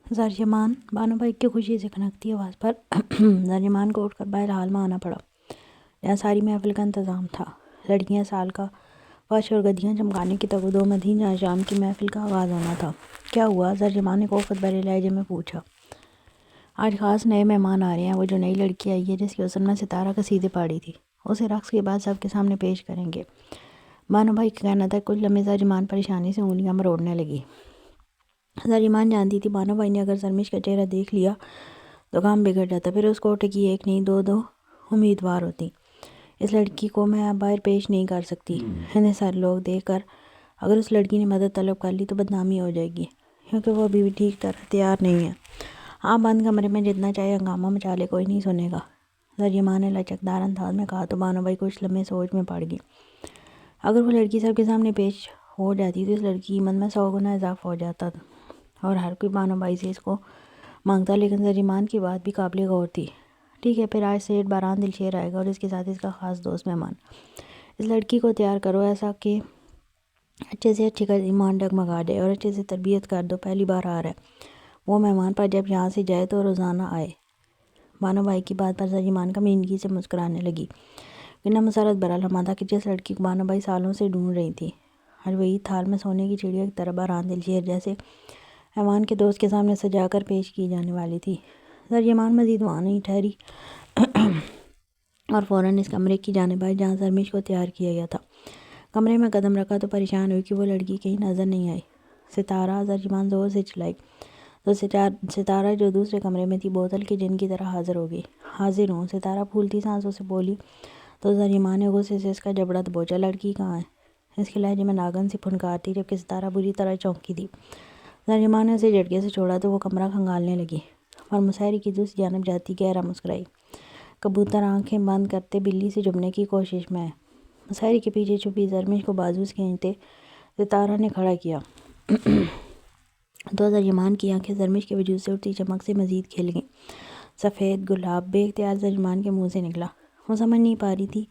زرجمان بانو بھائی کی خوشی سے کھنکتی آواز پر زرجمان کو اٹھ کر باہر حال میں آنا پڑا، جہاں ساری محفل کا انتظام تھا۔ لڑکیاں سال کا فرش اور گدیاں چمکانے کی تگودو میں تھیں، جہاں شام کی محفل کا آغاز ہونا تھا۔ کیا ہوا؟ زرجمان نے کوفت بھرے لہجے میں پوچھا۔ آج خاص نئے مہمان آ رہے ہیں، وہ جو نئی لڑکی آئی ہے جس کی حسن میں ستارہ کشیدے پاڑی تھی، اسے رقص کے بعد سب کے سامنے پیش کریں گے۔ بانو بھائی کا کہنا تھا۔ کچھ لمحے زرجمان پریشانی سے انگلیاں مروڑنے لگی۔ زرجمان جانتی تھی بانو بھائی نے اگر زرمش کا چہرہ دیکھ لیا تو کام بگڑ جاتا، پھر اس کوٹے کی ایک نہیں دو امیدوار ہوتی۔ اس لڑکی کو میں اب باہر پیش نہیں کر سکتی، انہیں سارے لوگ دیکھ کر اگر اس لڑکی نے مدد طلب کر لی تو بدنامی ہو جائے گی، کیونکہ وہ ابھی بھی ٹھیک طرح تیار نہیں ہے۔ آپ بند کمرے میں جتنا چاہے ہنگامہ مچا لے، کوئی نہیں سنے گا، زرجمان نے لچکدار انداز میں کہا تو بانو بھائی کچھ لمحے سوچ میں پڑ گئی۔ اگر وہ لڑکی سب کے سامنے پیش ہو جاتی تو اس لڑکی کی قیمت میں 100 گنا اضافہ ہو جاتا اور ہر کوئی بانو بھائی سے اس کو مانگتا، لیکن زرجمان کی بات بھی قابل غور تھی۔ ٹھیک ہے، پھر آج سیٹھ باران دلشیر آئے گا اور اس کے ساتھ اس کا خاص دوست مہمان۔ اس لڑکی کو تیار کرو ایسا کہ اچھے سے اچھی کا ایمان ڈگمگا جائے اور اچھے سے تربیت کر دو، پہلی بار آ رہا ہے وہ مہمان، پر جب یہاں سے جائے تو روزانہ آئے۔ بانو بھائی کی بات پر زرجمان کمینگی سے مسکرانے لگی۔ کتنا مسرت بھرا لمحہ تھا کہ جس لڑکی کو بانو بھائی سالوں سے ڈھونڈ رہی تھی، آج وہی تھال میں سونے کی چڑیا کی طرح باران دلشیر جیسے ایوان کے دوست کے سامنے سجا کر پیش کی جانے والی تھی۔ زرجمان مزید وہاں نہیں ٹھہری اور فوراً اس کمرے کی جانب آئی جہاں زرمش کو تیار کیا گیا تھا۔ کمرے میں قدم رکھا تو پریشان ہوئی کہ وہ لڑکی کہیں نظر نہیں آئی۔ ستارہ! زرجمان زور سے چلائی تو ستارہ جو دوسرے کمرے میں تھی بوتل کے جن کی طرح حاضر ہو گئی۔ حاضر ہوں، ستارہ پھولتی سانسوں سے بولی تو زرجمان نے غصے سے اس کا جبڑا دبوچا۔ لڑکی کہاں ہے؟ اس کے لہجے میں ناگن سی پھنکار تھی، جبکہ ستارہ بری طرح چونکی تھی۔ زرجمان نے اسے جھٹکے سے چھوڑا تو وہ کمرہ کھنگالنے لگی، اور مسہری کی دوسری جانب جاتی گہرا مسکرائی۔ کبوتر آنکھیں بند کرتے بلی سے چھپنے کی کوشش میں ہے۔ مسہری کے پیچھے چھپی زرمش کو بازو سے کھینچتے ستارہ نے کھڑا کیا تو زرجمان کی آنکھیں زرمش کے وجود سے اٹھتی چمک سے مزید کھل گئیں۔ سفید گلاب بے اختیار زرجمان کے منہ سے نکلا۔ وہ سمجھ نہیں پا رہی تھی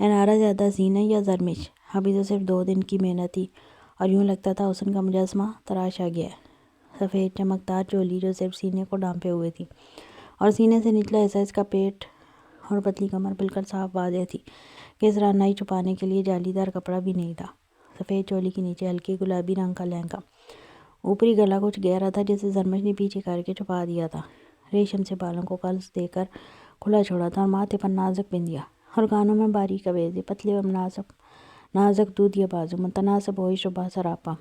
انارہ زیادہ حسین ہے یا زرمش۔ ابھی تو صرف 2 دن کی محنت تھی اور یوں لگتا تھا حسن کا مجسمہ تراشا گیا ہے۔ سفید چمکدار چولی جو صرف سینے کو ڈھانپے ہوئے تھی اور سینے سے نچلا حصہ اس کا پیٹ اور پتلی کمر بالکل صاف واضح تھی کہ اس رعنائی چھپانے کے لیے جالی دار کپڑا بھی نہیں تھا۔ سفید چولی کے نیچے ہلکے گلابی رنگ کا لہنگا، اوپری گلا کچھ گہرا تھا جسے زرمش نے پیچھے کر کے چھپا دیا تھا۔ ریشم سے بالوں کو قلس دے کر کھلا چھوڑا تھا اور ماتھے پر نازک بندیا اور کانوں میں باریک آویزیں، پتلے اور نازک دودھیا بازو، متناسب ہوش شبہ سراپا،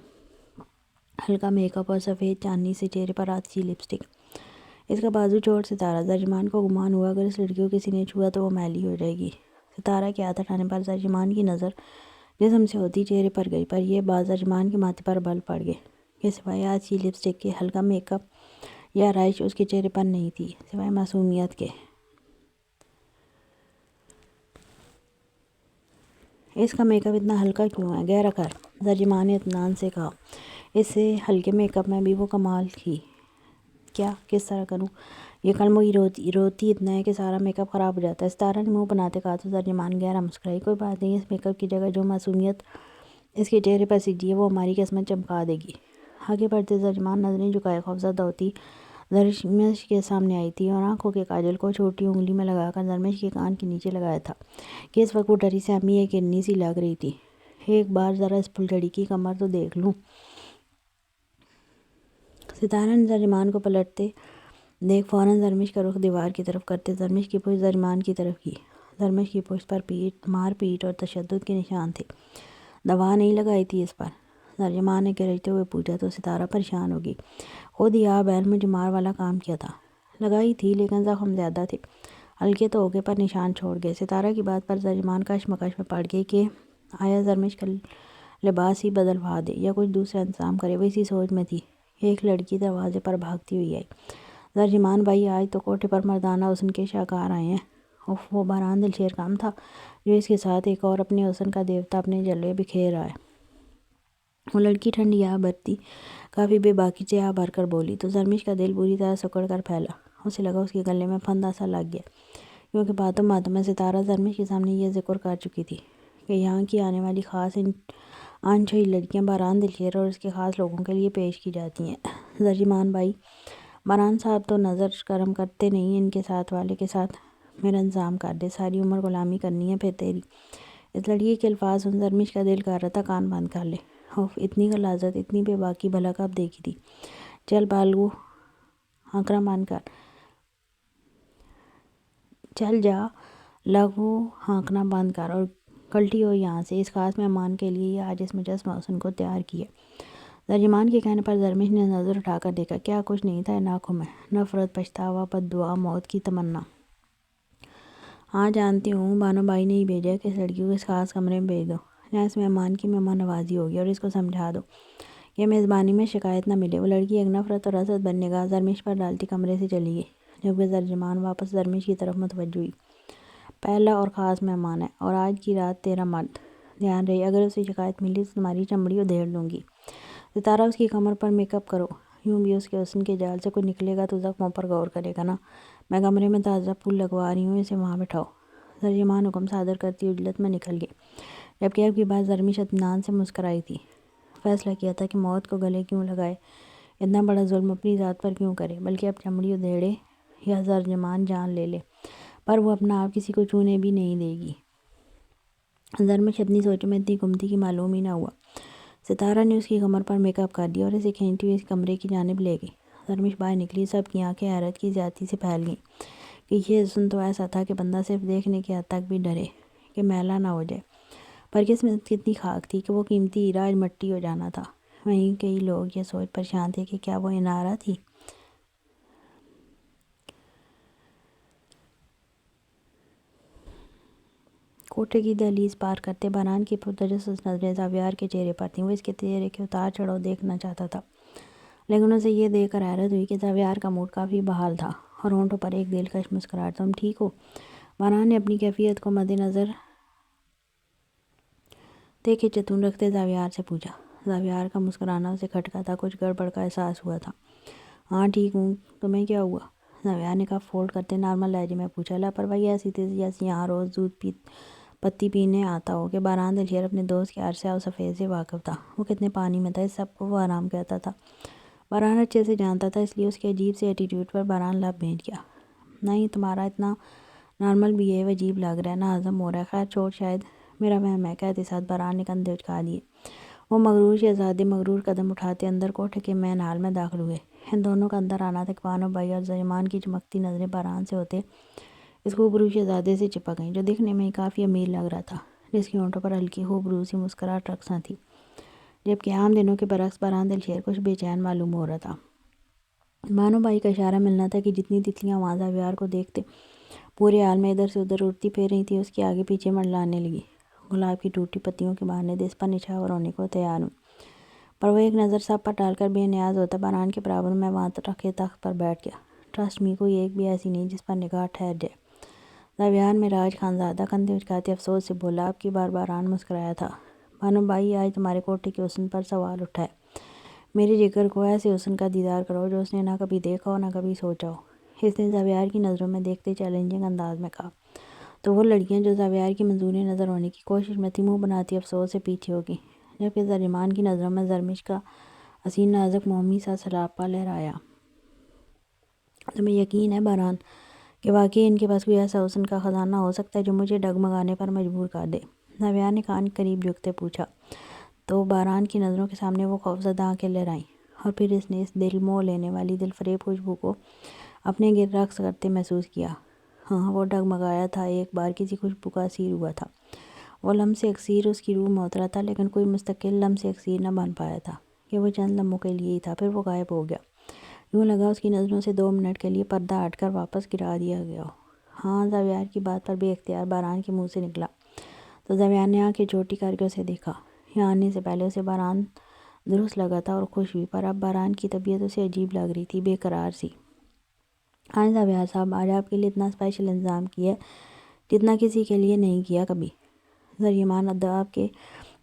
ہلکا میک اپ اور سفید چاندنی سے چہرے پر آتشی لپسٹک۔ اس کا بازو چوٹ ستارہ! زرجمان کو گمان ہوا اگر اس لڑکی کو کسی نے چھوا تو وہ میلی ہو جائے گی۔ ستارہ کے ہاتھ ہٹانے پر زرجمان کی نظر جسم سے ہوتی چہرے پر گئی، پر یہ بات زرجمان کے ماتھے پر بل پڑ گئے کہ سوائے آتشی لپسٹک کے، ہلکا میک اپ یا آرائش اس کے چہرے پر نہیں تھی، سوائے معصومیت کے۔ اس کا میک اپ اتنا ہلکا کیوں ہے؟ گہرا کر، زرجمان نے اطمینان سے کہا۔ اس سے ہلکے میک اپ میں بھی وہ کمال ہی کیا؟ کس طرح کروں؟ یہ کلموئی روتی اتنا ہے کہ سارا میک اپ خراب ہو جاتا ہے۔ ستارہ نے منہ بناتے کہا تو زرجمان گہرا مسکرائی۔ کوئی بات نہیں، اس میک اپ کی جگہ جو معصومیت اس کے چہرے پر سجی ہے وہ ہماری قسمت چمکا دے گی۔ آگے بڑھتے زرجمان نظریں جھکائے خوفزدہ ہوتی زرمش کے سامنے آئی تھی اور آنکھوں کے کاجل کو چھوٹی انگلی میں لگا کر زرمش کے کان کے نیچے لگایا تھا کہ اس وقت وہ ڈری سہمی ایک ہرنی سی لگ رہی تھی۔ ایک بار ذرا اس پھلجھڑی کی کمر تو دیکھ لوں۔ ستارہ نے زرجمان کو پلٹتے دیکھ فوراً زرمش کا رخ دیوار کی طرف کرتے زرمش کی پشت زرجمان کی طرف کی۔ زرمش کی پشت پر مار پیٹ اور تشدد کے نشان تھے۔ دوا نہیں لگائی تھی اس پر؟ زرجمان نے گرجتے ہوئے پوچھا تو ستارہ پریشان ہو گئی۔ خود ہی آپ بہن میں جو مار والا کام کیا تھا؟ لگائی تھی، لیکن زخم زیادہ تھے، ہلکے تو ہو گئے پر نشان چھوڑ گئے۔ ستارہ کی بات پر زرجمان کشمکش میں پڑ گئی کہ آیا زرمش کا لباس ہی بدلوا دے یا کچھ دوسرا انتظام کرے، وہ اسی سوچ میں تھی۔ ایک لڑکی دروازے پر بھاگتی ہوئی آئی۔ زرجمان بھائی، آج تو کوٹھے پر مردانہ حسن کے شاہکار آئے ہیں۔ اف، وہ باران دلشیر کام تھا جو اس کے ساتھ ایک اور اپنے حسن کا دیوتا اپنے جلوے بکھیر رہا ہے۔ وہ لڑکی ٹھنڈی آہ بھرتی کافی بے باکی سے آہ بھر کر بولی تو زرمش کا دل بری طرح سکڑ کر پھیلا۔ اسے لگا اس کے گلے میں پھندا سا لگ گیا، کیونکہ باتوں باتوں میں ستارہ زرمش کے سامنے یہ ذکر کر چکی تھی کہ یہاں کی آنے والی خاص انچوئی لڑکیاں باران دلشیر اور اس کے خاص لوگوں کے لیے پیش کی جاتی ہیں۔ زرجمان بھائی، باران صاحب تو نظر کرم کرتے نہیں، ان کے ساتھ والے کے ساتھ میرا انتظام کر دے، ساری عمر غلامی کرنی ہے پھر تیری۔ اس لڑکی کے الفاظ سن زرمش کا دل کر رہا تھا کان بند کر لے۔ اتنی غلاظت، اتنی بے باکی بھلا کب دیکھی تھی؟ چل بالگو ہانکنا بند کر، چل جا لگو ہانکنا بند کر اور کلٹی ہو یہاں سے۔ اس خاص مہمان کے لیے آج اس مجسمہ حسن کو تیار کیے۔ ترجمان کے کہنے پر زرمش نے نظر اٹھا کر دیکھا، کیا کچھ نہیں تھا ان آنکھوں میں؟ نفرت، پچھتاوا، بد دعا، موت کی تمنا۔ ہاں جانتی ہوں، بانو بھائی نے ہی بھیجا کہ اس لڑکی کو اس خاص کمرے میں بھیج دو، یہاں اس مہمان کی مہمان نوازی ہوگی، اور اس کو سمجھا دو کہ میزبانی میں شکایت نہ ملے۔ وہ لڑکی ایک نفرت اور حسد بھری نگاہ زرمش پر ڈالتی کمرے سے چلی گئی، جبکہ ترجمان واپس زرمش کی طرف متوجہ ہوئی۔ پہلا اور خاص مہمان ہے، اور آج کی رات تیرا مرد، دھیان رہے اگر اسے شکایت ملی تو تمہاری چمڑی ادھیڑ دوں گی۔ ستارہ اس کی کمر پر میک اپ کرو، یوں بھی اس کے حسن کے جال سے کوئی نکلے گا تو زخموں پر غور کرے گا نا۔ میں کمرے میں تازہ پھول لگوا رہی ہوں، اسے وہاں بٹھاؤ۔ ترجمان حکم صادر کرتی عجلت میں نکل گئے، جبکہ اب کی بات زرمش اطمینان سے مسکرائی تھی۔ فیصلہ کیا تھا کہ موت کو گلے کیوں لگائے، اتنا بڑا ظلم اپنی ذات پر کیوں کرے، بلکہ اب چمڑی ادھیڑے یا ترجمان جان لے لے، پر وہ اپنا آپ کسی کو چھونے بھی نہیں دے گی۔ زرمش اپنی سوچوں میں اتنی گم تھی کہ معلوم ہی نہ ہوا۔ ستارہ نے اس کی کمر پر میک اپ کر دیا اور اسے کھینچتی ہوئی اس کمرے کی جانب لے گئی۔ زرمش باہر نکلی، سب کی آنکھیں حیرت کی زیادتی سے پھیل گئیں کہ یہ حسن تو ایسا تھا کہ بندہ صرف دیکھنے کی حد تک بھی ڈرے کہ میلا نہ ہو جائے، پر قسمت کتنی خاک تھی کہ وہ قیمتی ہیرا آج مٹی ہو جانا تھا۔ وہیں کئی لوگ یہ سوچ پریشان تھے کہ کیا وہ انارہ تھی؟ کوٹھے کی دہلیز پار کرتے باران کی پرتجسس نظریں زاویار کے چہرے پر تھیں۔ وہ اس کے چہرے کے اتار چڑھاؤ دیکھنا چاہتا تھا، لیکن اسے یہ دیکھ کر حیرت ہوئی کہ زاویار کا موڈ کافی بحال تھا اور ہونٹوں پر ایک دلکش مسکراہٹ۔ تم ٹھیک ہو؟ باران نے اپنی کیفیت کو مد نظر دیکھے چتون رکھتے زاویار سے پوچھا۔ زاویار کا مسکرانا اسے کھٹکا تھا، کچھ گڑبڑ کا احساس ہوا تھا۔ ہاں ٹھیک ہوں، تمہیں کیا ہوا؟ زاویار نے کف فولڈ کرتے نارمل لہجے میں پوچھا۔ لاپرواہی ایسی تھی جیسے یہاں روز دودھ پتی پینے آتا ہو کہ باران دلشیر اپنے دوست کے عرصہ و سفید سے واقف تھا۔ وہ کتنے پانی میں تھا، اس سب کو وہ آرام کہتا تھا۔ باران اچھے سے جانتا تھا، اس لیے اس کے عجیب سے ایٹیٹیوڈ پر باران لب بھیج گیا۔ نہیں، تمہارا اتنا نارمل بیہیو عجیب لگ رہا ہے، نہ ہضم ہو رہا ہے۔ خیر چھوڑ، شاید میرا وہم ہے۔ کہتے ساتھ باران نے کندھے اچکا دیے۔ وہ مغرور شہزادے مغرور قدم اٹھاتے اندر کوٹھے کے مین ہال میں داخل ہوئے۔ ان دونوں کا اندر آنا تھا کہ بانو بھائی اور زریمان کی چمکتی نظریں باران سے ہوتے اس خوبرو شہزادے سے چپک گئیں، جو دیکھنے میں ہی کافی امیر لگ رہا تھا، جس کی ہونٹوں پر ہلکی خوبرو سی مسکراہٹ رقصاں تھی، جبکہ عام دنوں کے برعکس باران دلشیر کچھ بے چین معلوم ہو رہا تھا۔ بانو بھائی کا اشارہ ملنا تھا کہ جتنی تتلیاں وہاں زاویار کو دیکھتے پورے حال میں ادھر سے ادھر اڑتی پھر رہی تھی، اس کے آگے پیچھے منڈلانے لگی۔ گلاب کی ٹوٹی پتیوں کے بہانے دس پر نچھاور ہونے کو تیار ہوں، پر وہ ایک نظر سب پر ڈال کر بے نیاز ہوتا۔ باران کے برابر میں وہاں رکھے تخت پر بیٹھ گیا۔ ٹرسٹ می، کوئی ایک بھی ایسی نہیں جس پر نگاہ ٹھہر جائے۔ زاویار معراج خانزادہ کندھے اچکاتے افسوس سے بولا۔ اب کی بار باران مسکرایا تھا۔ بانو بھائی، آج تمہارے کوٹھے کے حسن پر سوال اٹھا ہے۔ میرے جگر کو ایسے حسن کا دیدار کرو جو اس نے نہ کبھی دیکھا ہو نہ کبھی سوچا ہو، اس نے زاویار کی نظروں میں دیکھتے چیلنجنگ انداز میں کہا۔ تو وہ لڑکیاں جو زاویار کی منظور نظر ہونے کی کوشش میں تھی منہ بناتی افسوس سے پیچھے ہو گئیں، جبکہ زریمان کی نظروں میں زرمش کا حسین نازک مومی سا سراپا لہرایا۔ تمہیں یقین ہے باران کہ واقعی ان کے پاس کوئی ایسا حسن کا خزانہ ہو سکتا ہے جو مجھے ڈگمگانے پر مجبور کر دے؟ زاویار نے کان کے قریب جھکتے پوچھا۔ تو باران کی نظروں کے سامنے وہ خوفزدہ آنکھیں لہرائیں، اور پھر اس نے اس دل موہ لینے والی دل فریب خوشبو کو اپنے گرد رقص کرتے محسوس کیا۔ ہاں، وہ ڈگمگایا تھا، ایک بار کسی خوشبو کا اسیر ہوا تھا۔ وہ لمس اکسیر اس کی روح میں اترا تھا، لیکن کوئی مستقل لمس اکسیر نہ بن پایا تھا کہ وہ چند لمحوں کے لیے ہی تھا، پھر وہ غائب ہو گیا۔ یوں لگا اس کی نظروں سے 2 منٹ کے لیے پردہ ہٹ کر واپس گرا دیا گیا ہو۔ ہاں، زاویار کی بات پر بے اختیار باران کے منہ سے نکلا، تو زاویار نے آنکھیں چھوٹی کر کے اسے دیکھا۔ یہاں آنے سے پہلے اسے باران درست لگا تھا اور خوش ہوئی، پر اب باران کی طبیعت اسے عجیب لگ رہی تھی، بے قرار سی۔ ہاں زاویار صاحب، آج آپ کے لیے اتنا اسپیشل انتظام کیا ہے جتنا کسی کے لیے نہیں کیا کبھی۔ زریمان ادب کے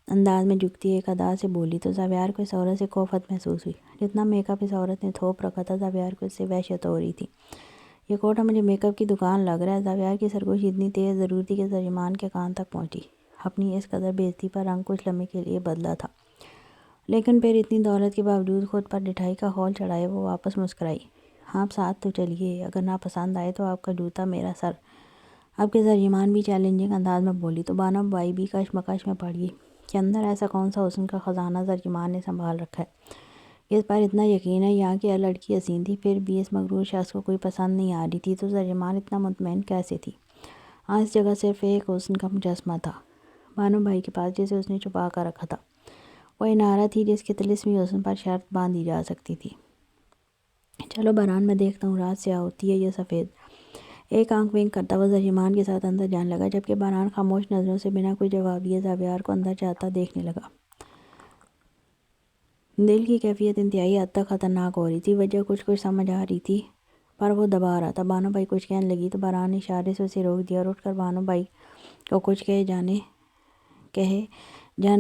انداز میں جھکتی ایک ادا سے بولی، تو زاویار کو اس عورت سے خوفت محسوس ہوئی۔ جتنا میک اپ اس عورت نے تھوپ رکھا تھا، زاویار کو اس سے وحشت ہو رہی تھی۔ یہ کوٹھا مجھے میک اپ کی دکان لگ رہا ہے۔ زاویار کی سرگوشی اتنی تیز ضرور تھی کہ زریمان کے کان تک پہنچی۔ اپنی اس قدر بے عزتی پر رنگ کچھ لمحے کے لیے بدلا تھا، لیکن پھر اتنی دولت کے باوجود خود پر ڈٹھائی کا خول چڑھائے وہ واپس مسکرائی۔ آپ ساتھ تو چلیے، اگر ناپسند آئے تو آپ کا جوتا میرا سر۔ آپ کے ترجمان بھی چیلنجنگ انداز میں بولی تو بانو بائی بھی کشمکش میں پڑ گئی کہ اندر ایسا کون سا حسن کا خزانہ ترجمان نے سنبھال رکھا ہے۔ اس پر اتنا یقین ہے یہاں کی لڑکی حسین تھی، پھر بھی اس مغرور شخص کو کوئی پسند نہیں آ رہی تھی تو ترجمان اتنا مطمئن کیسے تھی؟ اس جگہ صرف ایک حسن کا مجسمہ تھا بانو بھائی کے پاس، جسے اس نے چھپا کر رکھا تھا۔ وہ انارہ تھی جس کے طلسمی حسن پر شرط باندھی جا سکتی تھی۔ چلو بہرحال میں دیکھتا ہوں رات سیاہ ہوتی ہے یا سفید۔ ایک آنکھ ونک کرتا ہوا ترجمان کے ساتھ اندر جانے لگا، جبکہ بہرحال خاموش نظروں سے بنا کوئی جواب دیے زاویار کو اندر جاتا دیکھنے لگا۔ دل کی کیفیت انتہائی حد تک خطرناک ہو رہی تھی۔ وجہ کچھ سمجھ آ رہی تھی پر وہ دبا رہا تھا۔ بانو بھائی کچھ کہنے لگی تو بہرحال نے اشارے سے اسے روک دیا اور اٹھ کر بانو بھائی کو کچھ کہے جانے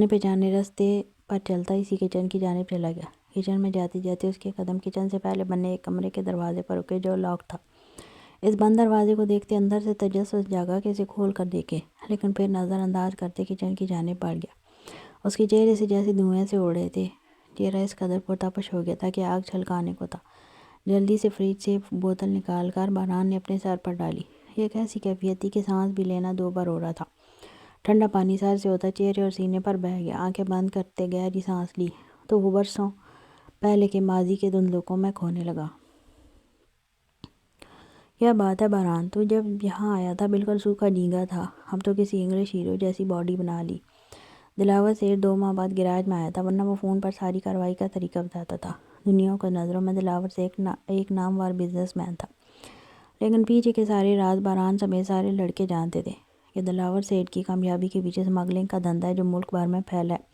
پہچانے راستے پر چلتا اسی کچن کی جانب چلا گیا۔ کچن میں جاتے جاتے اس کے قدم کچن سے پہلے بنے ایک کمرے کے دروازے پر رکے جو لاک تھا۔ اس بند دروازے کو دیکھتے اندر سے تجسس جاگا کہ اسے کھول کر دیکھے، لیکن پھر نظر انداز کرتے کچن کی جانب بڑھ گیا۔ اس کے چہرے سے جیسے دھوئیں سے اڑ رہے تھے۔ چہرہ اس قدر پرتپش ہو گیا تھا کہ آگ چھلکانے کو تھا۔ جلدی سے فریج سے بوتل نکال کر بہرحال نے اپنے سر پر ڈالی۔ یہ ایک ایسی کیفیت تھی کہ سانس بھی لینا دو بار ہو رہا تھا۔ ٹھنڈا پانی سر سے ہوتا چہرے اور سینے پر بہہ گیا۔ آنکھیں بند کرتے گہری سانس لی تو وہ برسوں پہلے کے ماضی کے دھندلکوں میں کھونے لگا۔ کیا بات ہے بہرحال، تو جب یہاں آیا تھا بالکل سوکھا جھینگا تھا، اب تو کسی انگلش ہیرو جیسی باڈی بنا لی۔ دلاور سیٹھ 2 ماہ بعد گیراج میں آیا تھا، ورنہ وہ فون پر ساری کارروائی کا طریقہ بتاتا تھا۔ دنیا کی نظروں میں دلاور سیٹھ ایک نامور بزنس مین تھا، لیکن پیچھے کے سارے راز بہرحال سمیت سارے لڑکے جانتے تھے کہ دلاور سیٹھ کی کامیابی کے پیچھے اسمگلنگ کا دھندا ہے جو ملک بھر میں پھیلا ہے۔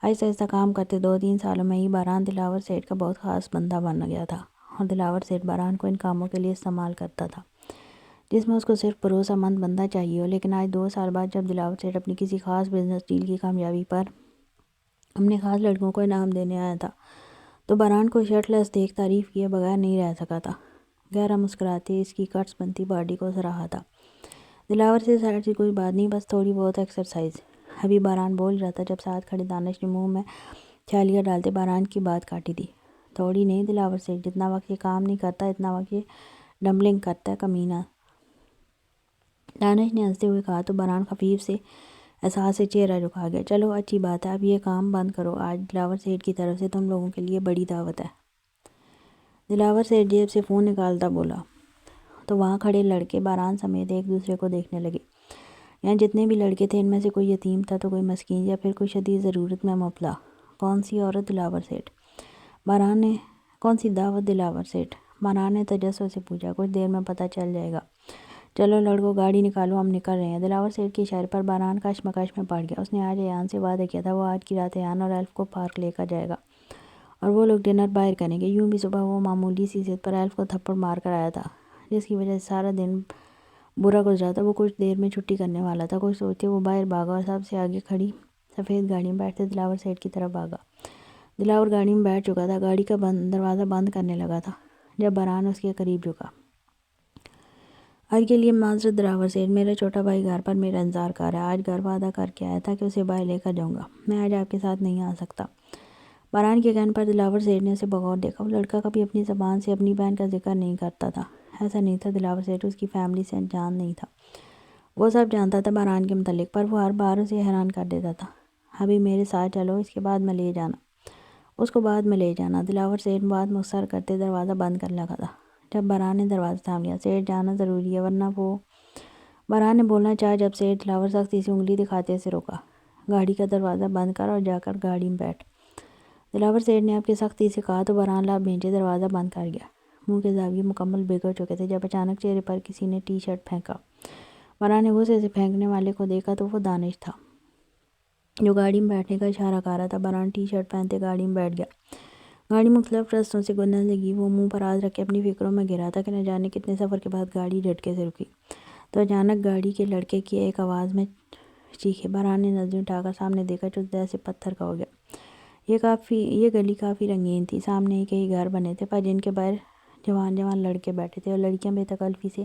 آہستہ آہستہ کام کرتے 2-3 سالوں میں ہی بہرحال دلاور سیٹھ کا بہت خاص بندہ بن گیا تھا، اور دلاور سیٹھ بہرحال کو ان کاموں کے لیے استعمال کرتا تھا جس میں اس کو صرف بھروسہ مند بندہ چاہیے ہو۔ لیکن آج 2 سال بعد جب دلاور سیٹھ اپنی کسی خاص بزنس ڈیل کی کامیابی پر اپنے خاص لڑکوں کو انعام دینے آیا تھا تو بہرحال کو شرٹلیس دیکھ تعریف کیے بغیر نہیں رہ سکا تھا۔ گہرا مسکراتے اس کی کٹس بنتی باڈی کو سراہا تھا۔ دلاور سے سائڈ سے کوئی بات نہیں، بس تھوڑی بہت ایکسرسائز۔ ابھی بہرحال بول رہا تھا جب ساتھ کھڑے دانش نے منہ میں چھالیاں ڈالتے بہرحال کی بات کاٹی تھی۔ تھوڑی نہیں دلاور سیٹھ، جتنا وقت یہ کام نہیں کرتا اتنا وقت یہ ڈمبلنگ کرتا ہے کمینہ۔ دانش نے ہنستے ہوئے کہا تو بہرحال خفیف سے احساس سے چہرہ جھکا گیا۔ چلو اچھی بات ہے، اب یہ کام بند کرو، آج دلاور سیٹھ کی طرف سے تم لوگوں کے لیے بڑی دعوت ہے۔ دلاور سیٹھ جیب سے فون نکالتا بولا تو وہاں کھڑے لڑکے بہرحال سمیت ایک دوسرے کو دیکھنے لگے۔ یہاں جتنے بھی لڑکے تھے ان میں سے کوئی یتیم تھا تو کوئی مسکین یا پھر کوئی شدید ضرورت میں مبتلا۔ کون سی عورت؟ دلاور سیٹھ۔ بہرحال نے کون سی دعوت؟ دلاور سیٹھ۔ بہرحال نے تجسس سے پوچھا کچھ دیر میں پتہ چل جائے گا، چلو لڑکو گاڑی نکالو ہم نکل رہے ہیں۔ دلاور سیٹھ کے اشارے پر بہرحال کشمکش میں پڑ گیا۔ اس نے آج ایان سے وعدہ کیا تھا وہ آج کی رات ایان اور ایلف کو پارک لے کر جائے گا اور وہ لوگ ڈنر باہر کریں گے۔ یوں بھی صبح وہ معمولی سی ضد پر ایلف کو تھپڑ مار کر آیا تھا جس کی وجہ سے سارا دن برا گزرا تھا۔ وہ کچھ دیر میں چھٹی کرنے والا تھا۔ کچھ سوچتے وہ باہر بھاگا اور سب سے آگے کھڑی سفید گاڑی میں بیٹھتے دلاور سیٹھ کی طرف بھاگا۔ دلاور گاڑی میں بیٹھ چکا تھا، گاڑی کا دروازہ بند کرنے لگا تھا جب بہرحال اس کے قریب جھکا۔ آج کے لیے معذرت دلاور سیٹھ، میرا چھوٹا بھائی گھر پر میرا انتظار کر رہا ہے۔ آج گھر وعدہ کر کے آیا تھا کہ اسے باہر لے کر جاؤں گا، میں آج آپ کے ساتھ نہیں آ سکتا۔ بہرحال کے کہنے پر دلاور سیٹھ نے اسے بغور دیکھا۔ وہ لڑکا کبھی اپنی زبان سے اپنی بہن کا ذکر نہیں کرتا تھا۔ ایسا نہیں تھا، دلاور سیٹھ اس کی فیملی سے انجان نہیں تھا، وہ سب جانتا تھا بہرحال کے متعلق، پر وہ ہر بار اسے حیران کر دیتا تھا۔ ابھی میرے ساتھ چلو، اس کے بعد میں لے جانا، اس کو بعد میں لے جانا۔ دلاور سیٹھ بات مختصر کرتے دروازہ بند کرنے لگا تھا جب بہرحال نے دروازہ تھام لیا۔ سیٹھ جانا ضروری ہے ورنہ وہ بہرحال نے بولنا چاہا جب سیٹھ دلاور سختی سے انگلی دکھاتے اسے روکا۔ گاڑی کا دروازہ بند کر اور جا کر گاڑی میں بیٹھ، دلاور سیٹھ نے آپ کی سختی سے کہا تو بہرحال آپ بھیجے دروازہ بند کر گیا۔ منہ کے زاویے مکمل بگڑ چکے تھے جب اچانک چہرے پر کسی نے ٹی شرٹ پھینکا۔ بہرحال نے غصے سے پھینکنے والے کو دیکھا تو وہ دانش تھا جو گاڑی میں بیٹھنے کا اشارہ کر رہا تھا۔ بہرحال ٹی شرٹ پہنتے گاڑی میں بیٹھ گیا۔ گاڑی مختلف رستوں سے گزرنے لگی۔ وہ منہ پر ہاتھ رکھ کے اپنی فکروں میں گھرا تھا کہ نہ جانے کتنے سفر کے بعد گاڑی جھٹکے سے رکی تو اچانک گاڑی کے لڑکے کی ایک آواز میں چیخے۔ بہرحال نے نظریں اٹھا کر سامنے دیکھا جو جیسے پتھر کا ہو گیا۔ یہ گلی کافی رنگین تھی، سامنے ہی کئی گھر بنے تھے پر جن کے باہر جوان جوان لڑکے بیٹھے تھے اور لڑکیاں بے تکلفی سے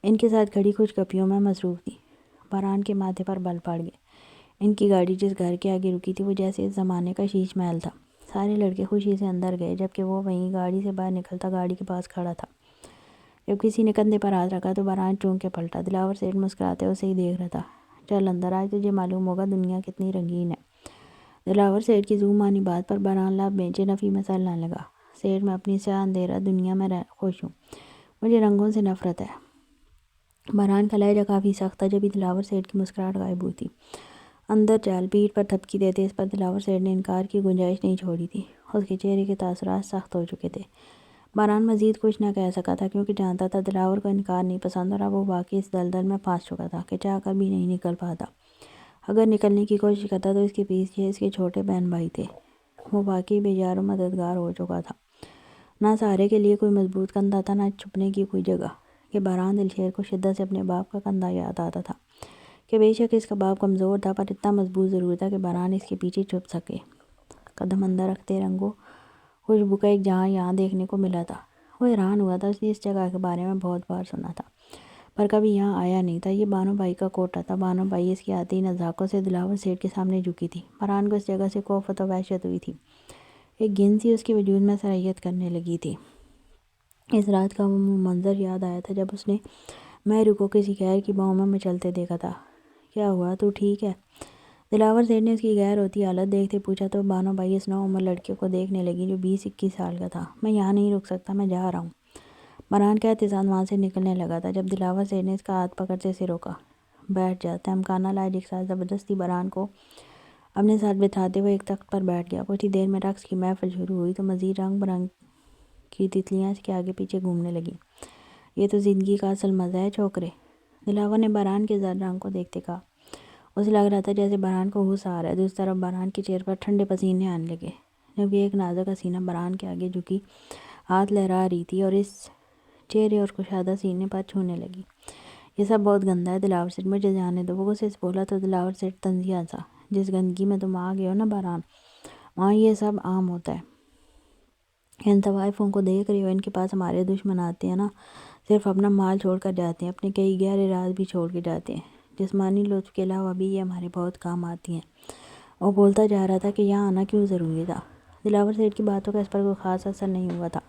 ان کے ساتھ کھڑی کچھ گپیوں میں مصروف تھیں۔ بہرحال کے ماتھے پر بل پڑ گئے۔ ان کی گاڑی جس گھر کے آگے رکی تھی وہ جیسے اس زمانے کا شیش محل تھا، سارے لڑکے خوشی سے اندر گئے جبکہ وہ وہیں گاڑی سے باہر نکلتا گاڑی کے پاس کھڑا تھا۔ جب کسی نے کندھے پر ہاتھ رکھا تو باران چونک کے پلٹا۔ دلاور سیٹھ مسکراتے اسے ہی دیکھ رہا تھا۔ چل اندر، آج تجھے معلوم ہوگا دنیا کتنی رنگین ہے۔ دلاور سیٹھ کی ذومانی بات پر باران لب بینچے نفی میں چلنے لگا۔ سیٹھ، میں اپنی سیاہ اندھیرا دنیا میں خوش ہوں، مجھے رنگوں سے نفرت ہے۔ باران کا لہجہ کافی سخت تھا جبھی دلاور سیٹھ کی مسکراہٹ غائب ہوئی تھی۔ اندر چل، پیٹھ پر تھپکی دیتے اس پر دلاور سیٹھ نے انکار کی گنجائش نہیں چھوڑی تھی۔ اس کے چہرے کے تاثرات سخت ہو چکے تھے۔ باران مزید کچھ نہ کہہ سکا تھا کیونکہ جانتا تھا دلاور کو انکار نہیں پسند اور اب وہ واقعی اس دلدل میں پھنس چکا تھا کہ چاہ کر بھی نہیں نکل پاتا۔ اگر نکلنے کی کوشش کرتا تو اس کے پیچھے اس کے چھوٹے بہن بھائی تھے۔ وہ واقعی بے یار و مددگار ہو چکا تھا۔ نہ سہارے کے لیے کوئی مضبوط کندھا تھا، نہ چھپنے کی کوئی جگہ کہ باران دلشیر کو شدت سے اپنے باپ کا کندھا یاد آتا تھا کہ بے شک اس کا باپ کمزور تھا پر اتنا مضبوط ضرور تھا کہ باران اس کے پیچھے چھپ سکے۔ قدم اندر رکھتے رنگوں خوشبو کا ایک جہاں یہاں دیکھنے کو ملا تھا۔ وہ حیران ہوا تھا، اس نے اس جگہ کے بارے میں بہت بار سنا تھا پر کبھی یہاں آیا نہیں تھا۔ یہ بانو بھائی کا کوٹا تھا۔ بانو بھائی اس کی آتی نزاکت سے دلاور سیٹھ کے سامنے جھکی تھی۔ باران کو اس جگہ سے خوف و وحشت ہوئی تھی۔ ایک گھن سی اس کے وجود میں سرایت کرنے لگی تھی۔ اس رات کا وہ منظر یاد آیا تھا جب اس نے مہرو کو کسی غیر کی باہوں میں مچلتے دیکھا تھا۔ کیا ہوا، تو ٹھیک ہے؟ دلاور سیٹھ نے اس کی غیر ہوتی حالت دیکھتے پوچھا تو بانو بھائی اس نوعمر لڑکے کو دیکھنے لگی جو 20-21 سال کا تھا۔ میں یہاں نہیں رک سکتا، میں جا رہا ہوں۔ باران کا احتساب وہاں سے نکلنے لگا تھا جب دلاور سیٹھ نے اس کا ہاتھ پکڑتے سے روکا۔ بیٹھ جا۔ تہمکانہ لاج ایک ساتھ زبردستی باران کو اپنے ساتھ بٹھاتے ہوئے ایک تخت پر بیٹھ گیا۔ کچھ ہی دیر میں رقص کی محفل شروع ہوئی تو مزید رنگ برنگ کی تتلیاں اس کے آگے پیچھے گھومنے لگیں۔ یہ تو زندگی کا اصل مزہ ہے چھوکرے، دلاور نے باران کے زرد رنگ کو دیکھتے کہا۔ اسے لگ رہا تھا جیسے باران کو ہوش آ رہا ہے۔ دوسری طرف باران کے چہرے پر ٹھنڈے پسینے آنے لگے جبکہ ایک نازک حسینہ باران کے آگے جھکی ہاتھ لہرا رہی تھی اور اس چہرے اور کشادہ سینے پر چھونے لگی۔ یہ سب بہت گندا ہے دلاور سیٹھ، مجھے جانے دو۔ وہ غصے سے بولا تو دلاور سیٹھ طنزیہ ہنسا۔ جس گندگی میں تم آ گئے ہو نا باران، وہاں یہ سب عام ہوتا ہے۔ ان طوائفوں کو دیکھ رہے ہو، ان کے پاس ہمارے دشمن آتے ہیں نا، صرف اپنا مال چھوڑ کر جاتے ہیں، اپنے کئی گہرے راز بھی چھوڑ کے جاتے ہیں۔ جسمانی لطف کے علاوہ بھی یہ ہمارے بہت کام آتی ہیں۔ وہ بولتا جا رہا تھا کہ یہاں آنا کیوں ضروری تھا۔ دلاور سیٹھ کی باتوں کا اس پر کوئی خاص اثر نہیں ہوا تھا۔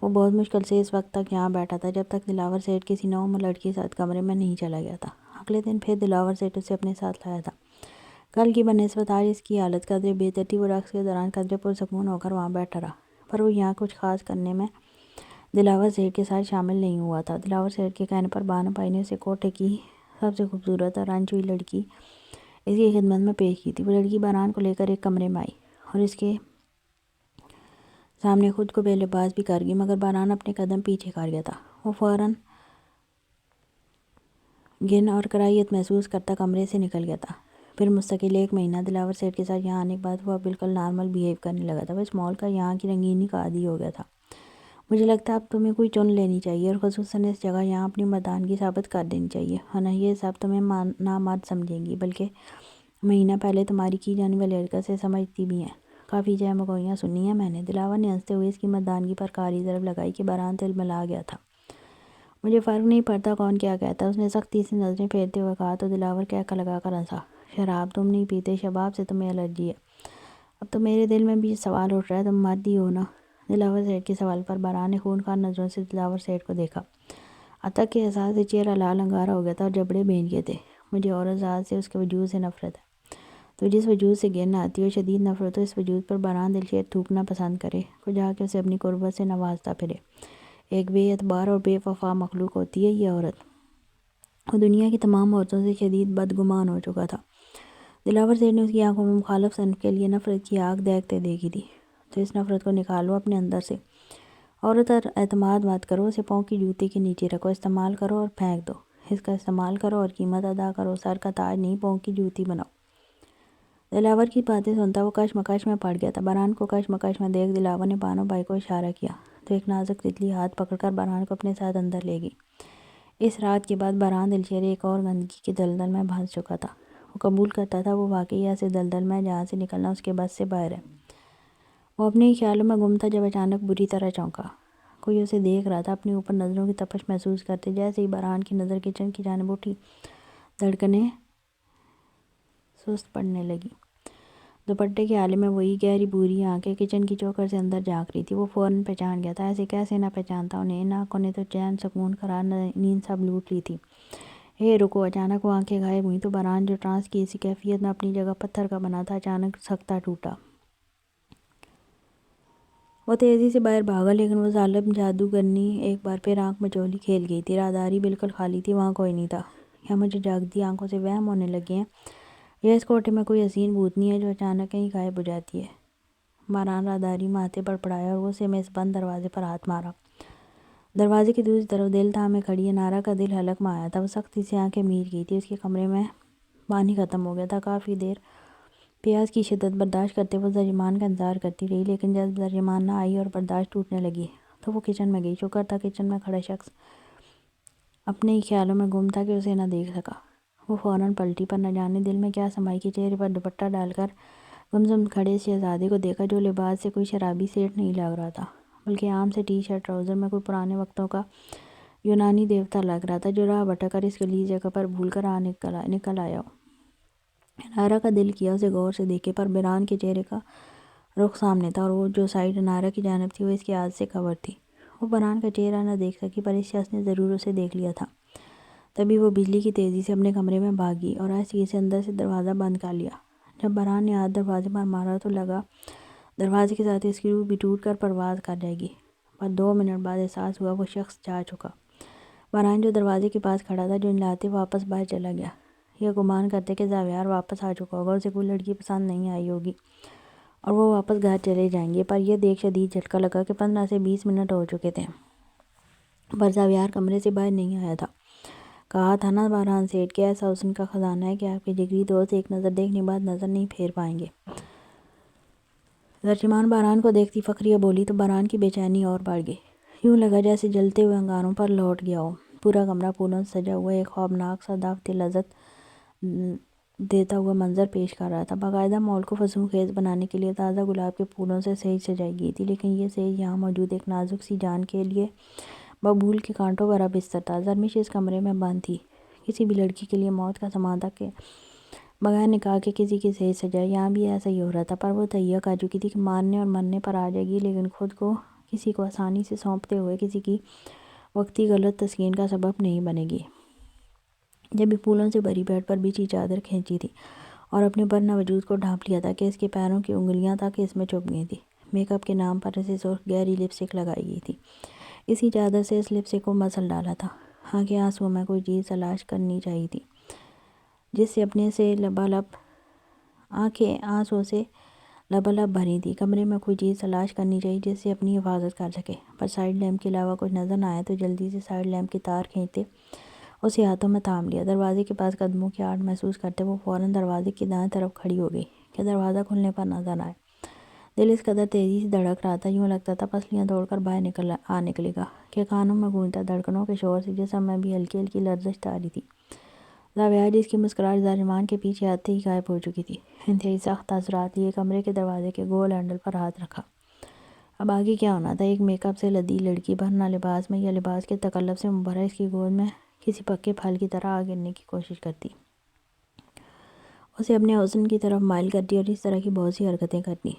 وہ بہت مشکل سے اس وقت تک یہاں بیٹھا تھا جب تک دلاور سیٹھ کسی نوعمر لڑکی کے ساتھ کمرے میں نہیں چلا گیا تھا۔ اگلے دن پھر دلاور سیٹھ اسے اپنے ساتھ لایا تھا۔ کل کی بنسبت آج اس کی حالت قدرے بہتر تھی۔ وہ رقص کے دوران قدرے پرسکون ہو کر وہاں بیٹھا رہا پر وہ یہاں کچھ خاص کرنے میں دلاور سیٹھ کے ساتھ شامل نہیں ہوا تھا۔ دلاور سیٹھ کے کہنے پر بانو بھائی نے اسے کوٹھے کی سب سے خوبصورت اور رنج ہوئی لڑکی اس کی خدمت میں پیش کی تھی۔ وہ لڑکی باران کو لے کر ایک کمرے میں آئی اور اس کے سامنے خود کو بے لباس بھی کر گئی مگر باران اپنے قدم پیچھے کر گیا تھا۔ وہ فوراً گھن اور کراہیت محسوس کرتا کمرے سے نکل گیا تھا۔ پھر مستقل 1 مہینہ دلاور سیٹھ کے ساتھ یہاں آنے کے بعد وہ اب بالکل نارمل بیہیو کرنے لگا تھا۔ وہ اس مال کا یہاں کی رنگینی کا عادی ہو گیا تھا۔ مجھے لگتا ہے اب تمہیں کوئی چن لینی چاہیے اور خصوصاً اس جگہ یہاں اپنی مردانگی ثابت کر دینی چاہیے، ورنہ یہ سب تمہیں نامرد سمجھیں گی بلکہ مہینہ پہلے تمہاری کی جانے والی حرکت سے سمجھتی بھی ہیں۔ کافی چہمگوئیاں سنی ہیں میں نے۔ دلاور نے ہنستے ہوئے اس کی مردانگی پر کاری ضرب لگائی کہ باران تلملا گیا تھا۔ مجھے فرق نہیں پڑتا کون کیا کہتا ہے، اس نے سختی سے نظریں پھیرتے ہوئے کہا تو دلاور کہکا لگا کر ہنسا۔ شراب تم نہیں پیتے، شباب سے تمہیں الرجی ہے۔ اب تو میرے دل میں بھی سوال اٹھ رہا ہے، تم مرد ہی ہو نا؟ دلاور سیٹھ کے سوال پر باران نے خونخوار نظروں سے دلاور سیٹھ کو دیکھا۔ عطا کے احساس سے چہرہ لال انگارا ہو گیا تھا اور جبڑے بھیج گئے تھے۔ مجھے عورت ذات سے، اس کے وجود سے نفرت ہے۔ تو جس وجود سے گرن آتی ہو، شدید نفرت ہو، اس وجود پر باران دلشیر تھوکنا پسند کرے، کو جا کے اسے اپنی قربت سے نوازتا پھرے۔ ایک بے اعتبار اور بے وفا مخلوق ہوتی ہے یہ عورت۔ وہ دنیا کی تمام عورتوں سے شدید بدگمان ہو چکا تھا۔ دلاور سیٹھ نے اس کی آنکھوں میں مخالف صنف کے لیے نفرت کی آگ دیکھتے دیکھی تھی۔ تو اس نفرت کو نکالو اپنے اندر سے۔ عورت پر اعتماد مت کرو، اسے پاؤں کی جوتی کے نیچے رکھو، استعمال کرو اور پھینک دو۔ اس کا استعمال کرو اور قیمت ادا کرو، سر کا تاج نہیں پاؤں کی جوتی بناؤ۔ دلاور کی باتیں سنتا وہ کشمکش میں پڑ گیا تھا۔ باران کو کشمکش میں دیکھ دلاور نے بانو بھائی کو اشارہ کیا تو ایک نازک تتلی ہاتھ پکڑ کر باران کو اپنے ساتھ اندر لے گئی۔ اس رات کے بعد باران دلشیر ایک اور گندگی کے دلدل میں پھنس چکا تھا۔ وہ قبول کرتا تھا وہ واقعی ایسے دلدل میں جہاں سے نکلنا اس کے بس سے باہر ہے۔ وہ اپنے ہی خیالوں میں گم تھا جب اچانک بری طرح چونکا۔ کوئی اسے دیکھ رہا تھا۔ اپنے اوپر نظروں کی تپش محسوس کرتے جیسے ہی باران کی نظر کچن کی جانب اٹھی، دھڑکنیں سست پڑنے لگیں۔ دوپٹے کے آلے میں وہی گہری بھوری آنکھیں کچن کی چوکر سے اندر جھانک رہی تھی۔ وہ فوراً پہچان گیا تھا، ایسے کیسے نہ پہچانتا انہیں، ان آنکھوں نے تو چین، سکون، قرار، نیند سب لوٹ لی تھی۔ رکو! اچانک وہ آنکھیں غائب ہوئیں تو بہران جو ٹرانس کی اسی کیفیت میں اپنی جگہ پتھر کا بنا تھا، اچانک سکتا ٹوٹا۔ وہ تیزی سے باہر بھاگا، لیکن وہ ظالم جادوگرنی ایک بار پھر آنکھ مچولی کھیل گئی تھی۔ راہداری بالکل خالی تھی، وہاں کوئی نہیں تھا۔ کیا مجھے جاگتی آنکھوں سے وہم ہونے لگے ہیں، یا اس کوٹھے میں کوئی حسین بھوتنی ہے جو اچانک کہیں غائب ہو جاتی ہے؟ بہران راہداری ماتھے پر پڑایا اور وہ اسے میں بند دروازے پر ہاتھ مارا۔ دروازے کی دوسری طرف دل تھامے کھڑی انارا کا دل حلق میں آیا تھا۔ وہ سختی سے آنکھیں میر گئی تھی۔ اس کے کمرے میں پانی ختم ہو گیا تھا۔ کافی دیر پیاس کی شدت برداشت کرتے وہ زریمان کا انتظار کرتی رہی، لیکن جب زریمان نہ آئی اور برداشت ٹوٹنے لگی تو وہ کچن میں گئی۔ شکر تھا کچن میں کھڑا شخص اپنے ہی خیالوں میں گم تھا کہ اسے نہ دیکھ سکا۔ وہ فوراً پلٹی، پر نہ جانے دل میں کیا سمائی کہ چہرے پر دوپٹہ ڈال کر گمسم کھڑے اس شہزادے کو دیکھا جو لباس سے کوئی شرابی سیٹ نہیں لگ رہا تھا، بلکہ عام سے ٹی شرٹ ٹراؤزر میں کوئی پرانے وقتوں کا یونانی دیوتا لگ رہا تھا جو راہ بھٹک کر اس گلیز جگہ پر بھول کر نکل آیا ہو۔ انارا کا دل کیا اسے غور سے دیکھے، پر بہران کے چہرے کا رخ سامنے تھا اور وہ جو سائیڈ انارا کی جانب تھی وہ اس کے ہاتھ سے کور تھی۔ وہ بہران کا چہرہ نہ دیکھ سکی، پر اس شخص نے ضرور اسے دیکھ لیا تھا۔ تبھی وہ بجلی کی تیزی سے اپنے کمرے میں بھاگی اور آہستگی سے اندر سے دروازہ بند کر لیا۔ جب بہران نے ہاتھ دروازے پر مارا تو لگا دروازے کے ساتھ اسکرو بھی ٹوٹ کر پرواز کر جائے گی، پر 2 منٹ بعد احساس ہوا وہ شخص جا چکا۔ بہران جو دروازے کے پاس کھڑا تھا جھنجھلاتے واپس باہر چلا گیا، یہ گمان کرتے کہ زاویار واپس آ چکا ہوگا، اسے کوئی لڑکی پسند نہیں آئی ہوگی اور وہ واپس گھر چلے جائیں گے۔ پر یہ دیکھ شدید جھٹکا لگا کہ 15 سے 20 منٹ ہو چکے تھے، پر زاویار کمرے سے باہر نہیں آیا تھا۔ کہا تھا نا بہران سیٹھ کہ ایسا حسن کا خزانہ ہے کہ آپ کے جگری دوست ایک نظر دیکھنے کے بعد نظر نہیں پھیر پائیں گے۔ زریمان بہران کو دیکھتی فخریہ بولی تو بہران کی بے چینی اور بڑھ گئی۔ یوں لگا جیسے جلتے ہوئے انگاروں پر لوٹ گیا ہو۔ پورا کمرہ پھولوں سے سجا ہوا ایک خوابناک سا دعوت لذت دیتا ہوا منظر پیش کر رہا تھا۔ باقاعدہ ماحول کو فسوں خیز بنانے کے لیے تازہ گلاب کے پھولوں سے سیج سجائی گئی تھی، لیکن یہ سیج یہاں موجود ایک نازک سی جان کے لیے ببول کے کانٹوں بھرا بستر تھا۔ زرمش اس کمرے میں بند تھی۔ کسی بھی لڑکی کے لیے موت کا سماں تھا کہ بغیر نکاح کے کسی کی سیج سجائے۔ یہاں بھی ایسا ہی ہو رہا تھا، پر وہ تہیہ کر چکی تھی کہ مارنے اور مرنے پر آ جائے گی، لیکن خود کو کسی کو آسانی سے سونپتے ہوئے کسی کی وقتی غلط تسکین کا سبب نہیں بنے گی۔ جب بھی پھولوں سے بھری بیڈ پر بچھی چادر کھینچی تھی اور اپنے برنا وجود کو ڈھانپ لیا تھا کہ اس کے پیروں کی انگلیاں تک اس میں چبھ گئی تھی۔ میک اپ کے نام پر اسے سرخ گہری لپسٹک لگائی گئی تھی۔ اسی چادر سے اس لپسٹک کو مسل ڈالا تھا۔ آنکھیں آنسوؤں میں کوئی چیز تلاش کرنی چاہیے تھی جس سے اپنے سے لبالب آنکھیں آنسوؤں سے لبالب بھری تھی۔ کمرے میں کوئی چیز تلاش کرنی چاہیے جس سے اپنی حفاظت کر سکے، پر سائیڈ لیمپ کے علاوہ کچھ نظر نہ آیا تو جلدی سے سائیڈ لیمپ کی تار کھینچتے اسے ہاتھوں میں تھام لیا۔ دروازے کے پاس قدموں کی آہٹ محسوس کرتے وہ فوراً دروازے کی دائیں طرف کھڑی ہو گئی کہ دروازہ کھلنے پر نظر آئے۔ دل اس قدر تیزی سے دھڑک رہا تھا، یوں لگتا تھا پسلیاں توڑ کر باہر نکلے گا، کہ کانوں میں گونجتا دھڑکنوں کے شور سے جسم میں بھی ہلکی ہلکی لرزش طاری تھی۔ زاویہ جس کی مسکراہٹ زریمان کے پیچھے آتے ہی غائب ہو چکی تھی، انتہائی سخت تاثرات لیے کمرے کے دروازے کے گول ہینڈل پر ہاتھ رکھا۔ اب آگے کیا ہونا تھا؟ ایک میک اپ سے لدی لڑکی بھرنا لباس میں یا لباس کے تکلف سے مبرہ اس کی گود میں کسی پکے پھل کی طرح آ گرنے کی کوشش کرتی، اسے اپنے حسن کی طرف مائل کرتی اور اس طرح کی بہت سی حرکتیں کرتی۔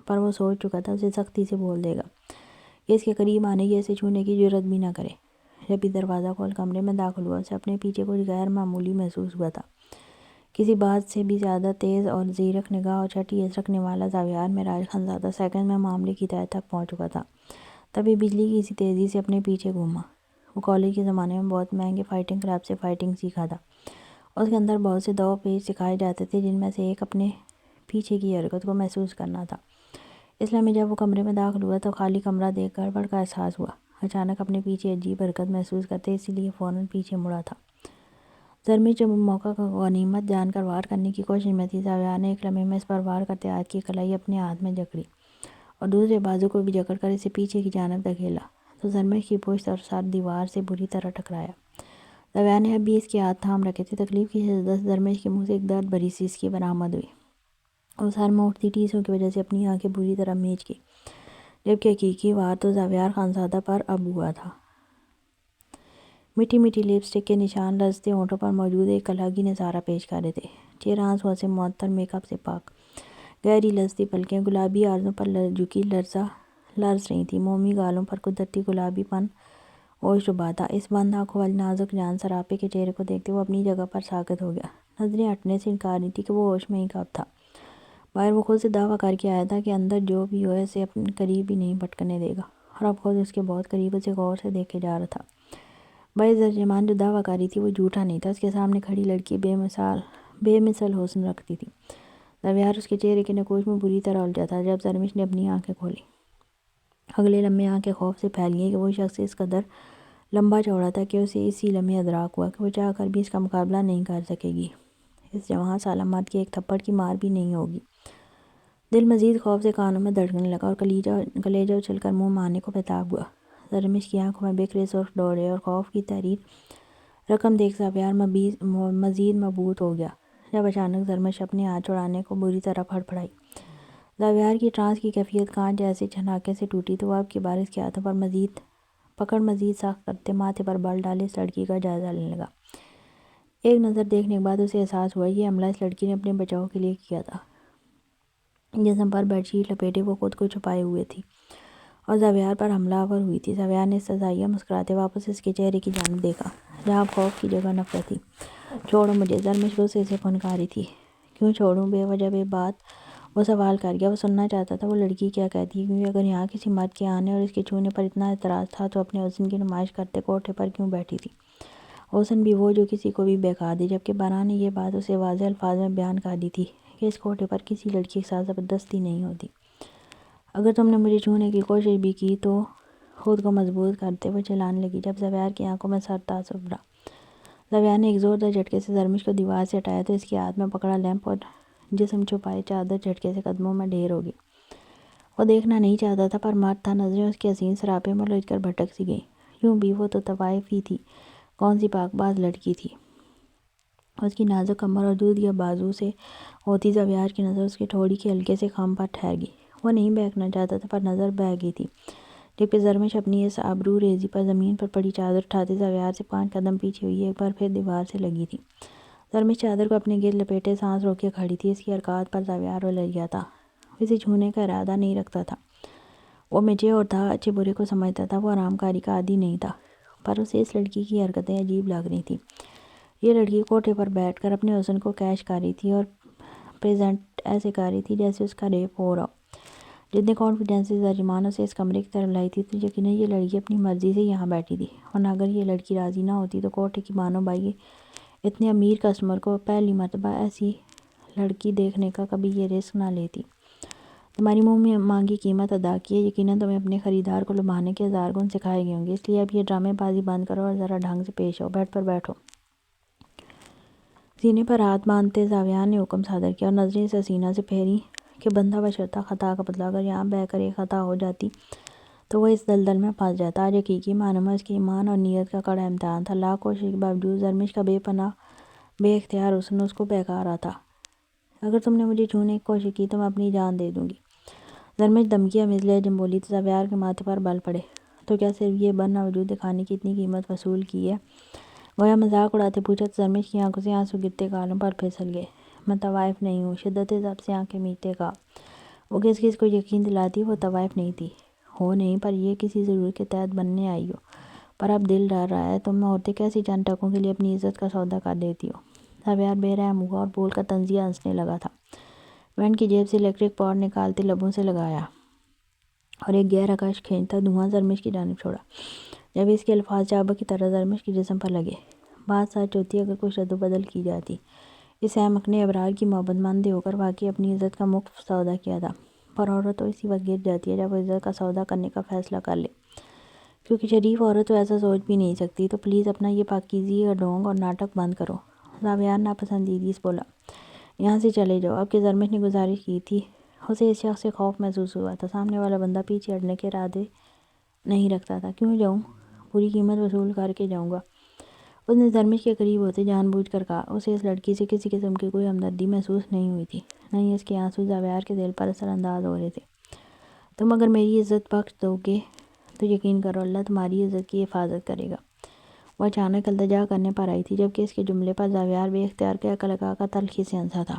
پر وہ سوچ چکا تھا اسے سختی سے بول دے گا کہ اس کے قریب آنے یا اسے چھونے کی جرات بھی نہ کرے۔ جب بھی دروازہ کھول کمرے میں داخل ہوا اسے اپنے پیچھے کچھ غیر معمولی محسوس ہوا تھا۔ کسی بات سے بھی زیادہ تیز اور زیرک نگاہ اور چھٹی حس رکھنے والا زاویار معراج خانزادہ سیکنڈ میں معاملے کی تہہ تک پہنچ چکا تھا۔ تبھی بجلی کی اسی تیزی سے اپنے پیچھے گھوما۔ وہ کالج کے زمانے میں بہت مہنگے فائٹنگ کلب سے فائٹنگ سیکھا تھا۔ اس کے اندر بہت سے دو پیچ سکھائے جاتے تھے، جن میں سے ایک اپنے پیچھے کی حرکت کو محسوس کرنا تھا۔ اس لیے میں جب وہ کمرے میں داخل ہوا تو خالی کمرہ دیکھ کر گڑبڑ کا احساس ہوا۔ اچانک اپنے پیچھے عجیب حرکت محسوس کرتے اسی لیے فوراً پیچھے مڑا تھا۔ زرمش جو موقع کو غنیمت جان کر وار کرنے کی کوشش میں تھی، زاویہ نے ایک لمحے میں اس پر وار کرتے ہاتھ کی کلائی اپنے ہاتھ میں جکڑی اور دوسرے بازو کو بھی جکڑ کر اسے پیچھے کی جانب دھکیلا تو زرمش کی پشت اور سر دیوار سے بری طرح ٹکرایا۔ زاویہ نے اب بھی اس کے ہاتھ تھام رکھے تھے۔ تکلیف کی شدت سے زرمش کے منہ سے ایک درد بھری سسکی برآمد ہوئی۔ وہ سر میں اٹھتی ٹیسوں کی وجہ سے اپنی آنکھیں بری طرح میچ گئی، جبکہ حقیقی وار تو زاویار خانزادہ پر اب ہوا تھا۔ میٹھی میٹھی لپسٹک کے نشان لرزتے ہونٹوں پر موجود ایک الگ ہی نظارہ پیش کر رہے تھے۔ چہرہ آنسوؤں سے معطر، میک اپ سے پاک، گہری لرزتی پلکیں گلابی آرزوں پر جھکی لرز رہی تھیں، مومی گالوں پر قدرتی گلابی پن اوش ربا تھا۔ اس بند آنکھوں والی نازک جان سراپے کے چہرے کو دیکھتے وہ اپنی جگہ پر ساکت ہو گیا۔ نظریں ہٹنے سے انکار نہیں تھی کہ وہ ہوش میں ہی کب تھا۔ باہر وہ خود سے دعویٰ کر کے آیا تھا کہ اندر جو بھی ہو اسے اپنے قریب بھی نہیں پٹکنے دے گا، اور اب خود اس کے بہت قریب اسے غور سے دیکھے جا رہا تھا۔ باعث ترجمان جو دعویٰ کاری تھی وہ جھوٹا نہیں تھا۔ اس کے سامنے کھڑی لڑکی بے مثل حسن رکھتی تھی۔ زاویار اس کے چہرے کے نقوش میں بری طرح الجھا تھا۔ جب زرمش نے اپنی آنکھیں کھولی، اگلے لمحے آنکھیں خوف سے پھیل گئیں کہ وہ شخص اس قدر لمبا چوڑا تھا کہ اسے اسی لمحے ادراک ہوا کہ وہ چاہ کر بھی اس کا مقابلہ نہیں کر سکے گی۔ اس جوان سالہ مرد کے ایک تھپڑ کی مار بھی نہیں ہوگی۔ دل مزید خوف سے کانوں میں دھڑکنے لگا اور کلیجہ اچھل کر منہ مارنے کو بےتاب ہوا۔ زرمش کی آنکھوں میں بکھرے سرخ ڈوڑے اور خوف کی تحریر رقم دیکھ زاویار مزید مبہوت ہو گیا۔ جب اچانک زرمش اپنے ہاتھ چھڑانے کو بری طرح پھڑپڑائی، زاویار کی ٹرانس کی کیفیت کانچ جیسے چھناکے سے ٹوٹی تو وہ اب کی بار اس کے ہاتھوں پر پکڑ مزید سخت کرتے ماتھے پر بل ڈالے اس لڑکی کا جائزہ لینے لگا۔ ایک نظر دیکھنے کے بعد اسے احساس ہوا یہ حملہ اس لڑکی نے اپنے بچاؤ کے لیے کیا تھا۔ جسم پر بیڈ شیٹ لپیٹے وہ خود کو چھپائے ہوئے تھی اور زاویار پر حملہ آور ہوئی تھی۔ زاویار نے استہزائیہ مسکراتے واپس اس کے چہرے کی جانب دیکھا جہاں خوف کی جگہ نفرت تھی۔ چھوڑو مجھے، زرمش غصے سے پھنکاری تھی۔ کیوں چھوڑوں؟ بے وجہ بے بات وہ سوال کر گیا۔ وہ سننا چاہتا تھا وہ لڑکی کیا کہتی ہے، کیونکہ اگر یہاں کسی مرد کے آنے اور اس کے چھونے پر اتنا اعتراض تھا تو اپنے حسن کی نمائش کرتے کوٹھے پر کیوں بیٹھی تھی؟ حسن بھی وہ جو کسی کو بھی بہکا دے، جبکہ باران نے یہ بات اسے واضح الفاظ میں بیان کر دی تھی کہ اس کوٹھے پر کسی لڑکی کے ساتھ زبردستی نہیں ہوتی۔ اگر تم نے مجھے چھونے کی کوشش بھی کی تو خود کو مضبوط کرتے وہ چلانے لگی جب زاویار کی آنکھوں میں سر تعصب بھرا۔ زاویار نے ایک زوردار جھٹکے سے زرمش کو دیوار سے ہٹایا تو اس کے ہاتھ میں پکڑا لیمپ اور جسم چھپائے چادر جھٹکے سے قدموں میں ڈھیر ہو گئی۔ وہ دیکھنا نہیں چاہتا تھا پر مرد تھا۔ نظریں اس کے حسین سراپے میں الجھ کر بھٹک سی گئیں۔ یوں بھی وہ تو طوائف ہی تھی، کون سی پاک باز لڑکی تھی۔ اس کی نازک کمر اور دودھ یا بازو سے ہوتی زاویار کی نظر اس کی ٹھوڑی کے ہلکے سے خم پر ٹھہر گئی۔ وہ نہیں بہکنا چاہتا تھا پر نظر بہک گئی تھی، جبکہ زرمش اپنی اس آبرو ریزی پر زمین پر پڑی چادر اٹھاتے زاویار سے 5 قدم پیچھے ہوئی ایک بار پھر دیوار سے لگی تھی۔ زرمش چادر کو اپنے گرد لپیٹے سانس روکے کھڑی تھی۔ اس کی حرکات پر زاویار الجھ گیا تھا۔ وہ اسے چھونے کا ارادہ نہیں رکھتا تھا، وہ میچور تھا، اچھے برے کو سمجھتا تھا، وہ آرام کاری کا عادی نہیں تھا، پر اسے اس لڑکی کی حرکتیں عجیب لگ رہی تھیں۔ یہ لڑکی کوٹھے پر بیٹھ کر اپنے حسن کو کیش کر رہی تھی اور پریزنٹ ایسے کر رہی تھی جیسے اس کا ریپ ہو رہا ہو۔ جتنے کانفیڈنس سے ترجمان اسے اس کمرے کی طرف لائی تھی تو یقیناً یہ لڑکی اپنی مرضی سے یہاں بیٹھی تھی، ورنہ اگر یہ لڑکی راضی نہ ہوتی تو کوٹھے کی بانو بائی اتنے امیر کسٹمر کو پہلی مرتبہ ایسی لڑکی دیکھنے کا کبھی یہ رسک نہ لیتی۔ تمہاری منہ مانگی قیمت ادا کی ہے، یقیناً تمہیں اپنے خریدار کو لبھانے کے ہزار گن سکھائے گئے ہوں گے، اس لیے اب یہ ڈرامے بازی بند کرو اور ذرا ڈھنگ سے پیش آؤ، بیڈ پر بیٹھو۔ سینے پر ہاتھ باندھتے زاویار نے حکم صادر کیا اور نظریں اس حسینہ سے پھیریں کہ بندہ بشرطہ خطا کا بدلہ، اگر یہاں بہ کر ایک خطا ہو جاتی تو وہ اس دلدل میں پھنس جاتا۔ آج حقیقی معنوں میں اس کے ایمان اور نیت کا کڑا امتحان تھا۔ لاکھ کوشش کے باوجود زرمش کا بے پناہ بے اختیار حسن اس کو بہکا رہا تھا۔ اگر تم نے مجھے چھونے کی کوشش کی تو میں اپنی جان دے دوں گی، زرمش دھمکی آمیز لہجے میں بولی تو زاویار کے ماتھے پر بل پڑے۔ تو کیا صرف یہ برنا وجود دکھانے کی اتنی قیمت وصول کی ہے؟ گویا مذاق اڑاتے پوچھا تو زرمش کی آنکھوں سے آنسو گرتے گالوں پر پھسل گئے۔ میں طوائف نہیں ہوں، شدت ضبط سے آنکھیں میچتے کہا۔ وہ کس کو یقین دلاتی وہ طوائف نہیں تھی، ہو نہیں، پر یہ کسی ضرورت کے تحت بننے آئی ہو۔ پر اب دل ڈر رہا ہے، تم عورتیں کیسی چند ٹکوں کے لیے اپنی عزت کا سودا کر دیتی ہو۔ زاویار بے رحم ہوا اور بول کر طنزیہ ہنسنے لگا تھا۔ وینٹ کی جیب سے الیکٹرک پاٹ نکالتے لبوں سے لگایا اور ایک گہرا کش کھینچتا دھواں زرمش کی جانب چھوڑا۔ جب اس کے الفاظ چابک کی طرح زرمش کے جسم پر لگے، بات سچ ہوتی اگر کچھ رد و بدل کی جاتی۔ اس احمق نے ابرار کی محبت مندے ہو کر واقعی اپنی عزت کا مفت سودا کیا تھا، پر عورت تو اسی وقت گر جاتی ہے جب وہ عزت کا سودا کرنے کا فیصلہ کر لے، کیونکہ شریف عورت تو ایسا سوچ بھی نہیں سکتی۔ تو پلیز اپنا یہ پاکیزگی کا ڈھونگ اور ناٹک بند کرو۔ زاویار ناپسندیدگی سے بولا، یہاں سے چلے جاؤ۔ اب کہ زرمش نے گزارش کی تھی، اسے اس شخص سے خوف محسوس ہوا تھا۔ سامنے والا بندہ پیچھے ہٹنے کے ارادے نہیں رکھتا تھا۔ کیوں جاؤں؟ پوری قیمت وصول کر کے جاؤں گا، اس نے زرمش کے قریب ہوتے جان بوجھ کر کہا۔ اسے اس لڑکی سے کسی قسم کی کوئی ہمدردی محسوس نہیں ہوئی تھی، نہیں اس کے آنسو زاویار کے دل پر اثر انداز ہو رہے تھے۔ تم اگر میری عزت بخش دو گے تو یقین کرو اللہ تمہاری عزت کی حفاظت کرے گا۔ وہ اچانک التجا کرنے پر آئی تھی، جبکہ اس کے جملے پر زاویار بے اختیار قہقہ لگا کر تلخی سے ہنسا تھا۔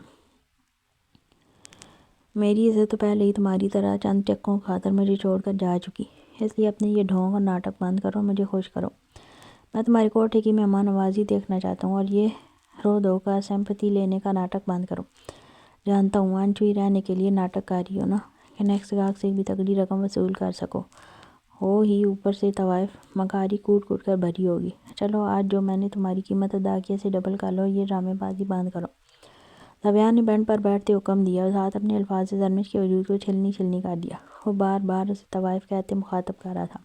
میری عزت تو پہلے ہی تمہاری طرح چند ٹکوں کی خاطر مجھے چھوڑ کر جا چکی، اس لیے اپنے یہ ڈھونگ اور ناٹک بند کرو، مجھے خوش کرو۔ میں تمہاری کوٹھے کی مہمان نوازی دیکھنا چاہتا ہوں، اور یہ رو دھو کا سمپتی لینے کا ناٹک بند کرو۔ جانتا ہوں انچوئی رہنے کے لیے ناٹک کاری ہو نا، کہ نیکسٹ گاہک سے بھی تگڑی رقم وصول کر سکو، ہو ہی اوپر سے طوائف مکاری کوٹ کوٹ کر بھری ہوگی۔ چلو آج جو میں نے تمہاری قیمت ادا کی اسے ڈبل کر لو، یہ ڈرامے بازی بند کرو۔ زبیان نے بینچ پر بیٹھتے حکم دیا اور ساتھ اپنے الفاظ سے زرمش کے وجود کو چھلنی چھلنی کر دیا۔ وہ بار بار اسے طوائف کہتے مخاطب کر رہا تھا،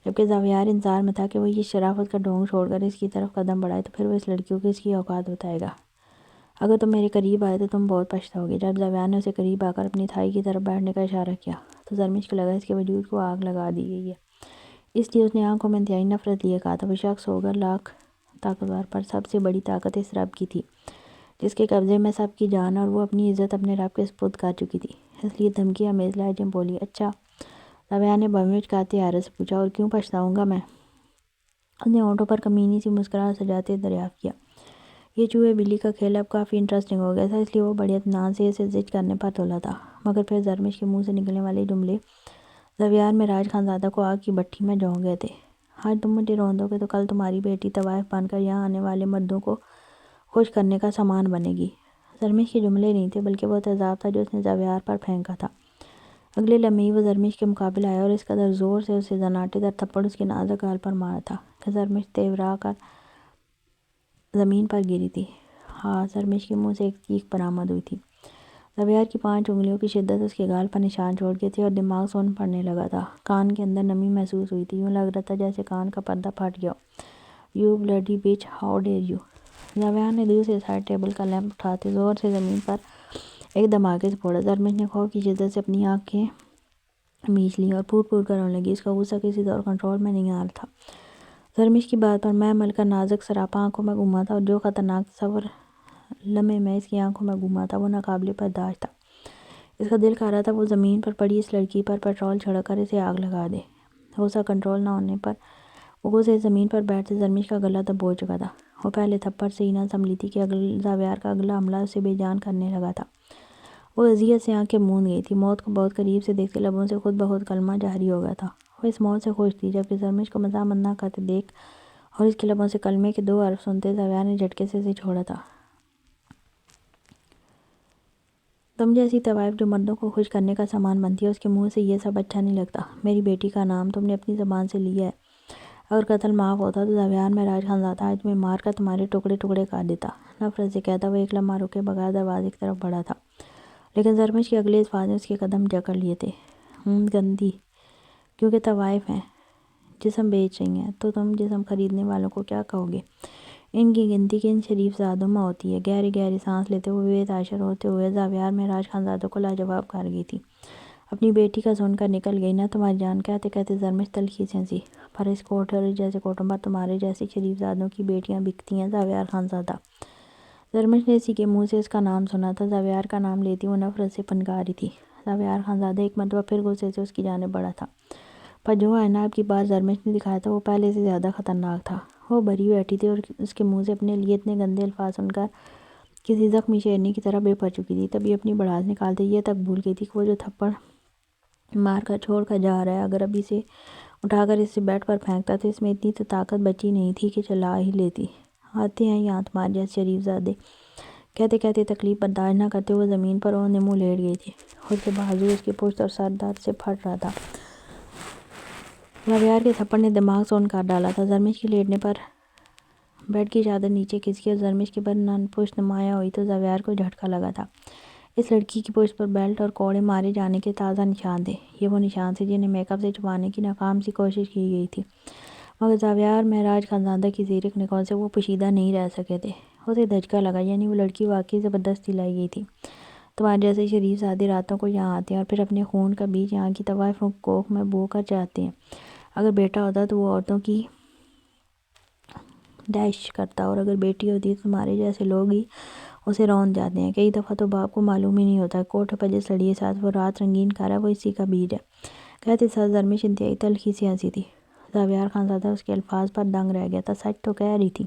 جبکہ زاویار انتظار میں تھا کہ وہ یہ شرافت کا ڈھونگ چھوڑ کر اس کی طرف قدم بڑھائے تو پھر وہ اس لڑکی کو اس کی اوقات بتائے گا۔ اگر تم میرے قریب آئے تو تم بہت پچھتاؤ گے۔ جب زاویار نے اسے قریب آ کر اپنی تھائی کی طرف بیٹھنے کا اشارہ کیا تو زرمش کو لگا اس کے وجود کو آگ لگا دی گئی ہے، اس لیے اس نے آنکھوں میں انتہائی نفرت لیے کہا تھا، وہ شخص ہوگا لاکھ طاقتور، پر سب سے بڑی طاقت اس رب کی تھی جس کے قبضے میں سب کی جان، اور وہ اپنی عزت اپنے رب کے سپرد کر چکی تھی، اس لیے دھمکی آمیز لہجے میں بولی۔ اچھا، زاویار نے بمچکاتے حیرت سے پوچھا، اور کیوں پچھتاؤں گا میں؟ اس نے ہونٹوں پر کمینی سی مسکراہٹ سجاتے دریافت کیا۔ یہ چوہے بلی کا کھیل اب کافی انٹرسٹنگ ہو گیا تھا، اس لیے وہ بڑے اطمینان سے اسے زج کرنے پر تلا تھا، مگر پھر زرمش کے منہ سے نکلنے والے جملے زاویار معراج خانزادہ کو آگ کی بھٹی میں جھونک گئے تھے۔ آج تم مجھے رون دو گے تو کل تمہاری بیٹی طوائف بن کر یہاں آنے والے مردوں کو خوش کرنے کا سامان بنے گی۔ زرمش کے جملے نہیں تھے بلکہ وہ تیزاب تھا جو اس نے زاویار پر پھینکا تھا۔ اگلے لمحے ہی وہ زرمش کے مقابل آیا اور اس قدر زور سے اسے زناٹے دار تھپڑ اس کے نازک گال پر مارا تھا کہ زرمش تیورا کر زمین پر گری تھی۔ ہاں، زرمش کے منہ سے ایک چیخ برآمد ہوئی تھی۔ زاویار کی 5 انگلیوں کی شدت اس کے گال پر نشان چھوڑ گئی تھی اور دماغ سن پڑنے لگا تھا، کان کے اندر نمی محسوس ہوئی تھی، یوں لگ رہا تھا جیسے کان کا پردہ پھٹ گیا ہو۔ یو بلڈی بچ، ہاؤ ڈیئر یو! زاویار نے دوسری سائڈ ٹیبل کا لیمپ اٹھاتے زور سے زمین پر ایک دھماکے سے پھوڑا۔ زرمش نے خوف کی شدت سے اپنی آنکھیں میچ لیں اور پھوٹ پھوٹ کر رونے لگی، اس کا غصہ کسی طور کنٹرول میں نہیں آ رہا تھا۔ زرمش کی بات پر میں ملکہ نازک سراپا آنکھوں میں گھوما تھا، اور جو خطرناک تصور لمحے میں اس کی آنکھوں میں گھوما تھا وہ ناقابل برداشت تھا۔ اس کا دل کہہ رہا تھا وہ زمین پر پڑی اس لڑکی پر پیٹرول چھڑک کر اسے آگ لگا دے۔ غصہ کنٹرول نہ ہونے پر وہ غصے سے زمین پر بیٹھتے زرمش کا گلا دبوچ چکا تھا۔ وہ پہلے تھپڑ سے ہی نہ سنبھلی تھی کہ زاویار کا اگلا حملہ اسے بے جان کرنے لگا تھا۔ وہ اذیت سے آنکھیں موند گئی تھی، موت کو بہت قریب سے دیکھتے لبوں سے خود بخود کلمہ جاری ہو گیا تھا۔ وہ اس موت سے خوش تھی، جبکہ زرمش کو مزاحمت نہ کرتے دیکھ اور اس کے لبوں سے کلمے کے 2 حرف سنتے زاویار نے جھٹکے سے اسے چھوڑا تھا۔ تم جیسی طوائف جو مردوں کو خوش کرنے کا سامان بنتی ہے، اس کے منہ سے یہ سب اچھا نہیں لگتا۔ میری بیٹی کا نام تم نے اپنی زبان سے لیا ہے، اگر قتل معاف ہوتا تو زاویار معراج خانزادہ آج تمہیں مار کر تمہارے ٹکڑے ٹکڑے کر دیتا۔ نفرت سے کہتا وہ ایک لمحہ رکے بغیر دروازے کی طرف بڑھا تھا، لیکن زرمش کے اگلے الفاظ نے اس کے قدم جکڑ لیے تھے۔ گندی، کیونکہ طوائف ہیں جسم بیچ رہی ہیں، تو تم جسم خریدنے والوں کو کیا کہو گے؟ ان کی گنتی کن شریف زادوں میں ہوتی ہے؟ گہری گہری سانس لیتے ہوئے بے تاثر ہوتے ہوئے زاویار معراج خانزادہ کو لاجواب کر گئی تھی۔ اپنی بیٹی کا سن کر نکل گئی نا تمہاری جان؟ کہتے کہتے زرمش تلخی سے ہنسی۔ پر اس کوٹھڑی جیسے کوٹوں پر تمہارے جیسے شریف زادوں کی بیٹیاں بکتی ہیں زاویار خانزادہ۔ زرمش نے اسی کے منہ سے اس کا نام سنا تھا، زاویار کا نام لیتی وہ نفرت سے پنکا رہی تھی۔ زاویار خانزادہ ایک مرتبہ پھر غصے سے اس کی جانب بڑھا تھا، پر جو آئینہ اب کی بار زرمش نے دکھایا تھا وہ پہلے سے زیادہ خطرناک تھا۔ وہ بھری بیٹھی تھی اور اس کے منہ سے اپنے لیے اتنے گندے الفاظ سن کر کسی زخمی شیرنی کی طرح بے پر چکی تھی۔ تبھی اپنی بڑاس نکالتے یہ تک بھول گئی تھی کہ وہ جو تھپڑ مار کر چھوڑ کر جا رہا ہے، اگر اب اسے اٹھا کر اسے بیڈ پر پھینکتا تو اس میں اتنی تو طاقت بچی نہیں تھی کہ چلا ہی لیتی۔ آتے ہیں یہاں تمہارے جیسے شریف زادے! کہتے کہتے تکلیف برداشت نہ کرتے ہوئے زمین پر اونے منہ لیٹ گئی تھی، اس کے بازو، اس کی پشت اور سر درد سے پھٹ رہا تھا۔ زاویار کے تھپڑ نے دماغ سن کر ڈالا تھا۔ زرمش کے لیٹنے پر بیڈ کی چادر نیچے کھسکی اور زرمش کی بدن پشت نمایاں ہوئی تو زاویار کو جھٹکا لگا تھا۔ اس لڑکی کی پشت پر بیلٹ اور کوڑے مارے جانے کے تازہ نشان تھے۔ یہ وہ نشان تھے جنہیں میک اپ سے چھپانے کی ناکام سی کوشش کی گئی تھی، مگر زاویار معراج خانزادہ کی زیرک نگاہوں سے وہ پوشیدہ نہیں رہ سکے تھے۔ اسے دھچکا لگا، یعنی وہ لڑکی واقعی زبردستی لائی گئی تھی۔ تمہارے جیسے شریف زادے راتوں کو یہاں آتے ہیں اور پھر اپنے خون کا بیج یہاں کی طوائفوں کی کوکھ میں بو کر جاتے ہیں۔ اگر بیٹا ہوتا تو وہ عورتوں کی ڈیش کرتا، اور اگر بیٹی ہوتی تو تمہارے جیسے لوگ ہی اسے روند جاتے ہیں۔ کئی دفعہ تو باپ کو معلوم ہی نہیں ہوتا کوٹھے پر جس لڑکی کے ساتھ وہ رات رنگین کر رہا ہے وہ اسی کا بیج ہے۔ کہتے ساتھ زرمش انتہائی تلخی سے ہنسی تھی۔ زاویار خانزادہ اس کے الفاظ پر دنگ رہ گیا تھا۔ سچ تو کہہ رہی تھی،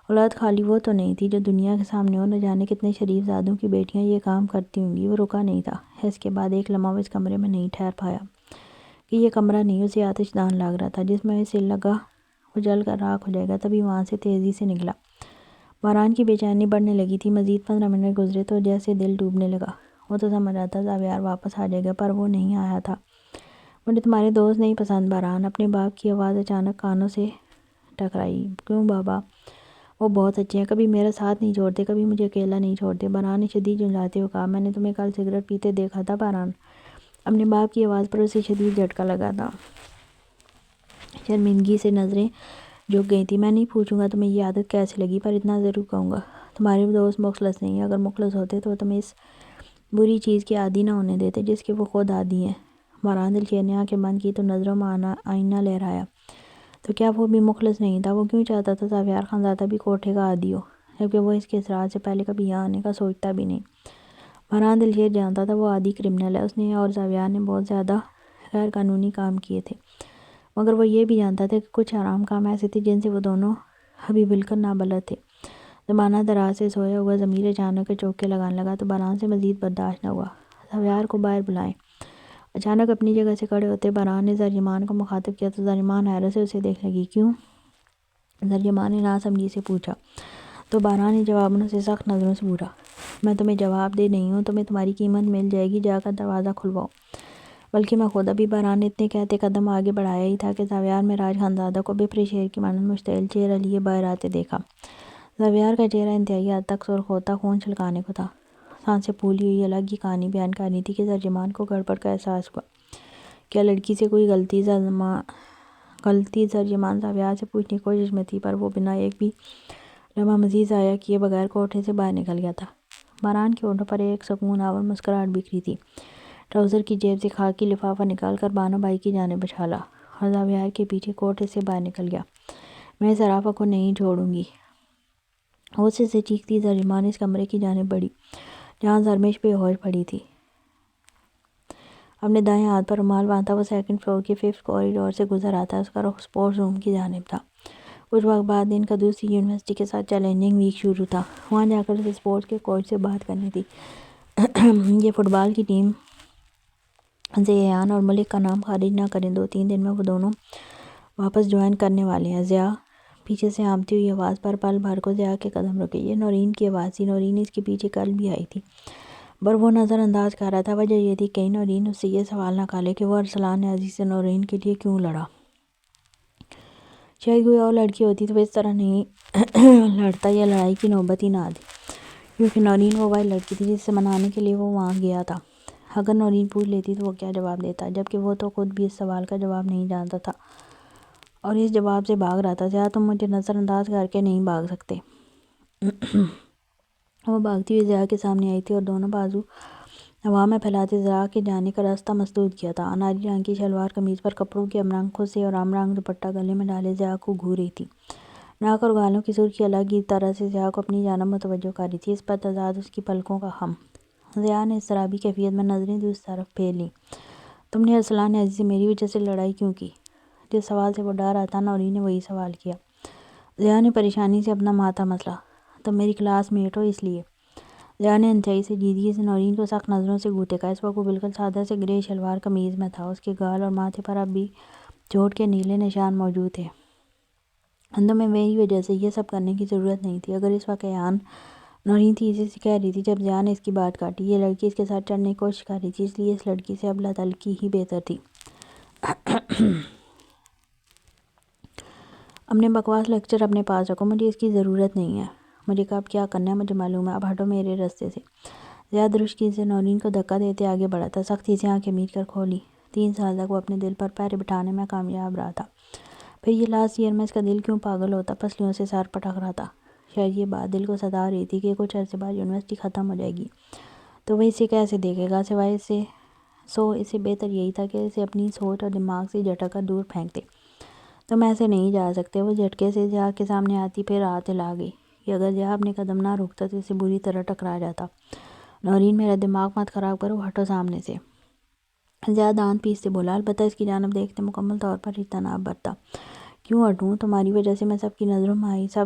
اولاد خالی وہ تو نہیں تھی جو دنیا کے سامنے ہو، نہ جانے کتنے شریف زادوں کی بیٹیاں یہ کام کرتی ہوں گی۔ وہ رکا نہیں تھا۔ اس کے بعد ایک لمحہ وہ اس کمرے میں نہیں ٹھہر پایا کہ یہ کمرہ نہیں، اسے آتش دان لگ رہا تھا جس میں اسے لگا وہ جل کر راکھ ہو جائے گا۔ تبھی وہاں سے تیزی سے نکلا۔ باران کی بے چینی بڑھنے لگی تھی۔ مزید 15 منٹ گزرے تو جیسے دل ڈوبنے لگا۔ وہ تو سمجھ رہا تھا زاویار واپس آ جائے گا، پر وہ نہیں آیا تھا۔ مجھے تمہارے دوست نہیں پسند باران، اپنے باپ کی آواز اچانک کانوں سے ٹکرائی۔ کیوں بابا؟ وہ بہت اچھے ہیں، کبھی میرا ساتھ نہیں چھوڑتے، کبھی مجھے اکیلا نہیں چھوڑتے۔ باران نے شدید جھنجھلاتے ہوئے کہا، میں نے تمہیں کل سگریٹ پیتے دیکھا تھا باران۔ اپنے باپ کی آواز پر اسے شدید جھٹکا لگا تھا۔ شرمندگی سے نظریں جھک گئی تھیں۔ میں نہیں پوچھوں گا تمہیں یہ عادت کیسے لگی، پر اتنا ضرور کہوں گا، تمہارے دوست مخلص نہیں ہیں۔ اگر مخلص ہوتے تو تمہیں اس بری چیز کے عادی نہ ہونے دیتے جس کے وہ خود عادی ہیں۔ باران دلشیر نے آنکھیں بند کی تو نظروں میں آئینہ لہرایا۔ تو کیا وہ بھی مخلص نہیں تھا؟ وہ کیوں چاہتا تھا زاویار خانزادہ بھی کوٹھے کا عادی ہو، جبکہ وہ اس کے اصرار سے پہلے کبھی یہاں آنے کا سوچتا بھی نہیں؟ باران دلشیر جانتا تھا وہ عادی کرمنل ہے۔ اس نے اور زاویار نے بہت زیادہ غیر قانونی کام کیے تھے، مگر وہ یہ بھی جانتا تھا کہ کچھ حرام کام ایسے تھے جن سے وہ دونوں ابھی بالکل نابلد تھے۔ زمانہ دراز سے سویا ہوا ضمیر اچانک چوکے لگانے لگا تو باران سے مزید برداشت نہ ہوا۔ زاویار کو باہر بلائیں۔ اچانک اپنی جگہ سے کھڑے ہوتے باران نے زرجمان کو مخاطب کیا تو زرجمان حیرت سے اسے دیکھنے لگی۔ کیوں؟ زرجمان نے ناسمجھی سے پوچھا تو باران نے جواباً اسے سخت نظروں سے گھورا۔ میں تمہیں جواب دہ نہیں ہوں، تمہیں تمہاری قیمت مل جائے گی، جا کر دروازہ کھلواؤ۔ بلکہ میں خود ابھی۔ باران نے اتنے کہتے قدم آگے بڑھایا ہی تھا کہ زاویار میں راج خانزادہ کو بپرے شیر کی مانند مشتعل چہرہ لیے باہر آتے دیکھا۔ زاویار کا چہرہ انتہائی حد تک سرخ ہوتا خون چھلکانے کو تھا۔ سانسیں پھولی ہوئی الگ ہی کہانی بیان کرنی تھی کہ زرجمان کو گڑبڑ کا احساس ہوا۔ کیا لڑکی سے کوئی غلطی؟ زرجمان زاویار سے پوچھنے کی کوشش میں تھی، پر وہ بنا ایک بھی لمحہ مزید ضائع کیے بغیر کوٹھے سے باہر نکل گیا تھا۔ باران کے ہونٹوں پر ایک سکون آور مسکراہٹ بکھری تھی۔ ٹراؤزر کی جیب سے خاکی لفافہ نکال کر بانو بھائی کی جانب اچھالا اور زاویار کے پیچھے کوٹھے سے باہر نکل گیا۔ میں اس عرافہ کو نہیں چھوڑوں گی۔ غصے سے چیختی زرجمان اس کمرے کی جانب بڑھی جہاں زرمش بے ہوش پڑی تھی۔ اپنے دائیں ہاتھ پر رومال باندھا وہ سیکنڈ فلور کے 5th کوریڈور سے گزر آتا۔ اس کا رخ سپورٹس روم کی جانب تھا۔ کچھ وقت بعد دن کا دوسری یونیورسٹی کے ساتھ چیلنجنگ ویک شروع تھا۔ وہاں جا کر اسے سپورٹس کے کوچ سے بات کرنی تھی۔ یہ فٹ بال کی ٹیم سے ایان اور ملک کا نام خارج نہ کریں، 2-3 دن میں وہ دونوں واپس جوائن کرنے والے ہیں۔ ضیاء پیچھے سے آمتی ہوئی آواز پر پل بھر کو ضیاء کے قدم رکے۔ یہ نورین کی آواز تھی۔ نورین اس کے پیچھے کل بھی آئی تھی، پر وہ نظر انداز کر رہا تھا۔ وجہ یہ تھی کہیں نورین اس سے یہ سوال نہ کر لے کہ وہ ارسلان نیازی سے نورین کے لیے کیوں لڑا۔ شاید کوئی اور لڑکی ہوتی تو وہ اس طرح نہیں لڑتا یا لڑائی کی نوبت ہی نہ آتی، کیونکہ نورین وہ واحد لڑکی تھی جسے منانے کے لیے وہ وہاں گیا تھا۔ اگر نورین پوچھ لیتی تو وہ کیا جواب دیتا، جبکہ وہ تو خود بھی اس سوال کا جواب نہیں جانتا تھا اور اس جواب سے بھاگ رہا تھا۔ ضیاء تم مجھے نظر انداز کر کے نہیں بھاگ سکتے۔ وہ بھاگتی ہوئی ضیاء کے سامنے آئی تھی اور دونوں بازو ہوا میں پھیلاتے ضیاء کے جانے کا راستہ مسدود کیا تھا۔ اناری رنگ کی شلوار قمیض پر کپڑوں کے ہم رنگ خود سے اور ہم رنگ دوپٹہ گلے میں ڈالے ضیاء کو گھور رہی تھی۔ ناک اور گالوں کی سرخی الگ ہی طرح سے ضیاء کو اپنی جانب متوجہ کر رہی تھی۔ اس پر تضاد اس کی پلکوں کا خم۔ ضیاء نے اضطرابی کیفیت میں نظریں دوسری طرف پھیر لیں۔ تم نے ارسلان نیازی سے میری وجہ سے لڑائی کیوں کی؟ جس سوال سے وہ ڈر رہا تھا نورین نے وہی سوال کیا۔ ضیاء نے پریشانی سے اپنا ماتھا مسلا۔ تم میری کلاس میٹ ہو اس لیے۔ ضیاء نے انتہائی سنجیدگی سے نورین کو سخت نظروں سے گھوتے کہا۔ اس وقت وہ بالکل سادہ سے گرے شلوار قمیض میں تھا۔ اس کے گال اور ماتھے پر اب بھی چوٹ کے نیلے نشان موجود تھے۔ تمہیں میری وجہ سے یہ سب کرنے کی ضرورت نہیں تھی۔ اگر اس وقت ایان نورین تیزی سے کہہ رہی تھی جب ضیاء نے اس کی بات کاٹی۔ یہ لڑکی اس کے ساتھ چڑھنے کی کوشش کر رہی تھی، اس لیے اس لڑکی سے اب لاتعلقی ہی بہتر تھی۔ اپنے بکواس لیکچر اپنے پاس رکھو، مجھے اس کی ضرورت نہیں ہے۔ مجھے کب کیا کرنا ہے مجھے معلوم ہے، اب ہٹو میرے راستے سے۔ ضیاء درستگی سے نورین کو دھکا دیتے آگے بڑھا تھا۔ سختی سے آنکھیں مید کر کھولی۔ 3 سال تک وہ اپنے دل پر پہرے بٹھانے میں کامیاب رہا تھا، پھر یہ لاسٹ ایئر میں اس کا دل کیوں پاگل ہوتا، پسلیوں سے سر پٹک رہا تھا۔ شاید یہ بات دل کو ستا رہی تھی کہ کچھ عرصے بعد یونیورسٹی ختم ہو جائے گی تو وہ اسے کیسے دیکھے گا، سوائے اسے بہتر یہی تھا کہ اسے اپنی سوچ اور دماغ سے جھٹک کر دور پھینک دے۔ تم ایسے نہیں جا سکتے۔ وہ جھٹکے سے ضیاء کے سامنے آتی پھر ہاتھ ہلا گئی کہ اگر ضیاء اپنے قدم نہ روکتا تو اسے بری طرح ٹکرا جاتا۔ نورین میرا دماغ مت خراب کرو، ہٹو سامنے سے۔ ضیاء دانت پیستے بولا، البتہ اس کی جانب دیکھتے مکمل طور پر اجتناب برتا۔ کیوں ہٹوں؟ تمہاری وجہ سے میں سب کی نظروں میں آئی، سب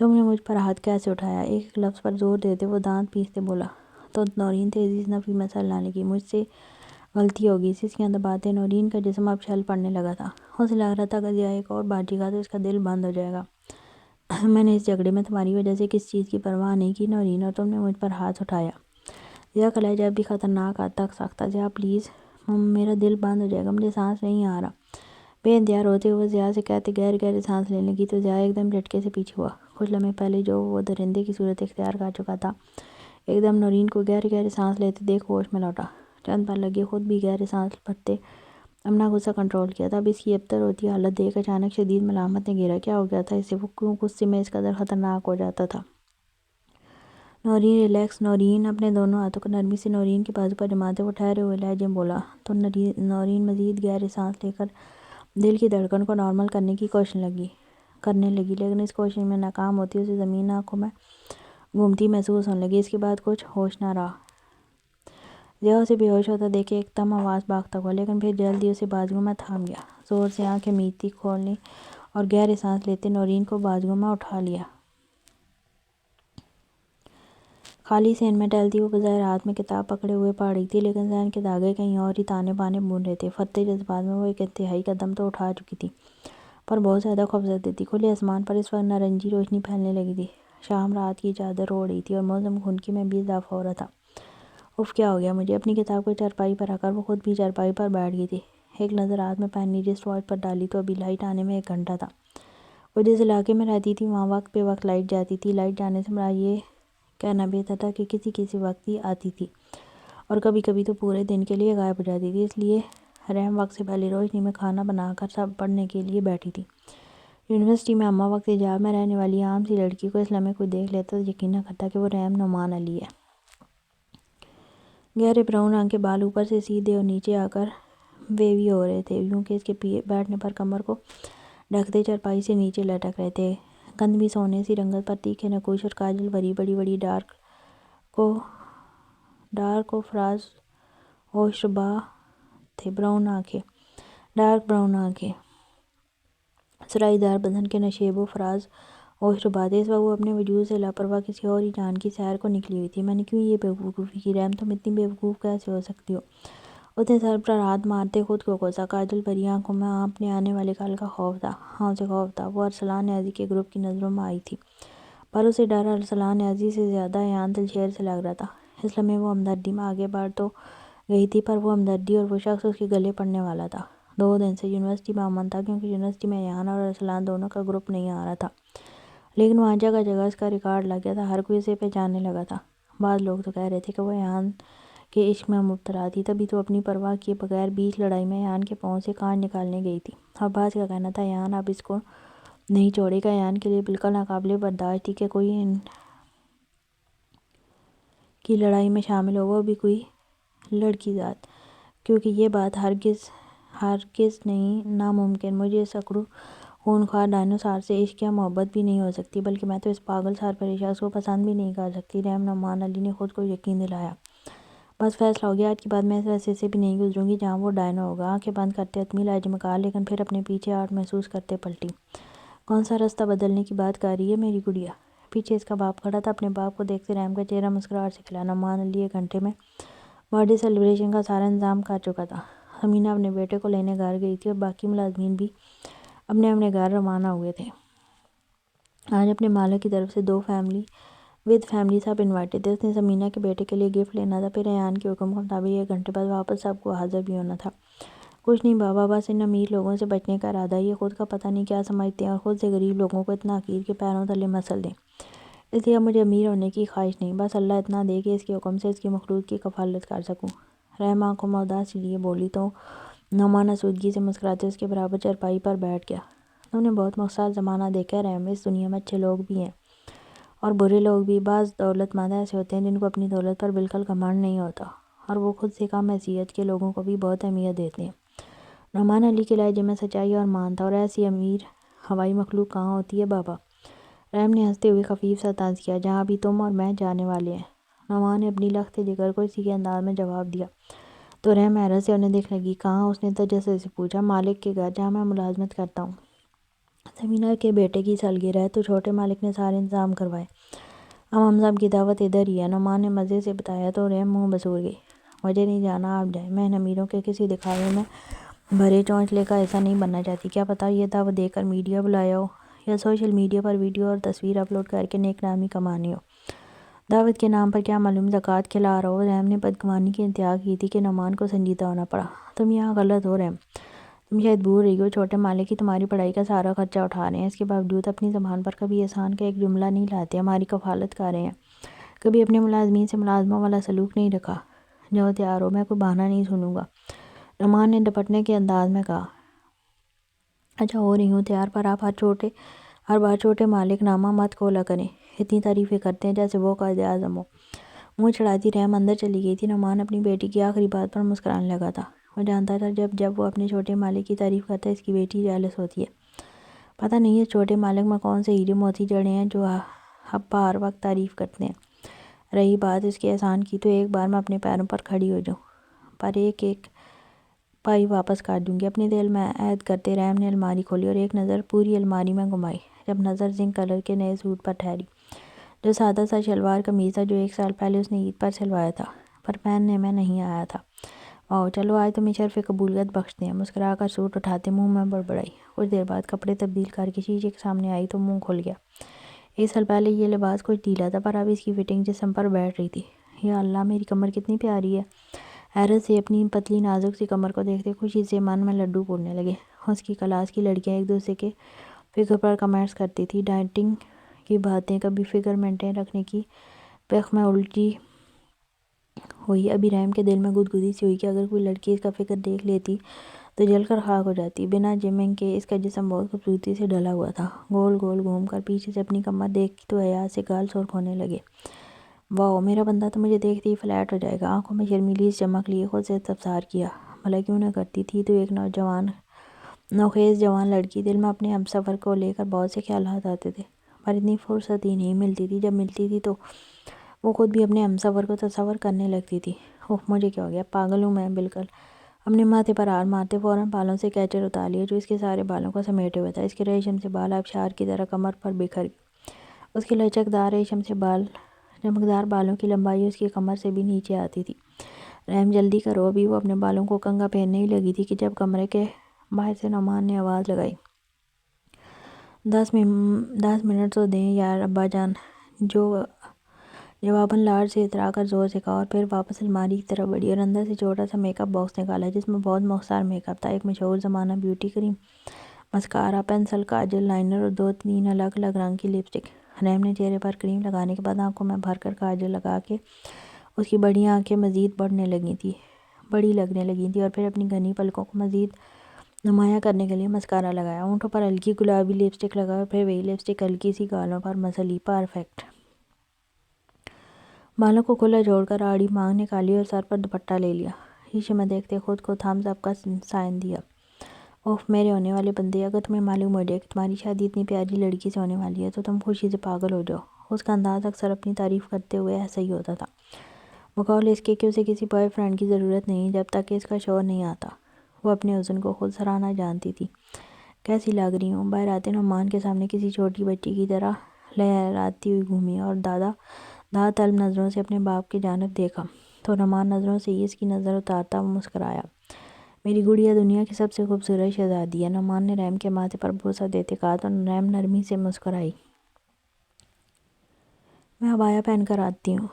تم نے مجھ پر ہاتھ کیسے اٹھایا؟ ایک ایک لفظ پر زور دیتے وہ دانت پیستے بولا۔ تو نورین تیزی سے نفی میں چلنے لگی۔ مجھ سے غلطی ہوگی۔ سسکیاں دباتے نورین کا جسم اب چھل پڑنے لگا تھا۔ اسے لگ رہا تھا کہ ضیاء ایک اور باجی گا تو اس کا دل بند ہو جائے گا۔ میں نے اس جھگڑے میں تمہاری وجہ سے کس چیز کی پرواہ نہیں کی نورین، اور تم نے مجھ پر ہاتھ اٹھایا۔ ضیاء کا لہجہ اب بھی خطرناک حد تک سخت تھا۔ ضیاء پلیز، میرا دل بند ہو جائے گا، مجھے سانس نہیں آ رہا۔ بے اختیار ہوتے ہوئے ضیاء سے کہتے گہرے گہرے سانس لینے لگی تو ضیاء ایک دم جھٹکے سے پیچھے ہوا۔ کچھ لمحے پہلے جو وہ درندے کی صورت اختیار کر چکا تھا، ایک دم نورین کو گہرے گہرے سانس لیتے دیکھ ہوش میں لوٹا۔ چند پل لگے خود بھی گہرے سانس بھرتے اپنا غصہ کنٹرول کیا۔ تب اس کی ابتر ہوتی حالت دیکھ اچانک شدید ملامت نے گھیرا۔ کیا ہو گیا تھا اسے؟ وہ کیوں غصے میں اس قدر خطرناک ہو جاتا تھا؟ نورین ریلیکس۔ نورین اپنے دونوں ہاتھوں کو نرمی سے نورین کے بازو پر جماتے وہ ٹھہرے ہوئے لہجے میں بولا۔ تو نورین مزید گہرے سانس لے کر دل کی دھڑکن کو نارمل کرنے کی کرنے لگی، لیکن اس کوشش میں ناکام ہوتی اسے زمین آنکھوں میں گھومتی محسوس ہونے لگی۔ اس کے بعد کچھ ہوش نہ رہا۔ ضیاء اسے بے ہوش ہوتا دیکھ کے ایک دم آواز باختہ ہوا، لیکن پھر جلد ہی اسے بازوؤں میں تھام لیا۔ زور سے آنکھیں میچتی کھولنے اور گہرے سانس لیتے نورین کو بازوؤں میں اٹھا لیا۔ خالی ذہن میں ٹہلتی وہ بظاہر ہاتھ میں کتاب پکڑے ہوئے پڑھ رہی تھی، لیکن ذہن کے دھاگے کہیں اور ہی تانے بانے بون رہے تھے۔ پھرتے جذبات میں وہ ایک انتہائی قدم تو اٹھا چکی تھی، پر بہت زیادہ خوفزدہ تھی۔ کھلے آسمان پر اس وقت نارنجی روشنی پھیلنے لگی تھی۔ شام رات کی چادر اوڑھ رہی تھی اور موسم خنکی میں بھی اضافہ ہو رہا تھا۔ اف، کیا ہو گیا مجھے؟ اپنی کتاب کو چارپائی پر رکھ کر وہ خود بھی چارپائی پر بیٹھ گئی تھی۔ ایک نظر ہاتھ میں پہنی رسٹ واچ پر ڈالی تو ابھی لائٹ آنے میں 1 گھنٹہ تھا۔ وہ جس علاقے میں رہتی تھی وہاں وقت بے وقت لائٹ جاتی تھی۔ لائٹ جانے سے مراد یہ کہنا بہتر تھا کہ کسی وقت ہی آتی تھی، اور کبھی کبھی تو پورے دن کے لیے غائب ہو جاتی تھی۔ اس لیے رحم وقت سے پہلے روشنی میں کھانا بنا کر سب پڑھنے کے لیے بیٹھی تھی۔ یونیورسٹی میں اماں وقت حجاب میں رہنے والی عام سی لڑکی کو اس لمحے کوئی دیکھ لیتا تو یقین نہ کرتا کہ وہ رحم نعمان علی ہے۔ گہرے براؤن رنگ کے بال اوپر سے سیدھے اور نیچے آ کر ویوی ہو رہے تھے، یوں کہ اس کے بیٹھنے پر کمر کو ڈھکتے چارپائی سے نیچے لٹک رہے تھے۔ کندمی سونے سی رنگت پر تیکھے نقوش اور کاجل بھری بڑی بڑی ڈارک و فراز ہوشربا تھے۔ ڈارک براؤن آنکھیں سرائی دار بدن کے نشیب و فراز ہوشربا تھے۔ اس وقت وہ اپنے وجود سے لاپرواہ کسی اور ہی جان کی سیر کو نکلی ہوئی تھی۔ میں نے کیوں یہ بیوقوفی کی؟ رحم، تم اتنی بیوقوف کیسے ہو سکتی ہو؟ اس نے سر پر ہاتھ مارتے خود کو کوسا۔ کاجل بھری آنکھوں میں اپنے آنے والے کل کا خوف تھا۔ ہاں، اسے خوف تھا۔ وہ ارسلان نیازی کے گروپ کی نظروں میں آئی تھی، پر اسے ڈر ارسلان نیازی سے زیادہ ایان دلشیر سے لگ رہا تھا۔ اس لمحے وہ ہمدردی میں آگے بڑھ تو گئی تھی، پر وہ ہمدردی اور وہ شخص اس کے گلے پڑنے والا تھا۔ 2 دن سے یونیورسٹی میں امن تھا، کیونکہ یونیورسٹی میں ایان اور ارسلان دونوں کا گروپ نہیں آ رہا تھا، لیکن وہاں جگہ جگہ اس کا ریکارڈ لگ گیا تھا۔ ہر کوئی اسے پہچاننے لگا تھا۔ بعض لوگ تو کہہ رہے تھے کہ وہ ایان کے عشق میں مبتلا تھی، تبھی تو اپنی پرواہ کیے بغیر بیچ لڑائی میں ایان کے پاؤں سے کانٹ نکالنے گئی تھی۔ اور بعض کا کہنا تھا ایان اب اس کو نہیں چھوڑے گا۔ ایان کے لیے بالکل ناقابل برداشت تھی کہ کوئی ان کی لڑائی میں شامل ہو، وہ بھی کوئی لڑکی ذات، کیونکہ یہ بات ہرگز نہیں، ناممکن۔ مجھے اس اکڑو خونخوار ڈائنوسار سے عشق یا محبت بھی نہیں ہو سکتی، بلکہ میں تو اس پاگل سرپری شخص کو پسند بھی نہیں کر سکتی۔ رحم نعمان علی نے خود کو یقین دلایا۔ بس فیصلہ ہو گیا، آج کے بعد میں اس راستے سے بھی نہیں گزروں گی جہاں وہ ڈائنو ہوگا۔ آنکھیں بند کرتے حتمی لہجے میں کہا، لیکن پھر اپنے پیچھے آڑ محسوس کرتے پلٹی۔ کون سا راستہ بدلنے کی بات کر رہی ہے میری گڑیا؟ پیچھے اس کا باپ کھڑا تھا۔ اپنے باپ کو دیکھتے رحم کا چہرہ مسکراہٹ سے کھلا۔ نعمان علی 1 گھنٹے میں برتھ ڈے سیلیبریشن کا سارا انتظام کر چکا تھا۔ ثمینہ اپنے بیٹے کو لینے گھر گئی تھی اور باقی ملازمین بھی اپنے اپنے گھر روانہ ہوئے تھے۔ آج اپنے مالک کی طرف سے 2 فیملی سب انوائٹڈ تھے۔ اس نے ثمینہ کے بیٹے کے لیے گفٹ لینا تھا، پھر ایان کے حکم کے مطابق 1 گھنٹے بعد واپس سب کو حاضر بھی ہونا تھا۔ کچھ نہیں بابا، بس ان امیر لوگوں سے بچنے کا ارادہ ہے۔ یہ خود کا پتہ نہیں کیا سمجھتے ہیں اور خود سے غریب لوگوں کو اتنا حقیر کے پیروں تلے مسل دیں۔ اس لیے اب مجھے امیر ہونے کی خواہش نہیں، بس اللہ اتنا دے کہ اس کے حکم سے اس کی مخلوق کی کفالت کر سکوں۔ رحم آنکھوں میں اداسی لیے بولی تو نعمان آسودگی سے مسکراتے اس کے برابر چارپائی پر بیٹھ گیا۔ تم نے بہت مختصر زمانہ دیکھا ہے رحم، اس دنیا میں اچھے لوگ بھی ہیں اور برے لوگ بھی۔ بعض دولت مند ایسے ہوتے ہیں جن کو اپنی دولت پر بالکل گھمنڈ نہیں ہوتا، اور وہ خود سے کم حیثیت کے لوگوں کو بھی بہت اہمیت دیتے ہیں۔ نعمان علی کے لہجے میں سچائی اور مان تھا۔ اور ایسی امیر ہوائی مخلوق کہاں ہوتی ہے بابا؟ رحم نے ہنستے ہوئے خفیف سا طنز کیا، جہاں بھی تم اور میں جانے والے ہیں۔ نعمان نے اپنی لخت جگر کو اسی کے انداز میں جواب دیا۔ تو رحم حیرت سے انہیں دیکھنے لگی۔ کہاں؟ اس نے تجسس سے پوچھا۔ مالک کے گھر، جہاں میں ملازمت کرتا ہوں۔ سمینہ کے بیٹے کی سالگرہ ہے تو چھوٹے مالک نے سارے انتظام کروائے۔ اب حمزہ کی دعوت ادھر ہی ہے۔ نعمان نے مزے سے بتایا تو رحم منہ بسور گئی۔ مجھے نہیں جانا، آپ جائیں، میں ان امیروں کے کسی دکھاوے میں بھرے چونچلے کا ایسا نہیں بننا چاہتی۔ کیا پتہ یہ دعوت دے کر میڈیا بلایا ہو یا سوشل میڈیا پر ویڈیو اور تصویر اپلوڈ کر کے نیک نامی کمانی ہو۔ دعوت کے نام پر کیا معلوم زکوٰۃ کھلا رہا ہو۔ رحم نے بدگمانی کی انتہا کی تھی کہ نعمان کو سنجیدہ ہونا پڑا۔ تم یہاں غلط ہو رحم، تم شاید بھول رہی ہو چھوٹے مالک ہی تمہاری پڑھائی کا سارا خرچہ اٹھا رہے ہیں، اس کے باوجود اپنی زبان پر کبھی احسان کا ایک جملہ نہیں لاتے، ہماری کفالت کر رہے ہیں، کبھی اپنے ملازمین سے ملازمہ والا سلوک نہیں رکھا۔ جاؤ تیار ہو، میں کوئی بہانہ نہیں سنوں گا، نعمان نے ڈپٹنے کے انداز میں کہا۔ اچھا ہو رہی ہوں تیار، پر آپ ہر بار چھوٹے مالک نامہ مت کھولا کریں، اتنی تعریفیں کرتے ہیں جیسے وہ قائد اعظم ہو۔ منہ چڑھاتی رحم اندر چلی گئی تھی۔ نعمان اپنی بیٹی کی آخری بات پر مسکرانے لگا تھا۔ وہ جانتا تھا جب وہ اپنے چھوٹے مالک کی تعریف کرتا ہے اس کی بیٹی جیلس ہوتی ہے۔ پتہ نہیں اس چھوٹے مالک میں کون سے ہیرے موتی جڑے ہیں جو ابا ہر وقت تعریف کرتے ہیں۔ رہی بات اس کے احسان کی تو ایک بار میں اپنے پیروں پر کھڑی ہو جاؤں، پر ایک ایک پائی واپس کاٹ دوں گی۔ اپنے دل میں عہد کرتے رحم نے الماری کھولی اور ایک نظر پوری الماری میں گھمائی۔ جب نظر زنک کلر کے نئے سوٹ پر ٹھہری، جو سادہ سا شلوار قمیض تھا جو 1 سال پہلے اس نے عید پر سلوایا تھا، پر پہننے میں نہیں آیا تھا۔ واؤ، چلو آج تمہیں شرف قبولیت بخشتے ہیں۔ مسکرا کر سوٹ اٹھاتے منہ میں بڑبڑائی۔ کچھ دیر بعد کپڑے تبدیل کر کے شیشے کے سامنے آئی تو منہ کھل گیا۔ 1 سال پہلے یہ لباس کچھ ڈھیلا تھا پر اب اس کی فٹنگ جسم پر بیٹھ رہی تھی۔ یا اللہ، میری کمر کتنی پیاری ہے۔ حیرت سے اپنی پتلی نازک سی کمر کو دیکھتے خوشی سے من میں لڈو پھولنے لگے۔ اس کی کلاس کی لڑکیاں ایک دوسرے کے فگر پر کمنٹس کرتی تھی، ڈائٹنگ کی باتیں، کبھی فگر مینٹین رکھنے کی پخ میں الجھی ہوئی۔ ابھی رحم کے دل میں گدگدی سی ہوئی کہ اگر کوئی لڑکی اس کا فگر دیکھ لیتی تو جل کر خاک ہو جاتی۔ بنا جمنگ کے اس کا جسم بہت خوبصورتی سے ڈھلا ہوا تھا۔ گول گول گھوم کر پیچھے سے اپنی کمر دیکھی تو حیا سے گال سرخ ہونے لگے۔ واؤ، میرا بندہ تو مجھے دیکھتے ہی فلیٹ ہو جائے گا۔ آنکھوں میں شرمیلی چمک لیے خود سے استفسار کیا، بھلا کیوں نہ کرتی تھی تو ایک نوخیز جوان لڑکی۔ دل میں اپنے ہمسفر کو لے کر بہت سے خیالات آتے تھے، پر اتنی فرصت ہی نہیں ملتی تھی۔ جب ملتی تھی تو وہ خود بھی اپنے ہمسفر کو تصور کرنے لگتی تھی۔ اوہ، مجھے کیا ہو گیا، پاگل ہوں میں بالکل۔ اپنے ماتھے پر ہار مارتے فوراً بالوں سے کیچر اتار لیا جو اس کے سارے بالوں کو سمیٹے ہوئے تھا۔ اس کے ریشم سے بال آبشار کی طرح کمر پر بکھر گئے۔ اس کے لچکدار ریشم سے چمکدار بالوں کی لمبائی اس کی کمر سے بھی نیچے آتی تھی۔ رحم جلدی کرو، ابھی وہ اپنے بالوں کو کنگھا پہننے ہی لگی تھی کہ جب کمرے کے باہر سے نعمان نے آواز لگائی، 10 منٹ تو دیں یار ابا جان۔ جواباً لاڈ سے اترا کر زور سے کہا اور پھر واپس الماری کی طرف بڑھی اور اندر سے چھوٹا سا میک اپ باکس نکالا جس میں بہت مختصر میک اپ تھا۔ ایک مشہور زمانہ بیوٹی کریم، مسکارا، پنسل، کاجل، لائنر اور 2-3 الگ الگ رنگ کی لپسٹک۔ رحم نے چہرے پر کریم لگانے کے بعد آنکھوں میں بھر کر کاجل لگا کے اس کی بڑی آنکھیں مزید بڑی لگنے لگی تھیں اور پھر اپنی گھنی پلکوں کو مزید نمایاں کرنے کے لیے مسکارا لگایا، ہونٹوں پر ہلکی گلابی لپسٹک لگائی اور پھر وہی لپسٹک ہلکی سی گالوں پر مسلی۔ پرفیکٹ۔ بالوں کو کھلا چھوڑ کر آڑی مانگ نکالی اور سر پر دوپٹہ لے لیا۔ شیشے میں دیکھتے خود کو تھمز اپ کا سائن دیا۔ اوہ میرے ہونے والے بندے، اگر تمہیں معلوم ہو جائے کہ تمہاری شادی اتنی پیاری لڑکی سے ہونے والی ہے تو تم خوشی سے پاگل ہو جاؤ۔ اس کا انداز اکثر اپنی تعریف کرتے ہوئے ایسا ہی ہوتا تھا، بقول اس کے کہ اسے کسی بوائے فرینڈ کی ضرورت نہیں جب تک کہ اس کا شوہر نہیں آتا۔ وہ اپنے حسن کو خود سراہنا جانتی تھی۔ کیسی لگ رہی ہوں؟ باہر آتے نعمان کے سامنے کسی چھوٹی بچی کی طرح لہراتی ہوئی گھومی اور دادا طلب نظروں سے اپنے باپ کی جانب دیکھا تو نعمان نظروں سے ہی اس کی نظر اتارتا وہ مسکرایا۔ میری گڑیا دنیا کی سب سے خوبصورت شہزادی ہے، نعمان نے رحم کے ماتھے پر بوسہ دیتے کہا تو رحم نرمی سے مسکرائی۔ میں عبایا پہن کر آتی ہوں،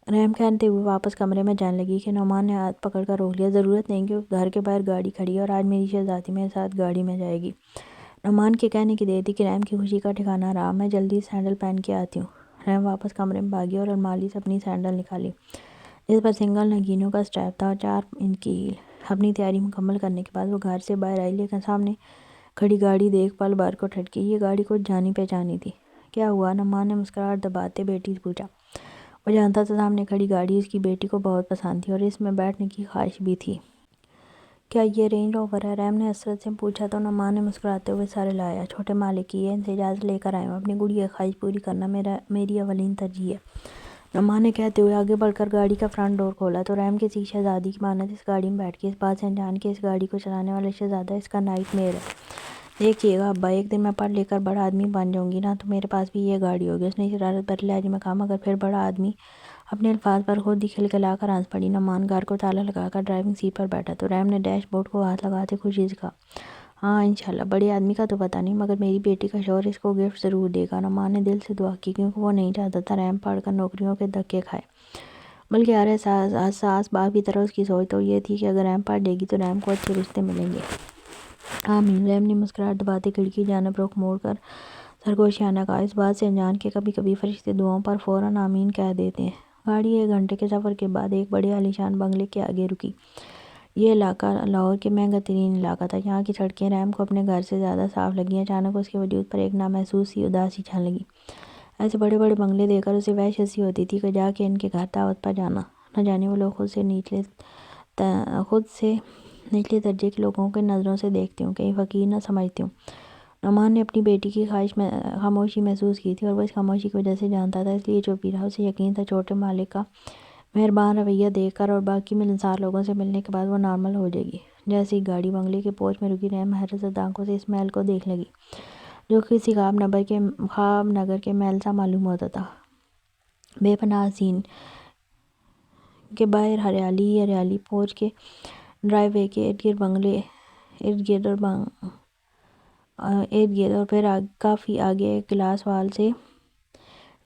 رحم کہتے ہوئے واپس کمرے میں جانے لگی کہ نعمان نے ہاتھ پکڑ کر روک لیا۔ ضرورت نہیں کہ گھر کے باہر گاڑی کھڑی ہے اور آج میری شہزادی میرے ساتھ گاڑی میں جائے گی۔ نعمان کے کہنے کی دیر تھی کہ رحم کی خوشی کا ٹھکانہ رہا۔ میں جلدی سینڈل پہن کے آتی ہوں۔ رحم واپس کمرے میں بھاگی اور الماری سے اپنی سینڈل نکالی جس پر سنگل نگینوں کا سٹیپ تھا اور 4 انچ کی ہیل۔ اپنی تیاری مکمل کرنے کے بعد وہ گھر سے باہر آئی لیکن سامنے کھڑی گاڑی دیکھ پل بھر کو ٹھٹکی۔ یہ گاڑی کچھ جانی پہچانی تھی۔ کیا ہوا؟ نعمان نے مسکراہٹ دباتے بیٹی سے پوچھا۔ وہ جانتا تھا سامنے کھڑی گاڑی اس کی بیٹی کو بہت پسند تھی اور اس میں بیٹھنے کی خواہش بھی تھی۔ کیا یہ رینج روور ہے؟ رحم نے حسرت سے پوچھا تو نعمان نے مسکراتے ہوئے سر ہلایا۔ چھوٹے مالک کی ہے، ان سے اجازت لے کر آیا ہوں، اپنی گڑیا کی خواہش پوری کرنا میری اولین ترجیح ہے، نعمان نے کہتے ہوئے آگے بڑھ کر گاڑی کا فرنٹ ڈور کھولا تو رحم کسی شہزادی کی مانند اس گاڑی میں بیٹھ گئی، اس بات سے انجان کہ اس گاڑی کو چلانے والا شہزادہ اس کا نائٹ میئر ہے دیکھیے گا ابا، ایک دن میں پڑھ لکھ کر بڑا آدمی بن جاؤں گی نا تو میرے پاس بھی یہ گاڑی ہوگی۔ اس نے شرارت بھرے لہجے میں کہا، مگر پھر بڑا آدمی اپنے الفاظ پر خود ہی کھلکھلا کر ہنس پڑی۔ نعمان گھر کو تالا لگا کر ڈرائیونگ سیٹ پر بیٹھا تو رحم نے ڈیش بورڈ کو ہاتھ لگاتے خوشی سے کہا، ہاں انشاءاللہ، بڑے آدمی کا تو پتہ نہیں مگر میری بیٹی کا شوہر اس کو گفٹ ضرور دے گا۔ نعمان نے دل سے دعا کی کیونکہ وہ نہیں چاہتا تھا رحم پڑھ کر نوکریوں کے دھکے کھائے، بلکہ ہر حساس باپ کی طرح اس کی سوچ تو یہ تھی کہ اگر رحم پڑھ لے گی تو رحم کو اچھے رشتے ملیں گے۔ آمین۔ رحم نے مسکراہٹ دباتے کھڑکی کی جانب رخ موڑ کر سرگوشیانہ کہا، اس بات سے انجان کہ کبھی کبھی فرشتے دعاؤں پر فوراً آمین کہہ دیتے ہیں۔ گاڑی 1 گھنٹے کے سفر کے بعد ایک بڑے عالیشان بنگلے کے آگے رکی۔ یہ علاقہ لاہور کے مہنگا ترین علاقہ تھا۔ یہاں کی سڑکیں رحم کو اپنے گھر سے زیادہ صاف لگیں۔ اچانک اس کے وجود پر ایک نامحسوس سی اداسی چھا لگی۔ ایسے بڑے بڑے بنگلے دیکھ کر اسے وحشت سی ہوتی تھی کہ جا کے ان کے گھر دعوت پر جانا، نہ جانے وہ لوگ خود سے نچلے درجے کے لوگوں کے نظروں سے دیکھتے ہوں، کہیں فقیر نہ سمجھتے ہوں۔ نعمان نے اپنی بیٹی کی خواہش میں خاموشی محسوس کی تھی اور وہ اس خاموشی کی وجہ سے جانتا تھا، اس لیے چپ ہی رہا۔ اسے یقین تھا چھوٹے مالک کا مہربان رویہ دیکھ کر اور باقی ملنسار لوگوں سے ملنے کے بعد وہ نارمل ہو جائے گی۔ جیسے ہی گاڑی بنگلے کے پورچ میں رکی، رحم حیرت زدہ آنکھوں سے اس محل کو دیکھ لگی جو کسی خواب نگر کے محل سا معلوم ہوتا تھا۔ بے پناہ حسین کے باہر ہریالی ہی ہریالی، پورچ کے ڈرائیو وے کے ارد گرد بنگلے ارد گرد اور پھر کافی آگے ایک گلاس وال سے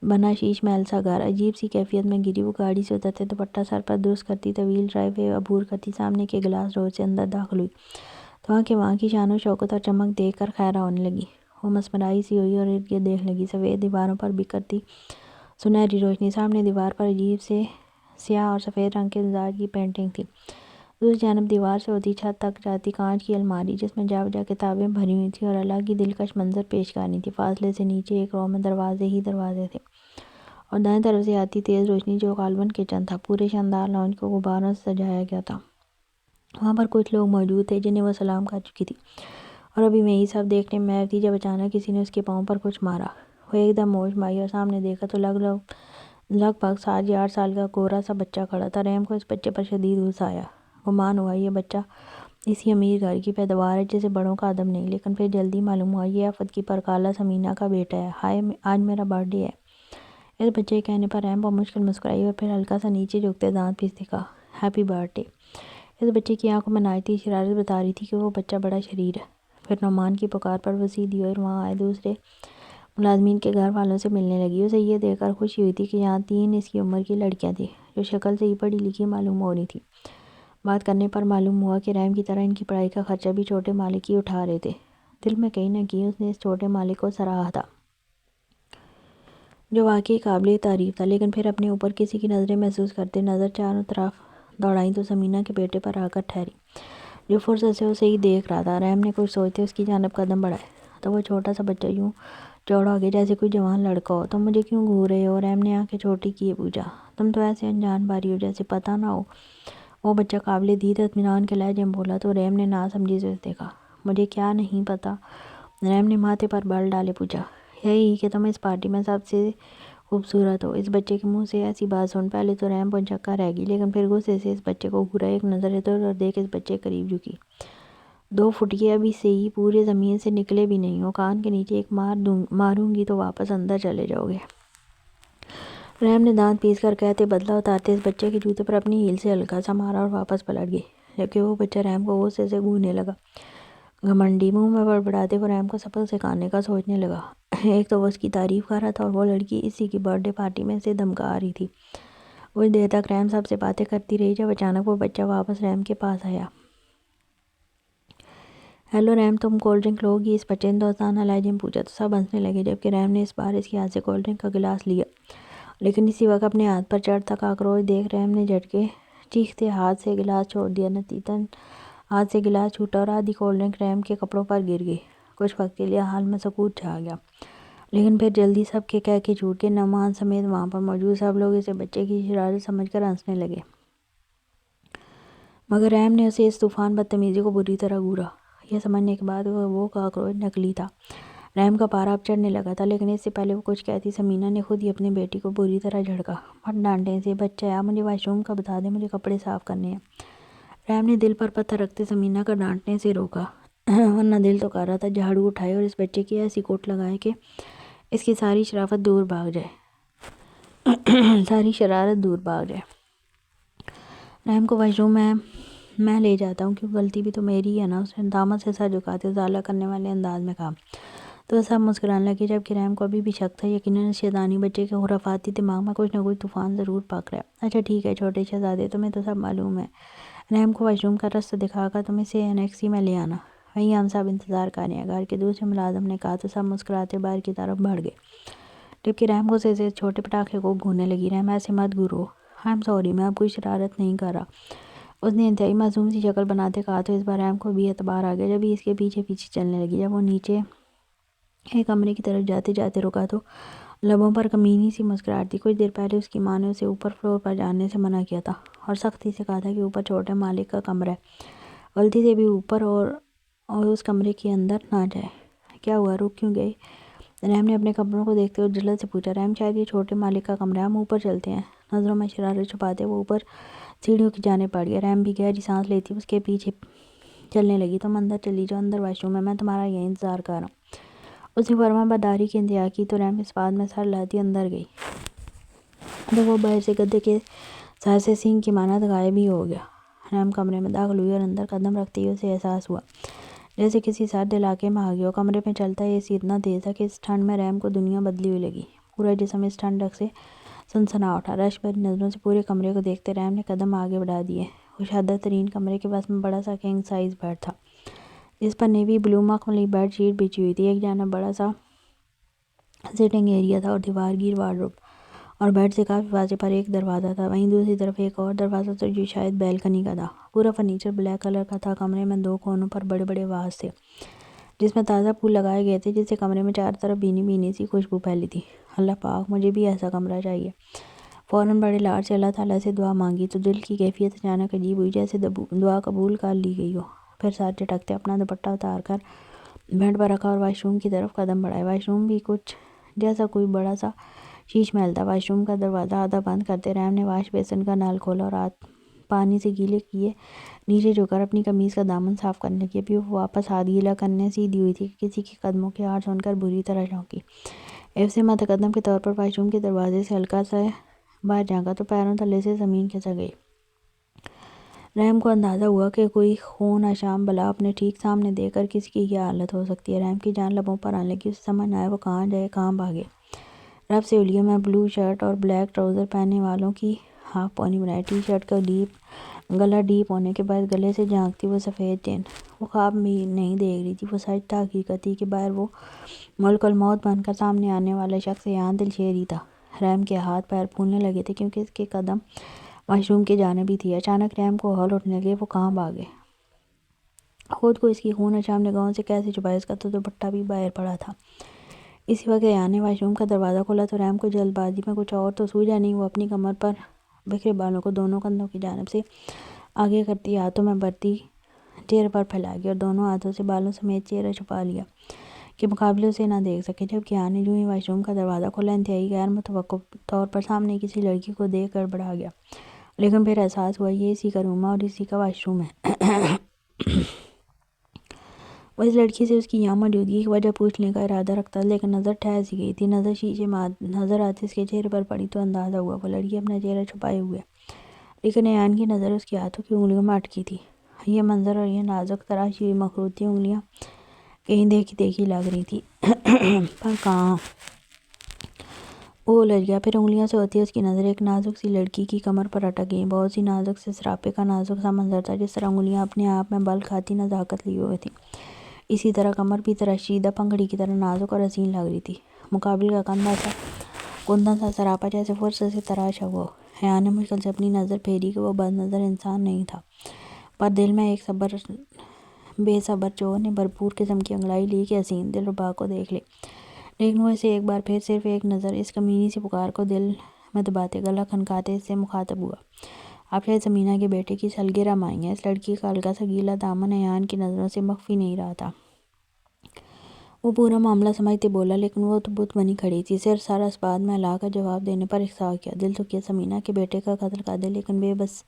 بنا شیش محل سا گھر۔ عجیب سی کیفیت میں گری وہ گاڑی سے اترتے دوپٹہ سر پر درست کرتی طویل ڈرائیو وے عبور کرتی سامنے کے گلاس ڈور سے اندر داخل ہوئی تو وہاں کی شان و شوکت اور چمک دیکھ کر خیرہ ہونے لگی۔ وہ مسمرائی سی ہوئی اور ارد گرد دیکھنے لگی۔ سفید دیواروں پر بکھرتی سنہری روشنی، سامنے دیوار پر عجیب سے سیاہ اور سفید رنگ کے امزاج کی پینٹنگ تھی۔ دوسری جانب دیوار سے ہوتی چھت تک جاتی کانچ کی الماری جس میں جا بجا کتابیں بھری ہوئی تھیں اور الگ ہی دلکش منظر پیش کرنی تھی۔ فاصلے سے نیچے ایک رو میں دروازے ہی دروازے تھے اور دائیں طرف سے آتی تیز روشنی جو غالباً کچن تھا۔ پورے شاندار لاؤنج کو غباروں سے سجایا گیا تھا۔ وہاں پر کچھ لوگ موجود تھے جنہیں وہ سلام کر چکی تھی اور ابھی میں یہی سب دیکھنے میں محو تھی جب اچانک کسی نے اس کے پاؤں پر کچھ مارا۔ وہ ایک دم ہوش میں آئی اور سامنے دیکھا تو لگ بھگ 7 یا 8 سال کا گورا سا بچہ کھڑا تھا۔ رحم کو اس بچے پر شدید غصہ آیا۔ گمان ہوا یہ بچہ اسی امیر گھر کی پیداوار ہے جسے بڑوں کا ادب نہیں، لیکن پھر جلدی معلوم ہوا یہ آفت کی پرکالہ ثمینہ کا بیٹا ہے۔ ہائے، آج میرا برتھ ڈے ہے۔ اس بچے کے کہنے پر رحم بمشکل مسکرائی اور پھر ہلکا سا نیچے جھکتے دانت پیستے کہا، ہیپی برتھ ڈے۔ اس بچے کی آنکھوں میں ناچتی شرارت بتا رہی تھی کہ وہ بچہ بڑا شریر ہے۔ پھر نعمان کی پکار پر وہ سیدھی ہوئی اور وہاں آئے دوسرے ملازمین کے گھر والوں سے ملنے لگی۔ اسے یہ دیکھ کر خوشی ہوئی تھی کہ یہاں 3 اس کی عمر کی لڑکیاں تھیں جو شکل سے ہی پڑھی لکھی معلوم ہو رہی تھیں۔ بات کرنے پر معلوم ہوا کہ رحم کی طرح ان کی پڑھائی کا خرچہ بھی چھوٹے مالک ہی اٹھا رہے تھے۔ دل میں کہیں نہ کہیں اس نے اس چھوٹے مالک کو سراہا تھا جو واقعی قابل تعریف تھا، لیکن پھر اپنے اوپر کسی کی نظریں محسوس کرتے نظر چاروں طرف دوڑائیں تو ثمینہ کے بیٹے پر آ کر ٹھہری جو فرصت سے اسے ہی دیکھ رہا تھا۔ رحم نے کچھ سوچتے اس کی جانب قدم بڑھائے تو وہ چھوٹا سا بچہ یوں چوڑا ہو گیا جیسے کوئی جوان لڑکا ہو۔ تم مجھے کیوں گھور رہے ہو؟ رحم نے آنکھیں چھوٹی کیے پوچھا۔ تم تو ایسے انجان بھاری ہو جیسے پتہ نہ ہو۔ وہ بچہ قابل دید اطمینان کے لہجے میں بولا تو رحم نے ناسمجھی سے دیکھا۔ مجھے کیا نہیں پتہ؟ رحم نے ماتھے پر بل ڈالے پوچھا۔ یہی کہ تم اس پارٹی میں سب سے خوبصورت ہو۔ اس بچے کے منہ سے ایسی بات سن پہلے تو رحم پنچکا رہ گئی، لیکن پھر غصے سے اس بچے کو گھورا، ایک نظر ادھر ادھر دیکھ اس بچے کے قریب جھکی۔ 2 فٹکے ابھی سے ہی پورے زمین سے نکلے بھی نہیں ہو، کان کے نیچے ایک ماروں گی تو واپس اندر چلے جاؤ گے۔ رحم نے دانت پیس کر کہتے بدلہ اتارتے اس بچے کے جوتے پر اپنی ہیل سے ہلکا سا مارا اور واپس پلٹ گئی، جبکہ وہ بچہ رحم کو غصے سے گھورنے لگا۔ گھمنڈی، منہ میں بڑبڑاتے وہ رحم کو سبق سکھانے کا سوچنے لگا۔ ایک تو وہ اس کی تعریف کر رہا تھا اور وہ لڑکی اسی کی برتھ ڈے پارٹی میں اسے دھمکا رہی تھی۔ کچھ دیر تک رحم سب سے باتیں کرتی رہی جب اچانک وہ بچہ واپس رحم کے پاس آیا۔ ہیلو رحم، تم کولڈ ڈرنک لو گی؟ اس بچے نے دوستانہ لہجے میں پوچھا تو سب ہنسنے لگے، جبکہ رحم نے اس بار اس کے ہاتھ سے کولڈ ڈرنک کا گلاس لیا، لیکن اسی وقت اپنے ہاتھ پر چڑھتا کاکروچ دیکھ رحم نے جھٹکے چیختے ہاتھ سے گلاس چھوڑ دیا۔ نتیجتاً ہاتھ سے گلاس چھوٹا اور آدھی کولڈ ڈرنک رحم کے کپڑوں پر گر گئی۔ کچھ وقت کے لیے حال میں سکوت چھا گیا، لیکن پھر جلدی سب کے کہکے چھوٹ گئے۔ نعمان سمیت وہاں پر موجود سب لوگ اسے بچے کی شرارت سمجھ کر ہنسنے لگے، مگر رحم نے اسے اس طوفان بدتمیزی کو بری طرح گھورا، یہ سمجھنے کے بعد کہ وہ کاکروچ نکلی تھا۔ رحم کا پارا اب چڑھنے لگا تھا، لیکن اس سے پہلے وہ کچھ کہتی ثمینہ نے خود ہی اپنی بیٹی کو بری طرح جھڑکا۔ مت ڈانٹیں اسے، بچہ ہے، آپ مجھے واش روم کا بتا دیں، مجھے کپڑے صاف کرنے ہیں۔ رحم نے دل پر پتھر رکھتے ثمینہ کا ڈانٹنے سے روکا۔ ورنہ دل تو کر رہا تھا جھاڑو اٹھائے اور اس بچے کی ایسی کوٹ لگائے کہ اس کی ساری شرافت دور بھاگ جائے ساری شرارت دور بھاگ جائے۔ رحم کو واش روم میں لے جاتا ہوں کیونکہ غلطی بھی تو میری ہے نا، اس نے دامن سے سر جھکاتے ازالہ کرنے والے انداز میں کہا۔ تو سب مسکرانے لگے، جبکہ رحم کو ابھی بھی شک تھا، یقیناً اس شیطانی بچے کے خرافاتی دماغ میں کچھ نہ کچھ طوفان ضرور پک رہا ہے۔ اچھا ٹھیک ہے چھوٹے شہزادے، تمہیں تو سب معلوم ہے۔ رحم کو واش روم کا راستہ دکھا کر تم اسے انیکسی میں لے آنا، وہیں ہم سب انتظار کر رہے ہیں، گھر کے دوسرے ملازم نے کہا۔ تو سب مسکراتے باہر کی طرف بڑھ گئے، جبکہ رحم کو سے چھوٹے پٹاخے کو گھورنے لگی۔ رحم ایسے مت گھورو، I'm sorry، میں اب کوئی شرارت نہیں کر رہا، اس نے انتہائی معصوم سی شکل بناتے کہا۔ تو اس بار رحم کو بھی اعتبار آ گیا، جب ہی اس کے پیچھے پیچھے چلنے لگی۔ جب وہ نیچے ایک کمرے کی طرف جاتے جاتے رکا تو لبوں پر کمینی سی مسکراہٹ تھی۔ کچھ دیر پہلے اس کی ماں نے اسے اوپر فلور پر جانے سے منع کیا تھا اور سختی سے کہا تھا کہ اوپر چھوٹے مالک کا کمرہ ہے، غلطی سے بھی اوپر اور اس کمرے کے اندر نہ جائے۔ کیا ہوا، رک کیوں گئی؟ رحم نے اپنے کمروں کو دیکھتے ہوئے جلد سے پوچھا۔ رحم شاید یہ چھوٹے مالک کا کمرہ ہے، ہم اوپر چلتے ہیں۔ نظروں میں شرارت چھپاتے وہ اوپر سیڑھیوں کی جانب بڑھ گیا۔ رحم بھی گہری سانس لیتی اس کے پیچھے چلنے لگی۔ تم اندر چلی جاؤ، اندر واش روم ہے، میں تمہارا یہیں انتظار کر رہا ہوں۔ اس نے فرما برداری کی انتہا کی تو رحم اس بات میں سر ہلاتی اندر گئی تو وہ باہر سے گدے کے سر سے سینگ کی مانند غائب ہی ہو گیا۔ رحم کمرے میں داخل ہوئی اور اندر قدم رکھتے ہی اسے احساس ہوا جیسے کسی سرد علاقے میں آ گیا ہو۔ کمرے میں چلتا اے سی اتنا تیز تھا کہ اس ٹھنڈ میں رحم کو دنیا بدلی ہوئی لگی، پورا جسم اس ٹھنڈک سے سنسنا اٹھا۔ رشک بھری نظروں سے پورے کمرے کو دیکھتے رحم نے قدم آگے بڑھا دیے۔ کشادہ ترین کمرے کے وسط میں بڑا سا کنگ سائز بیڈ تھا، جس پر نیوی بلو مخملی بیڈ شیٹ بچھی ہوئی تھی۔ ایک جانب بڑا سا سٹنگ ایریا تھا اور دیوار گیر وارڈروب، اور بیڈ سے کافی فاصلے پر ایک دروازہ تھا۔ وہیں دوسری طرف ایک اور دروازہ تھا جو شاید بیلکنی کا تھا۔ پورا فرنیچر بلیک کلر کا تھا۔ کمرے میں دو کونوں پر بڑے بڑے واز تھے جس میں تازہ پھول لگائے گئے تھے، جس سے کمرے میں چاروں طرف بھینی بھینی سی خوشبو پھیلی تھی۔ اللہ پاک، مجھے بھی ایسا کمرہ چاہیے۔ فوراً بڑے لاڈ سے اللہ تعالیٰ سے دعا مانگی تو دل کی کیفیت اچانک عجیب ہوئی، جیسے دعا قبول کر لی گئی ہو۔ پھر سر جھٹکتے اپنا دوپٹہ اتار کر بیڈ پر رکھا اور واش روم کی طرف قدم بڑھائے۔ واش روم بھی کچھ جیسا کوئی بڑا سا شیش محل تھا۔ واش روم کا دروازہ آدھا بند کرتے رحم نے واش بیسن کا نل کھولا اور ہاتھ پانی سے گیلے کیے نیچے جھک کر اپنی قمیض کا دامن صاف کرنے لگی۔ ابھی وہ واپس ہاتھ گیلا کرنے سیدھی ہوئی تھی کہ کسی کے قدموں کی آہٹ سن کر بری طرح چونکی۔ حفظ متقدم کے طور پر واش روم کے دروازے سے ہلکا سا باہر جھانکا تو پیروں تلے سے زمین کھسک گئی۔ رحم کو اندازہ ہوا کہ کوئی خون اشام بلا اپنے ٹھیک سامنے دیکھ کر کسی کی کیا حالت ہو سکتی ہے۔ رحم کی جان لبوں پر آنے لگی، اسے سمجھ نہ آئے وہ کہاں جائے کہاں بھاگے۔ رب سے انگلیوں میں بلو شرٹ اور بلیک ٹراؤزر پہننے والوں کی ہاف پونی بنائے، ٹی شرٹ کا گلا ڈیپ ہونے کے بعد گلے سے جھانکتی وہ سفید چین۔ وہ خواب بھی نہیں دیکھ رہی تھی، وہ سچ تھا، حقیقت تھی کہ باہر وہ ملک الموت بن کر سامنے آنے والا شخص یہاں دل شیر ہی تھا۔ رحم کے ہاتھ پیر پھولنے لگے تھے کیونکہ اس کے قدم واش روم کی جانب ہی تھی۔ اچانک رحم کو ہول اٹھنے لگے، وہ کہاں بھاگے؟ خود کو اس کی خون اشام نگاہوں سے کیسے چھپائے؟ اس کا تو دوپٹہ بھی باہر پڑا تھا۔ اسی وقت ایان نے واش روم کا دروازہ کھولا تو رحم کو جلد بازی میں کچھ اور تو سوجا نہیں۔ وہ اپنی کمر پر بکھرے بالوں کو دونوں کندھوں کی جانب سے آگے کرتی ہاتھوں میں برتی چہرے پر پھیلا گئی اور دونوں ہاتھوں سے بالوں سمیت چہرہ چھپا لیا کہ مقابلے اسے نہ دیکھ سکے۔ جبکہ ایان نے جو ہی واش روم کا دروازہ کھولا، انتہائی غیر متوقع طور پر سامنے کسی لڑکی کو دیکھ کر بڑھا گیا، لیکن پھر احساس ہوا یہ اسی کا روم ہے اور اسی کا واش روم ہے۔ وہ اس لڑکی سے اس کی یہاں موجودگی کی وجہ پوچھنے کا ارادہ رکھتا لیکن نظر ٹھہر سی گئی تھی۔ نظر شیشے میں نظر آتے اس کے چہرے پر پڑی تو اندازہ ہوا وہ لڑکی اپنا چہرہ چھپائے ہوئے، لیکن ایان کی نظر اس کے ہاتھوں کی انگلیوں میں اٹکی تھی۔ یہ منظر اور یہ نازک تراشی ہوئی مخروطی انگلیاں کہیں دیکھی دیکھی لگ رہی تھی پر کہاں؟ وہ الجھ گیا۔ پھر انگلیوں سے ہوتی اس کی نظر ایک نازک سی لڑکی کی کمر پر اٹک گئی۔ بہت سی نازک سے سراپے کا نازک سا منظر تھا، جس طرح انگلیاں اپنے آپ میں بل کھاتی نزاکت لیے ہوئے تھیں، اسی طرح کمر بھی تراشیدہ پنکھڑی کی طرح نازک اور حسین لگ رہی تھی۔ مقابل کا کندھا سا سراپا جیسے فرصت سے تراشا ہوا ہو۔ ایان نے مشکل سے اپنی نظر پھیری کہ وہ بد نظر انسان نہیں تھا، پر دل میں ایک بے صبر چور نے بھرپور قسم کی انگڑائی لی کہ حسین دلربا کو دیکھ لے، لیکن وہ اسے ایک بار پھر صرف ایک نظر اس کمینی سی پکار کو دل میں دباتے گلا کھنکاتے اس سے مخاطب ہوا۔ آپ شاید ثمینہ کے بیٹے کی سالگرہ مائیں ہیں۔ اس لڑکی کا ہلکا سا گیلا دامن ایان کی نظروں سے مخفی نہیں رہا تھا۔ وہ پورا معاملہ سمجھتے بولا، لیکن وہ تو بت بنی کھڑی تھی، صرف سر اسپاد میں ہلا کر جواب دینے پر اکسا کیا۔ دل تو کیا ثمینہ کے بیٹے کا قتل کر دے، لیکن بے بس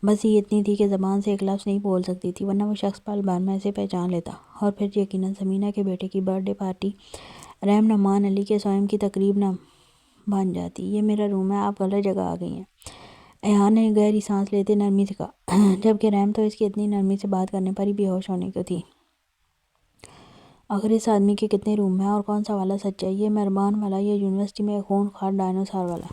بس یہ اتنی تھی کہ زبان سے ایک لفظ نہیں بول سکتی تھی، ورنہ وہ شخص پل بھر میں اسے پہچان لیتا، اور پھر یقیناً سمینہ کے بیٹے کی برتھ ڈے پارٹی رحم نعمان علی کے سوئم کی تقریب نہ بن جاتی۔ یہ میرا روم ہے، آپ غلط جگہ آ گئی ہیں، ایان نے گہری سانس لیتے نرمی سے کہا، جبکہ رحم تو اس کی اتنی نرمی سے بات کرنے پر ہی بے ہوش ہونے کو تھی۔ آخر اس آدمی کے کتنے روم ہیں اور کون سا والا سچا ہے، یہ مہربان والا یا یونیورسٹی میں خون خوار ڈائنوسار والا؟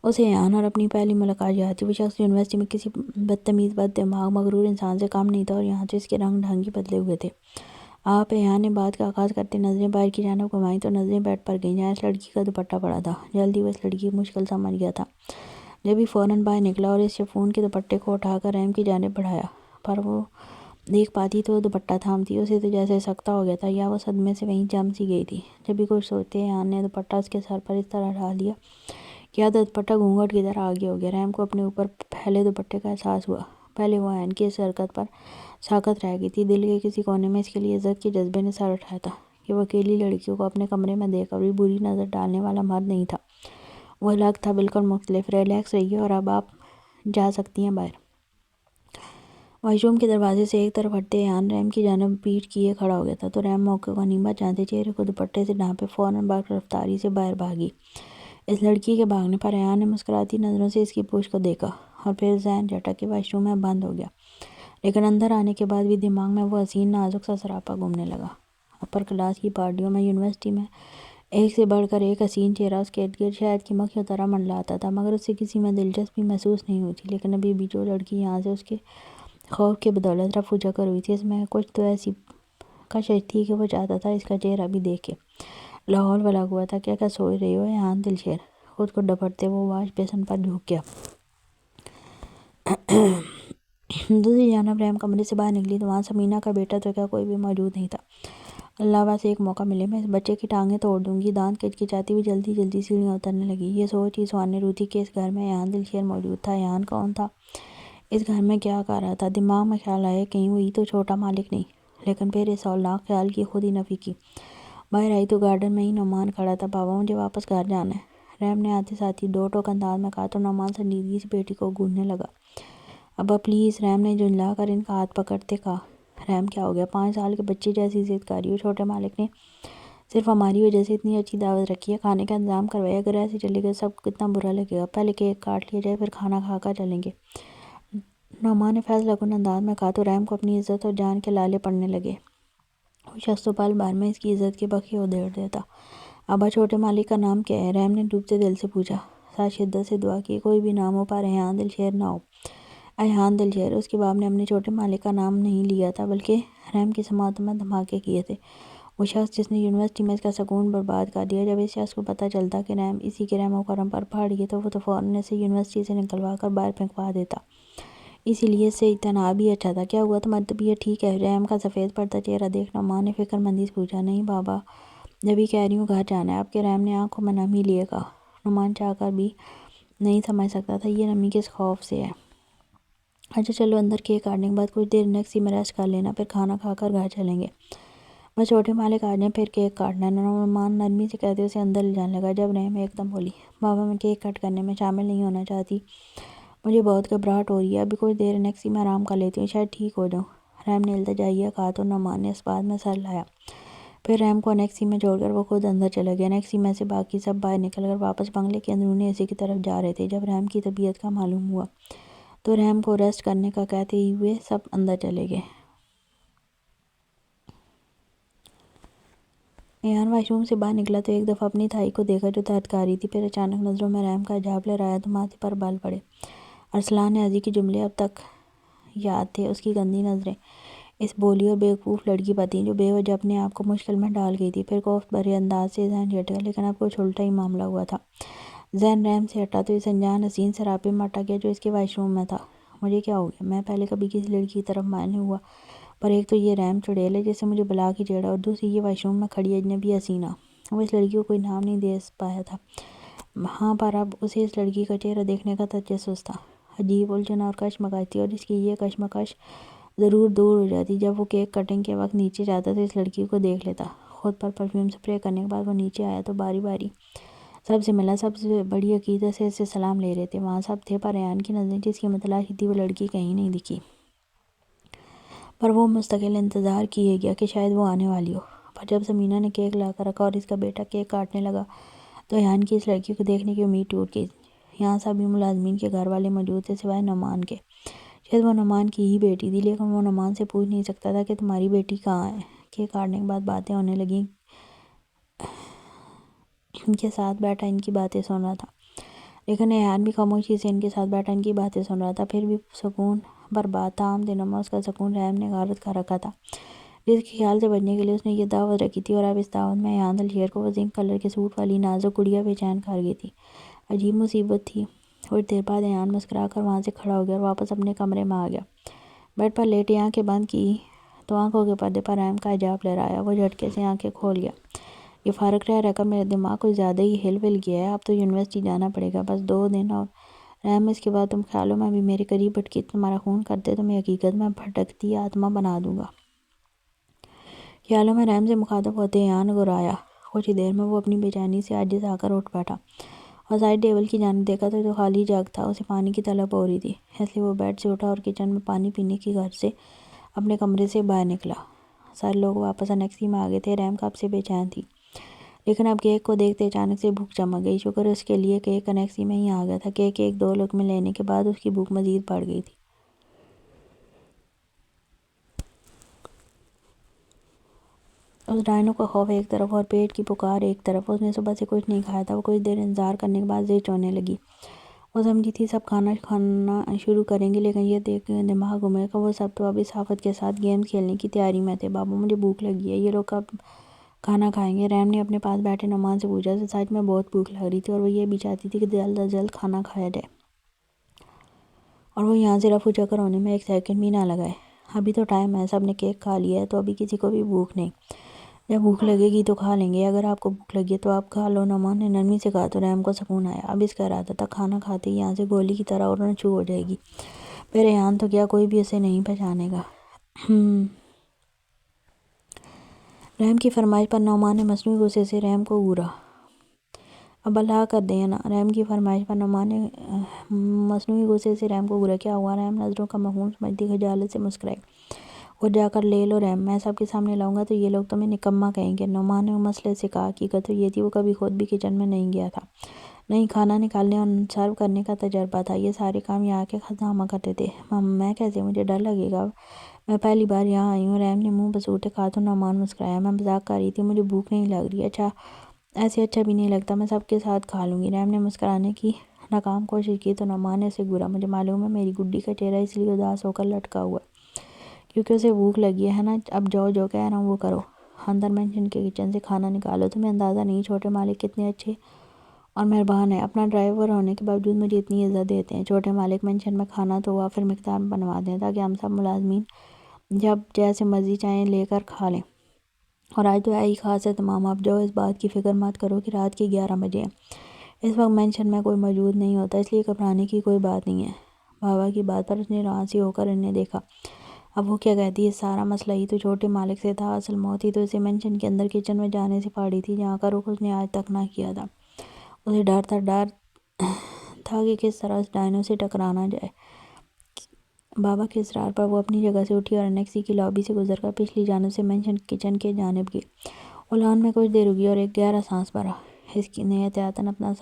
اسے ایان اور اپنی پہلی ملاقات یاد تھی۔ وہ شخص یونیورسٹی میں کسی بدتمیز بد دماغ مغرور انسان سے کم نہیں تھا، اور یہاں تو اس کے رنگ ڈھنگ ہی بدلے ہوئے تھے۔ آپ، ایان نے بات کا آغاز کرتے نظریں باہر کی جانب گھمائیں تو نظریں بیڈ پر گئیں جہاں اس لڑکی کا دوپٹہ پڑا تھا۔ جلد ہی وہ اس لڑکی کو مشکل سمجھ گیا تھا، جبھی فوراً باہر نکلا اور اس شفون کے دوپٹے کو اٹھا کر رحم کی جانب بڑھایا، پر وہ دیکھ پاتی تو وہ دوپٹہ تھامتی اسے تو جیسے سکتہ ہو گیا تھا، یا وہ صدمے سے وہیں جم سی گئی تھی۔ جبھی کچھ سوچتے ایان نے دوپٹہ اس کے سر پر اس طرح ڈال دیا کہ آدھا دوپٹہ گھونگھٹ کی طرح آگے ہو گیا۔ رحم کو اپنے اوپر پھیلے دوپٹے کا احساس ہوا۔ پہلے وہ ایان کی اس حرکت پر ساکت رہ گئی تھی، دل کے کسی کونے میں اس کے لیے عزت کے جذبے نے سر اٹھایا تھا کہ وہ اکیلی لڑکیوں کو اپنے کمرے میں دیکھ کر بھی بری نظر ڈالنے والا مرد نہیں تھا۔ وہ الگ تھا، بالکل مختلف۔ ریلیکس رہیے اور اب آپ جا سکتی ہیں باہر۔ واش روم کے دروازے سے ایک طرف ہٹتے ایان رحم کی جانب پیٹھ کیے کھڑا ہو گیا تھا، تو رحم موقع کو غنیمت جانتے چہرے کو دوپٹے سے ڈھانپے فوراً برق رفتاری سے باہر بھاگی۔ اس لڑکی کے بھاگنے پر ایان نے مسکراتی نظروں سے اس کی پوچھ کو دیکھا، اور پھر ذہن جھٹک کے واش روم میں بند ہو گیا۔ لیکن اندر آنے کے بعد بھی دماغ میں وہ حسین نازک سا سراپا گھومنے لگا۔ اپر کلاس کی پارٹیوں میں یونیورسٹی میں ایک سے بڑھ کر ایک حسین چہرہ اس کے ارد گرد شہد کی مکھیوں طرح منڈلاتا تھا، مگر اس سے کسی میں دلچسپی محسوس نہیں ہوئی تھی۔ لیکن ابھی بھی جو لڑکی یہاں سے اس کے خوف کے بدولت رفو چکر ہوئی تھی، اس میں کچھ تو ایسی کشش تھی کہ وہ چاہتا تھا اس کا چہرہ بھی دیکھے۔ لاہور والا ہوا تھا، کیا سوچ رہی ہو ایان دلشیر؟ خود کو ڈپٹتے وہ واش بیسن پر جھک گیا۔ دوسری جانب رحم کمرے سے باہر نکلی تو وہاں سمینہ کا بیٹا تو کیا کوئی بھی موجود نہیں تھا۔ اللہ بس ایک موقع ملے، میں اس بچے کی ٹانگیں توڑ دوں گی۔ دانت کچکچاتی ہوئی جلدی جلدی سیڑھیاں اترنے لگی۔ یہ سوچ ہی سہانی روح تھی کہ اس گھر میں ایان دلشیر موجود تھا۔ ایان کون تھا؟ اس گھر میں کیا کر رہا تھا؟ دماغ میں خیال آیا کہیں وہی تو چھوٹا مالک نہیں، لیکن پھر اس ہولناک خیال کی خود ہی نفی کی۔ باہر آئی تو گارڈن میں ہی نعمان کھڑا تھا۔ بابا مجھے واپس گھر جانا ہے، رحم نے آتے ساتھ ہی دو ٹوک انداز میں کہا، تو نعمان سنجیدگی سے بیٹی کو گونجنے لگا۔ ابا پلیز، رحم نے جھنجلا کر ان کا ہاتھ پکڑتے کہا۔ رحم کیا ہو گیا؟ 5 سال کے بچے جیسی ضد کر رہی ہو؟ چھوٹے مالک نے صرف ہماری وجہ سے اتنی اچھی دعوت رکھی ہے، کھانے کا انتظام کروایا، اگر ایسے چلے گئے سب کو کتنا برا لگے گا۔ پہلے کیک کاٹ لیا جائے، پھر کھانا کھا کر چلیں گے، نعمان نے فیصلہ کن انداز میں کہا، تو رحم کو اپنی عزت اور جان کے لالے پڑنے لگے۔ وہ شخص تو پل بھر میں اس کی عزت کے بخیے ادھیڑ دیتا۔ ابا چھوٹے مالک کا نام کیا ہے؟ رحم نے ڈوبتے دل سے پوچھا، ساتھ شدت سے دعا کی کوئی بھی نام ہو پر ایان دلشیر نہ ہو۔ ایان دلشیر؟ اس کے باپ نے اپنے چھوٹے مالک کا نام نہیں لیا تھا، بلکہ رحم کی سماعتوں میں دھماکے کیے تھے۔ وہ شخص جس نے یونیورسٹی میں اس کا سکون برباد کر دیا، جب اس شخص کو پتہ چلتا کہ رحم اسی کے رحم و کرم پر پڑ گئی تو وہ تو فوراً اسے یونیورسٹی سے نکلوا کر باہر پھینکوا دیتا۔ اسی لیے اس سے اجتناب ہی اچھا تھا۔ کیا ہوا؟ تمہاری طبیعت ٹھیک ہے؟ رحم کا سفید پڑتا چہرہ دیکھ نعمان نے فکر مندی سے پوچھا۔ نہیں بابا، جبھی کہہ رہی ہوں گھر جانا ہے، اب کہ رحم نے آنکھوں میں نمی لیے کہا۔ نعمان چاہ کر بھی نہیں سمجھ سکتا تھا یہ نمی کس خوف سے ہے۔ اچھا چلو اندر، کیک کاٹنے کے بعد کچھ دیر نیکسی میں ریسٹ کر لینا، پھر کھانا کھا کر گھر چلیں گے۔ بس چھوٹے مالک آ جائیں پھر کیک کاٹنا ہے، نعمان نرمی سے کہتے اسے اندر لے جانے لگا، جب رحم ایک دم بولی، بابا میں کیک کٹ کرنے میں شامل نہیں ہونا چاہتی، مجھے بہت گھبراہٹ ہو رہی ہے، ابھی کچھ دیر نیکسی میں آرام کر لیتی ہوں، شاید ٹھیک ہو جاؤں۔ رحم نے التجائیہ کہا تو نعمان نے اس بات میں سر لایا۔ پھر رحم کو نیکسی میں چھوڑ کر وہ خود اندر چلا گیا۔ نیکسی میں سے باقی سب باہر نکل کر واپس بنگلے کے اندرونی حصے کی طرف جا رہے تھے۔ جب رحم کی طبیعت کا معلوم ہوا تو رحم کو ریسٹ کرنے کا کہتے ہی ہوئے سب اندر چلے گئے۔ ایان واش روم سے باہر نکلا تو ایک دفعہ اپنی تھائی کو دیکھا جو درد کر رہی تھی، پھر اچانک نظروں میں رحم کا حجاب لہرایا تو ماتھے پر بال پڑے۔ ارسلان نیازی کے جملے اب تک یاد تھے، اس کی گندی نظریں اس بولی اور بیوقوف لڑکی پر تھیں جو بے وجہ اپنے آپ کو مشکل میں ڈال گئی تھی۔ پھر کوفت بھرے انداز سے ذہن جھٹکا، لیکن اب کچھ الٹا ہی معاملہ ہوا تھا۔ ذہن رحم سے ہٹا تو اس انجان حسین سراپے میں اٹک گیا جو اس کے واش روم میں تھا۔ مجھے کیا ہو گیا؟ میں پہلے کبھی کسی لڑکی کی طرف مائل نہیں ہوا، پر ایک تو یہ رحم چڑیل ہے جس سے مجھے بلا کے چھیڑا، اور دوسری یہ واش روم میں کھڑی اجنبی حسینہ۔ وہ اس لڑکی کو کوئی نام نہیں دے پایا تھا، ہاں، پر اب اسے اس لڑکی کا چہرہ دیکھنے کا تجسس تھا۔ عجیب الجھن اور کشمکش تھی، اور اس کی یہ کشمکش ضرور دور ہو جاتی جب وہ کیک کٹنگ کے وقت نیچے جاتا تو اس لڑکی کو دیکھ لیتا۔ خود پر پرفیوم سپرے کرنے کے بعد وہ نیچے آیا تو باری باری سب سے ملا، سب سے بڑی عقیدت سے اس سے سلام لے رہے تھے۔ وہاں سب تھے، پر ریحان کی نظریں جس کی متلاشی تھی وہ لڑکی کہیں نہیں دکھی، پر وہ مستقل انتظار کیے گیا کہ شاید وہ آنے والی ہو۔ پر جب سمینہ نے کیک لا کر رکھا اور اس کا بیٹا کیک کاٹنے لگا تو ریحان کی اس لڑکی کو دیکھنے کی امید ٹوٹ گئی۔ یہاں سبھی ملازمین کے گھر والے موجود تھے سوائے نعمان کے۔ شاید وہ نعمان کی ہی بیٹی تھی، لیکن وہ نعمان سے پوچھ نہیں سکتا تھا کہ تمہاری بیٹی کہاں ہے۔ کیک کاٹنے کے بعد باتیں ہونے لگیں، ان کے ساتھ بیٹھا ان کی باتیں سن رہا تھا، لیکن ریحان بھی خاموشی سے ان کے ساتھ بیٹھا ان کی باتیں سن رہا تھا، پھر بھی سکون برباد تھا۔ عام دنوں میں اس کا سکون ریحان نے غارت کر رکھا تھا، جس کے خیال سے بچنے کے لیے اس نے یہ دعوت رکھی تھی، اور اب اس دعوت میں ریحان دلشیر کو وہ زنک کلر کے سوٹ والی نازک گڑیا بے چین کر گئی تھی۔ عجیب مصیبت تھی۔ کچھ دیر بعد ریحان مسکرا کر وہاں سے کھڑا ہو گیا اور واپس اپنے کمرے میں آ گیا۔ بیڈ پر لیٹے آنکھیں بند کی تو آنکھوں کے پردے پر رحم کا حجاب لہرایا۔ وہ جھٹکے سے آنکھیں کھول گیا۔ یہ فارغ رہ کر میرا دماغ کچھ زیادہ ہی ہل ول گیا ہے، اب تو یونیورسٹی جانا پڑے گا، بس 2 دن اور رحم، اس کے بعد تم خیالوں میں بھی میرے قریب بھٹکی، تمہارا خون کرتے تو میں حقیقت میں بھٹکتی آتما بنا دوں گا۔ خیالوں میں رحم سے مخاطب ہوتے ریحان گرایا۔ کچھ ہی دیر میں وہ اپنی بے چینی سے عاجز آ کر اٹھ بیٹھا اور سائڈ ٹیبل کی جانب دیکھا تو خالی جگ تھا۔ اسے پانی کی طلب ہو رہی تھی، اس لیے وہ بیڈ سے اٹھا اور کچن میں پانی پینے کی غرض سے اپنے کمرے سے باہر نکلا۔ سارے لوگ واپس انیکسی میں آ گئے تھے۔ رحم کب سے بے چین تھی، لیکن اب کیک کو دیکھتے اچانک سے بھوک چمک گئی۔ شکر اس کے لیے کیک انیکسی میں ہی آ گیا تھا۔ کیک کے 1-2 لقمے لینے کے بعد اس کی بھوک مزید بڑھ گئی تھی۔ اس ڈائنو کا خوف ایک طرف اور پیٹ کی پکار ایک طرف۔ اس نے صبح سے کچھ نہیں کھایا تھا۔ وہ کچھ دیر انتظار کرنے کے بعد زچ ہونے لگی۔ وہ سمجھی تھی سب کھانا شروع کریں گے، لیکن یہ دیکھ کے دماغ گھومے کہ وہ سب تو اب اس آفت کے ساتھ گیمز کھیلنے کی تیاری میں تھے۔ بابا مجھے بھوک لگی ہے، یہ لوگ کب کھانا کھائیں گے؟ رحم نے اپنے پاس بیٹھے نعمان سے پوچھا۔ سچ میں بہت بھوک لگ رہی تھی اور وہ یہ بھی چاہتی تھی کہ جلد از جلد کھانا کھایا جائے اور وہ یہاں سے رفو چکر ہونے میں 1 سیکنڈ بھی نہ لگائے۔ ابھی تو ٹائم ہے، سب نے کیک کھا لیا ہے، تو ابھی کسی کو بھی بھوک نہیں۔ جب بھوک لگے گی تو کھا لیں گے۔ اگر آپ کو بھوک لگی ہے تو آپ کھا لو، نعمان نے نرمی سے کہا تو رحم کو سکون آیا۔ اب اس کا ارادہ تھا کھانا کھاتے ہی یہاں سے گولی کی طرح اڑنا شروع ہو جائے گی، پھر ریحان تو کیا کوئی بھی اسے نہیں پہچانے گا۔ رحم کی فرمائش پر نعمان نے مصنوعی غصے سے رحم کو گھورا۔ اب اللہ کر دیں نا۔ رحم کی فرمائش پر نعمان نے مصنوعی غصے سے رحم کو گھورا۔ کیا ہوا؟ رحم نظروں کا مفہوم سمجھتی خجالت سے مسکرائی۔ اٹھ جا کر لے لو رحم، میں سب کے سامنے لاؤں گا تو یہ لوگ تمہیں نکما کہیں گے۔ نعمان نے مسئلے سے کہا، حقیقت تو یہ تھی وہ کبھی خود بھی کچن میں نہیں گیا تھا، نہیں کھانا نکالنے اور سرو کرنے کا تجربہ تھا۔ یہ سارے کام یہاں کے خزامہ کرتے تھے۔ میں کیسے؟ مجھے ڈر لگے گا، میں پہلی بار یہاں آئی ہوں۔ رحم نے منہ بسوٹے کہا تو نعمان مسکرایا۔ میں مذاق کر رہی تھی، مجھے بھوک نہیں لگ رہی۔ اچھا، ایسے اچھا بھی نہیں لگتا، میں سب کے ساتھ کھا لوں گی۔ رحم نے مسکرانے کی ناکام کوشش کی تو نعمان نے اسے گھورا۔ مجھے معلوم ہے میری گڈی کا چہرہ اس لیے اداس ہو کر لٹکا ہوا کیونکہ اسے بھوک لگی ہے نا؟ اب جاؤ، جو کہہ رہا ہوں وہ کرو، اندر مینشن کے کچن سے کھانا نکالو۔ تمہیں اندازہ نہیں چھوٹے مالک کتنے اچھے اور مہربان ہیں، اپنا ڈرائیور ہونے کے باوجود مجھے اتنی عزت دیتے ہیں۔ چھوٹے مالک مینشن میں کھانا تو وافر مقدار میں بنوا دیں تاکہ ہم سب ملازمین جب جیسے مرضی چاہیں لے کر کھا لیں، اور آج تو ہے ہی خاص اہتمام۔ اب جاؤ، اس بات کی فکر مت کرو کہ رات کے 11 بجے ہیں، اس وقت مینشن میں کوئی موجود نہیں ہوتا، اس لیے گھبرانے کی کوئی بات نہیں ہے۔ بابا کی بات پر اس نے راضی ہو کر انہیں دیکھا۔ اب وہ کیا کہتی ہے؟ سارا مسئلہ ہی تو چھوٹے مالک سے تھا، اصل موت ہی تو اسے مینشن کے اندر کچن میں جانے سے پاڑی تھی، جہاں کا رخ اس نے آج تک نہ کیا تھا۔ اسے ڈر تھا کہ کس طرح اس ڈائنو سے ٹکرانا جائے۔ بابا کے اصرار پر وہ اپنی جگہ سے اٹھی اور انیکسی کی لابی سے گزر کر پچھلی جانب سے مینشن کچن کے جانب گئی۔ وہ لان میں کچھ دیر رکی اور ایک گہرا سانس بھرا۔ اس نے احتیاطاً اپنا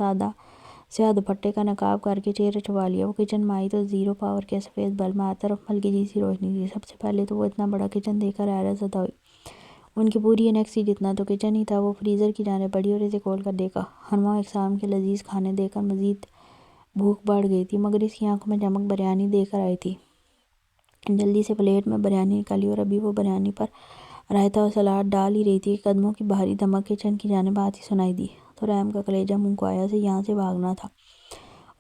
سیاہ دوپٹے کا نقاب کر کے چہرہ چھپا لیا۔ وہ کچن میں آئی تو 0 پاور کے سفید بلب میں ہر طرف ملکجی سی روشنی تھی۔ سب سے پہلے تو وہ اتنا بڑا کچن دیکھ کر حیرت زدہ ہوئی۔ ان کی پوری انیکسی جتنا تو کچن ہی تھا۔ وہ فریزر کی جانب بڑھی اور اسے کھول کر دیکھا۔ انواع اقسام کے لذیذ کھانے دیکھ کر مزید بھوک بڑھ گئی تھی، مگر اس کی آنکھوں میں چمک بریانی دیکھ کر آئی تھی۔ جلدی سے پلیٹ میں بریانی نکالی اور ابھی وہ بریانی پر رائتا اور سلاد ڈال ہی رہی تھی کہ قدموں کی بھاری دھمک کچن کی جانب آتی سنائی دی تو رحم کا کلیجہ منہ کو آیا۔ اسے یہاں سے بھاگنا تھا۔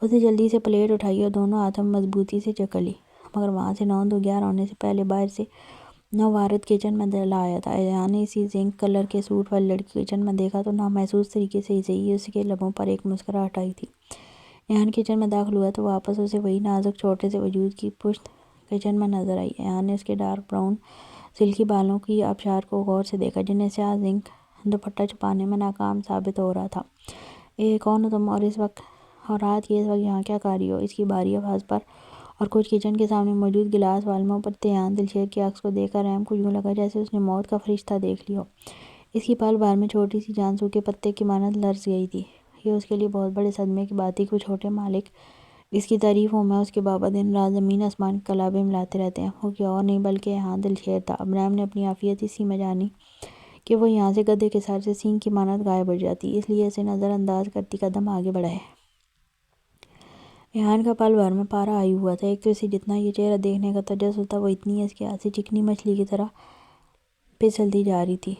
اس نے جلدی سے پلیٹ اٹھائی اور دونوں ہاتھوں میں مضبوطی سے جکڑ لی، مگر وہاں سے 9:11 ہونے سے پہلے باہر سے نوارد کچن میں دلا آیا تھا۔ ریحان نے اسی زنک کلر کے سوٹ والی لڑکی کچن میں دیکھا تو نامحسوس طریقے سے ہی صحیح اس کے لبوں پر ایک مسکراہٹ آئی تھی۔ ریحان کچن میں داخل ہوا تو واپس اسے وہی نازک چھوٹے سے وجود کی پشت کچن میں نظر آئی۔ ریحان نے اس کے ڈارک براؤن سلکی بالوں کی آبشار کو غور سے دیکھا، جنہیں سیاہ زنک دوپٹہ چھپانے میں ناکام ثابت ہو رہا تھا۔ کون ہو تم اور رات کی اس وقت یہاں کیا کر رہی ہو؟ اس کی باری آواز پر اور کچھ کچن کے سامنے موجود گلاس والموں پر تیان دلشیر کے عکس کو دیکھ کر رحم کو یوں لگا جیسے اس نے موت کا فرشتہ دیکھ لیا ہو۔ اس کی پل بھر میں چھوٹی سی جان سوکھے پتے کی مانند لرز گئی تھی۔ یہ اس کے لیے بہت بڑے صدمے کی بات تھی کہ وہ چھوٹے مالک اس کی تعریفوں میں اس کے بابا دن رات زمین آسمان کے کلابے ملاتے رہتے ہیں۔ وہ کیا اور نہیں بلکہ یہاں دلشیر تھا۔ اب رحم نے اپنی عافیت اسی میں جانی کہ وہ یہاں سے گدھے کے سر سے سینگ کی مانند غائب ہو جاتی، اس لیے اسے نظر انداز کرتی قدم آگے بڑھائے۔ ایان کا پل بھر میں پارا آئی ہوا تھا۔ ایک تو اسے جتنا یہ چہرہ دیکھنے کا تجسس تھا وہ اتنی اس کے ہاتھ سے چکنی مچھلی کی طرح پھسلتی جا رہی تھی۔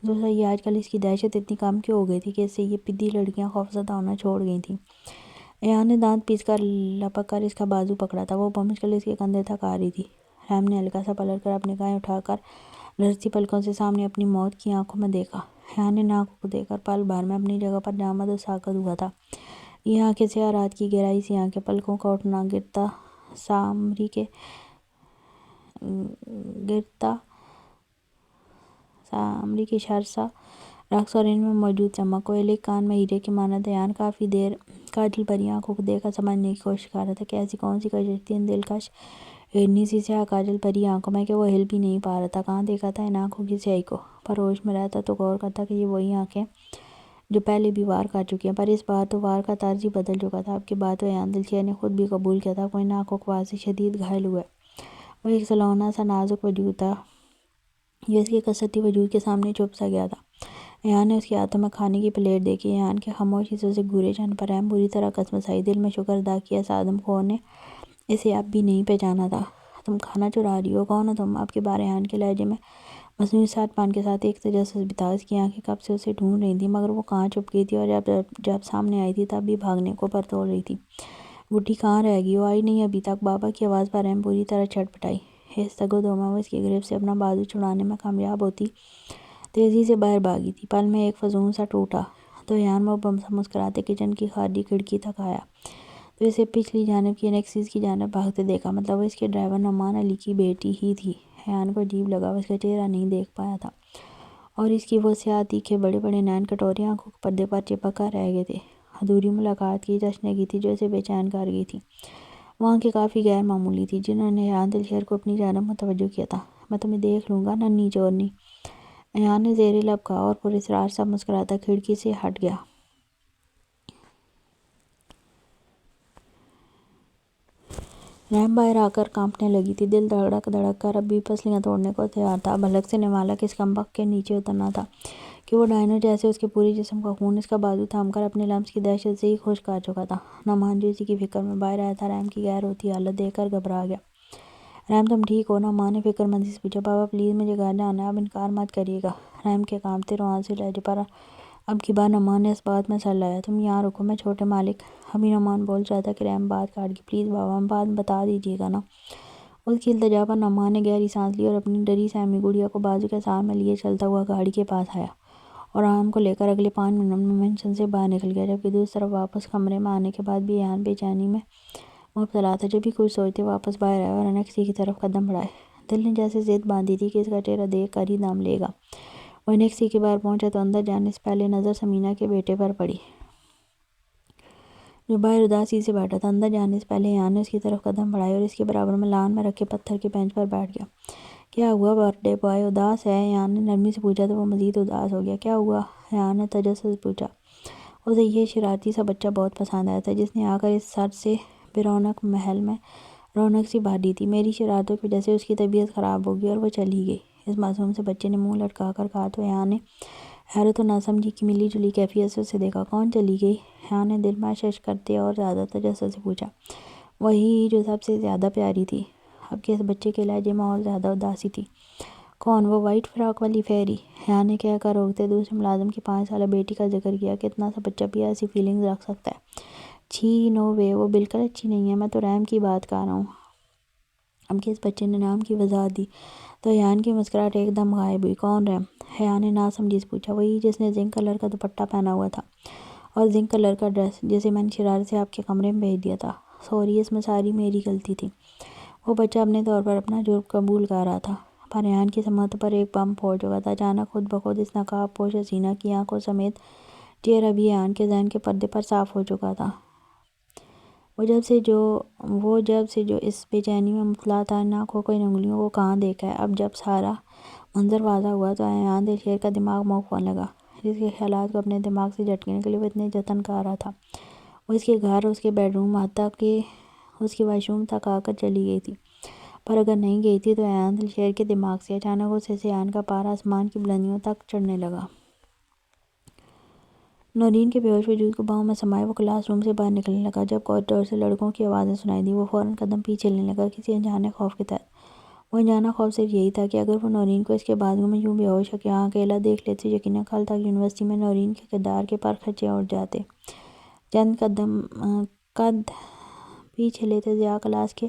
دوسرا یہ آج کل اس کی دہشت اتنی کم کیوں ہو گئی تھی کہ اس سے یہ پدی لڑکیاں خوفزدہ ہونا چھوڑ گئی تھیں۔ ایان نے دانت پیس کر لپک کر اس کا بازو پکڑا تھا۔ وہ بمشکل اس کے کندھے تک آ رہی تھی۔ رحم نے ہلکا سا پلٹ کر اپنے گائیں اٹھا کر لرزتی پلکوں سے سامنے اپنی موت کی آنکھوں میں دیکھا۔ ایان نے آنکھوں کو دیکھ کر پل بھر میں اپنی جگہ پر جامد و ساکت ہوا تھا۔ یہ آنکھیں سیاہ رات کی گہرائی سی آنکھیں، پلکوں کا اٹھنا، گرتا سامری کے شرسا رقص اور ان میں موجود چمک، کوئلے کے کان میں ہیرے کی مانند۔ ایان کافی دیر کاجل بھری آنکھوں کو دیکھ کر سمجھنے کی کوشش کر رہا تھا کہ ایسی کون سی کشش تھی ان دلکش ہرنی سی سیاہ کاجل بھری آنکھوں میں کہ وہ ہل بھی نہیں پا رہا تھا۔ کہاں دیکھا تھا ان آنکھوں کی سیاہی کو؟ پر ہوش میں رہتا تو غور کرتا کہ یہ وہی آنکھیں جو پہلے بھی وار کر چکی ہیں، پر اس بار تو وار کا طرز ہی بدل چکا تھا۔ اب کی بات تو ایان دلشیر نے خود بھی قبول کیا تھا، وہ ان آنکھوں کے وار سے شدید گھائل ہوا ہے۔ وہ ایک سلونا سا نازک وجود تھا جو اس کے کسرتی وجود کے سامنے چھپ سا گیا تھا۔ ایان نے اس کے ہاتھوں میں کھانے کی پلیٹ دیکھی۔ ایان کے خاموشی سے اسے گورے چہرے پر رحم بری طرح کسمسائی۔ دل میں شکر ادا کیا اس آدم خور نے اسے اب بھی نہیں پہچانا تھا۔ تم کھانا چرا رہی ہو؟ کون ہو تم؟ اب کی بار ایان کے لہجے میں مصنوعی ساٹھ پن کے ساتھ ایک تجسس بھی تھا۔ اس کی آنکھیں کب سے اسے ڈھونڈ رہی تھیں مگر وہ کہاں چھپ گئی تھی، اور جب سامنے آئی تھی تب بھی بھاگنے کو پر توڑ رہی تھی۔ بڈھی کہاں رہ گئی؟ وہ آئی نہیں ابھی تک؟ بابا کی آواز پر رحم بری طرح چھٹپٹائی۔ اس تگ و دو میں وہ اس کی گرفت سے اپنا بازو چھڑانے میں کامیاب ہوتی تیزی سے باہر بھاگی تھی۔ پل میں ایک فسون سا ٹوٹا تو ایان محبم سا مسکراتے کچن کی خارجی کھڑکی تک آیا تو اسے پچھلی جانب کی انیکسیز کی جانب بھاگتے دیکھا۔ مطلب وہ اس کے ڈرائیور نعمان علی کی بیٹی ہی تھی۔ ایان کو عجیب لگا، وہ اس کا چہرہ نہیں دیکھ پایا تھا اور اس کی وہ سیاہ تیکھے بڑے بڑے نین کٹوری آنکھوں کے پردے پر چپک کر رہ گئے تھے۔ ادھوری ملاقات کی تشنگی تھی جو اسے بے چین کر گئی تھی۔ وہ آنکھیں کافی غیر معمولی تھیں جنہوں نے ایان دلشیر کو اپنی جانب متوجہ کیا تھا۔ میں تمہیں دیکھ لوں گا ننھی چورنی، ایان نے زیر لب کہا اور پراسرار سا مسکراتا کھڑکی سے ہٹ گیا۔ رحم باہر آ کر کانپنے لگی تھی۔ دل دھڑک دھڑک کر اب بھی پسلیاں توڑنے کو تیار تھا۔ اب حلق سے نوالہ اس کمبخت کے نیچے اترنا تھا کہ وہ ڈائنو جیسے اس کے پورے جسم کا خون اس کا بازو تھام کر اپنے لمس کی دہشت سے ہی خشک کر چکا تھا۔ نعمان جو اسی کی فکر میں باہر آیا تھا رحم کی غیر ہوتی حالت دیکھ کر گھبرا گیا۔ رحم تم ٹھیک ہو؟ نعمان نے فکر مندی سے پوچھا۔ بابا پلیز مجھے گھر جانا ہے، اب انکار مت کریے گا، رحم کے کانپتے روآنسی لہجے پر اب کی بار نعمان نے اس بات میں سر لایا۔ تم یہاں رکو، میں چھوٹے مالک۔ ابھی نعمان بول رہا تھا کہ رحم بات کاٹ گئی۔ پلیز بابا، میں بعد میں بتا دیجیے گا نا۔ اس کی التجا پر نعمان نے گہری سانس لی اور اپنی ڈری سہمی گڑیا کو بازو کے سہارے میں لیے چلتا ہوا گاڑی کے پاس آیا اور رحم کو لے کر اگلے 5 منٹ میں مینشن سے باہر نکل گیا، جبکہ دوسری طرف واپس کمرے میں آنے کے بعد بھی ایان بے چینی میں مبتلا تھا۔ جب بھی کچھ سوچتے واپس باہر آئے اور انیکسی کی طرف قدم بڑھائے۔ دل نے جیسے ضد باندھی تھی کہ اس کا چہرہ دیکھ کر ہی دم لے گا۔ وہ انیکسی کے باہر پہنچا تو اندر جانے سے پہلے نظر سمینا کے بیٹے پر پڑی جو باہر اداسی سے بیٹھا تھا۔ اندر جانے سے پہلے ایان نے اس کی طرف قدم بڑھائے اور اس کے برابر میں لان میں رکھے پتھر کے بینچ پر بیٹھ گیا۔ کیا ہوا برتھ ڈے بوائے، اداس ہے؟ ایان نے نرمی سے پوچھا تو وہ مزید اداس ہو گیا۔ کیا ہوا؟ ایان نے تجسس سے پوچھا۔ اسے یہ شرارتی سا بچہ بہت پسند آیا تھا جس نے آ کر اس سر سے بے رونق محل میں رونق سی بھر دی تھی۔ میری شرارتوں کی وجہ سے اس کی طبیعت خراب ہو گئی اور وہ چلی گئی، اس معصوم سے بچے نے منہ لٹکا کر کہا تو ایان نے حیرت و ناسمجھی کی ملی جلی کیفیت سے اسے دیکھا۔ کون چلی گئی؟ ایان نے دل مشش کرتے اور زیادہ تجسس سے پوچھا۔ وہی جو سب سے زیادہ پیاری تھی۔ اب کے اس بچے کے لہجے میں اور زیادہ اداسی تھی۔ کون؟ وہ وائٹ فراک والی فیری، ایان نے کہہ کر روکتے دوسرے ملازم کی 5 سالہ بیٹی کا ذکر کیا کہ اتنا سا بچہ بھی ایسی فیلنگز رکھ سکتا ہے۔ چھی، نو وے، وہ بالکل اچھی نہیں ہے، میں تو رحم کی بات کر رہا ہوں۔ اب کے اس بچے نے نام کی وضاحت دی تو ایان کی مسکراہٹ ایک دم غائب ہوئی۔ کون رحم؟ ایان نے ناسمجھی سے پوچھا۔ وہی جس نے زنک کلر کا دوپٹہ پہنا ہوا تھا اور زنک کلر کا ڈریس، جسے میں نے شرارت سے آپ کے کمرے میں بھیج دیا تھا۔ سوری، اس میں ساری میری غلطی تھی۔ وہ بچہ اپنے طور پر اپنا جرم قبول کر رہا تھا، پر ایان کی سمت پر ایک بم پھوٹ چکا تھا۔ اچانک خود بخود اس نقاب پوش حسینہ کی آنکھوں سمیت چیئر ابھی ایان کے ذہن کے پردے پر صاف ہو چکا تھا۔ وہ جب سے جو اس بے چینی میں مبتلا تھا، نہ ان انگلیوں کو کہاں دیکھا ہے۔ اب جب سارا منظر واضح ہوا تو ایان دلشیر کا دماغ موق ہونے لگا۔ جس کے خیالات کو اپنے دماغ سے جھٹکنے کے لیے وہ اتنے جتن کر رہا تھا، وہ اس کے گھر، اس کے بیڈ روم، حتیٰ کہ اس کے واش روم تک آ کر چلی گئی تھی۔ پر اگر نہیں گئی تھی تو ایان دلشیر کے دماغ سے اچانک اس ایان کا پارا آسمان کی بلندیوں تک چڑھنے لگا۔ نورین کے بے ہوش وجود کو باہوں میں سمائے وہ کلاس روم سے باہر نکلنے لگا۔ جب کوریڈور سے لڑکوں کی آوازیں سنائی دیں، وہ فوراً قدم پیچھے لینے لگا، کسی انجانے خوف کے تحت۔ وہ انجانا خوف صرف یہی تھا کہ اگر وہ نورین کو اس کے بازو میں یوں بے ہوش یہاں اکیلا دیکھ لیتے تو یقیناً کل تک یونیورسٹی میں نورین کے کردار کے پر خچے اڑ جاتے۔ چند قد پیچھے لیتے ضیاء کلاس کے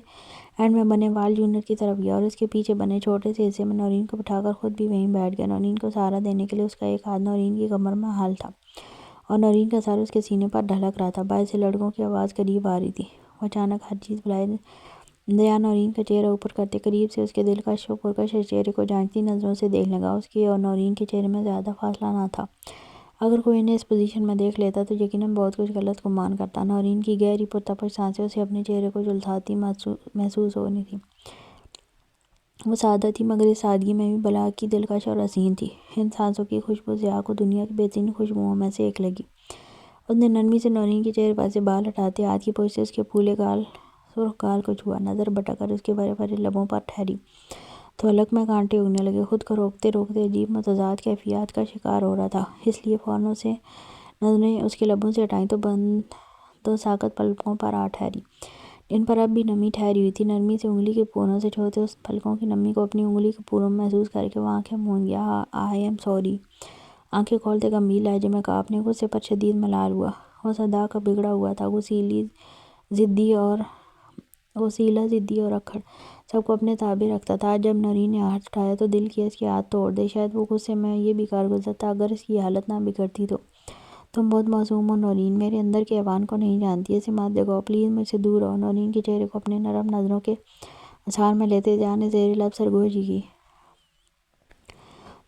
اینڈ میں بنے وال یونٹ کی طرف گیا اور اس کے پیچھے بنے چھوٹے سے حصے میں نورین کو بٹھا کر خود بھی وہیں بیٹھ گیا۔ نورین کو سہارا دینے کے لیے اس کا ایک ہاتھ نورین کی کمر میں حل تھا اور نورین کا سر اس کے سینے پر ڈھلک رہا تھا۔ باہر سے لڑکوں کی آواز قریب آ رہی تھی۔ وہ اچانک ہر چیز بھلائے دیا نورین کا چہرہ اوپر کرتے قریب سے اس کے دلکش و پرکش چہرے کو جانچتی نظروں سے دیکھنے لگا۔ اس کے اور نورین کے چہرے میں زیادہ فاصلہ نہ تھا۔ اگر کوئی انہیں اس پوزیشن میں دیکھ لیتا تو یقیناً بہت کچھ غلط گمان کرتا۔ نورین کی گہری پرتپش سانسیں اسے اپنے چہرے کو جھلساتی محسوس ہو رہی تھیں۔ وہ سادہ تھی مگر اس سادگی میں بھی بلا کی دلکش اور حسین تھی۔ ان سانسوں کی خوشبو ضیاء کو دنیا کی بہترین خوشبوؤں میں سے ایک لگی۔ اس نے نرمی سے نورین کے چہرے پر سے بال ہٹاتے ہاتھ کی پوچھ سے اس کے پھولے سرخ گال کو چھوا۔ نظر بھٹک کر اس کے بھرے بھرے لبوں پر ٹھہری تو حلق میں کانٹے اگنے لگے۔ خود کو روکتے روکتے عجیب متضاد کیفیات کا شکار ہو رہا تھا، اس لیے فوراً اسے نظریں اس کے لبوں سے ہٹائیں تو بند و ساکت پلکوں پر آ ٹھہری، جن پر اب بھی نمی ٹھہری ہوئی تھی۔ نرمی سے انگلی کے پوروں سے چھوتے اس پلکوں کی نمی کو اپنی انگلی کے پوروں میں محسوس کر کے وہ آنکھیں موند گیا۔ آئی ایم سوری، آنکھیں کھولتے گمبھیر لہجے میں کہا۔ اپنے غصے پر شدید ملال ہوا۔ وہ صدا کا بگڑا ہوا تھا، غصیلا، ضدی اور اکڑ سب کو اپنے تابع رکھتا تھا۔ آج جب نورین نے ہاتھ اٹھایا تو دل کیا اس کے ہاتھ توڑ دے۔ شاید وہ غصے میں یہ بھی کر گزرتا، اگر اس کی حالت نہ بگڑتی تو تم بہت معصوم ہو نورین، میرے اندر کے ایوان کو نہیں جانتی، اسے مت دیکھو، پلیز مجھ سے دور رہو۔ نورین کے چہرے کو اپنے نرم نظروں کے اثار میں لیتے ضیاء نے زیر لب سرگوشی کی۔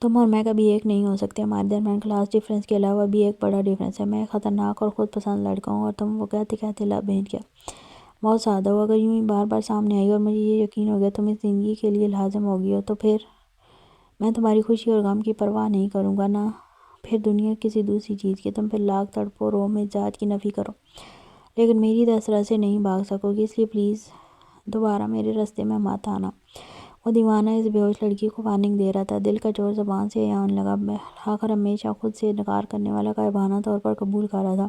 تم اور میں کبھی ایک نہیں ہو سکتے، ہمارے درمیان کلاس ڈفرینس کے علاوہ بھی ایک بڑا ڈفرینس ہے۔ میں ایک خطرناک اور خود پسند لڑکا ہوں اور تم، وہ کہتے کہتے لب بھینچ گیا، بہت سادہ ہو۔ اگر یوں ہی بار بار سامنے آئی اور مجھے یہ یقین ہو گیا تم اس زندگی کے لیے لازم ہوگی ہو تو پھر میں تمہاری خوشی اور غم کی پرواہ نہیں کروں گا، نہ پھر دنیا کسی دوسری چیز کی۔ تم پھر لاکھ تڑپو، رو، مجھ ذات کی نفی کرو، لیکن میری دسترس سے نہیں بھاگ سکو گی، اس لیے پلیز دوبارہ میرے راستے میں مت آنا۔ وہ دیوانہ اس بے ہوش لڑکی کو وارننگ دے رہا تھا۔ دل کا چور زبان سے ہونے لگا، بالآخر ہمیشہ خود سے انکار کرنے والا غائبانہ طور پر قبول کر رہا تھا۔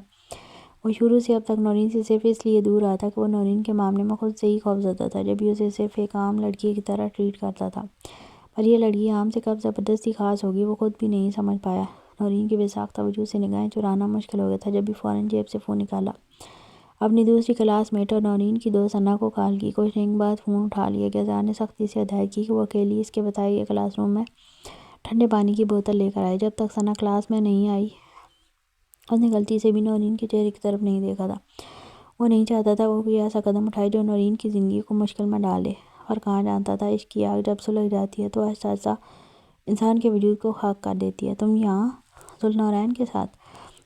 وہ شروع سے اب تک نورین سے صرف اس لیے دور رہا تھا کہ وہ نورین کے معاملے میں خود سے ہی خوفزدہ تھا، جب بھی اسے صرف ایک عام لڑکی کی طرح ٹریٹ کرتا تھا۔ پر یہ لڑکی عام سے کب زبردستی خاص ہوگی وہ خود بھی نہیں سمجھ پایا۔ نورین کے بے ساختہ وجود سے نگاہیں چرانا مشکل ہو گیا تھا، جب بھی فوراً جیب سے فون نکالا، اپنی دوسری کلاس میٹ اور نورین کی دوست ثنا کو کال کی۔ کچھ دیر بعد فون اٹھا لیا گیا۔ ضیاء نے سختی سے ہدایت کی کہ وہ اکیلی اس کے بتائے گئے کلاس روم میں ٹھنڈے پانی کی بوتل لے کر آئے۔ جب تک ثنا کلاس میں نہیں آئی اس نے غلطی سے بھی نورین کے چہرے کی طرف نہیں دیکھا تھا۔ وہ نہیں چاہتا تھا وہ کوئی ایسا قدم اٹھائے جو نورین کی زندگی کو مشکل میں ڈال دے، اور کہاں جانتا تھا عشق کی آگ جب سلگ جاتی ہے تو آہستہ آہستہ انسان کے وجود کو خاک کر دیتی ہے۔ تم یہاں ذوالنورین کے ساتھ؟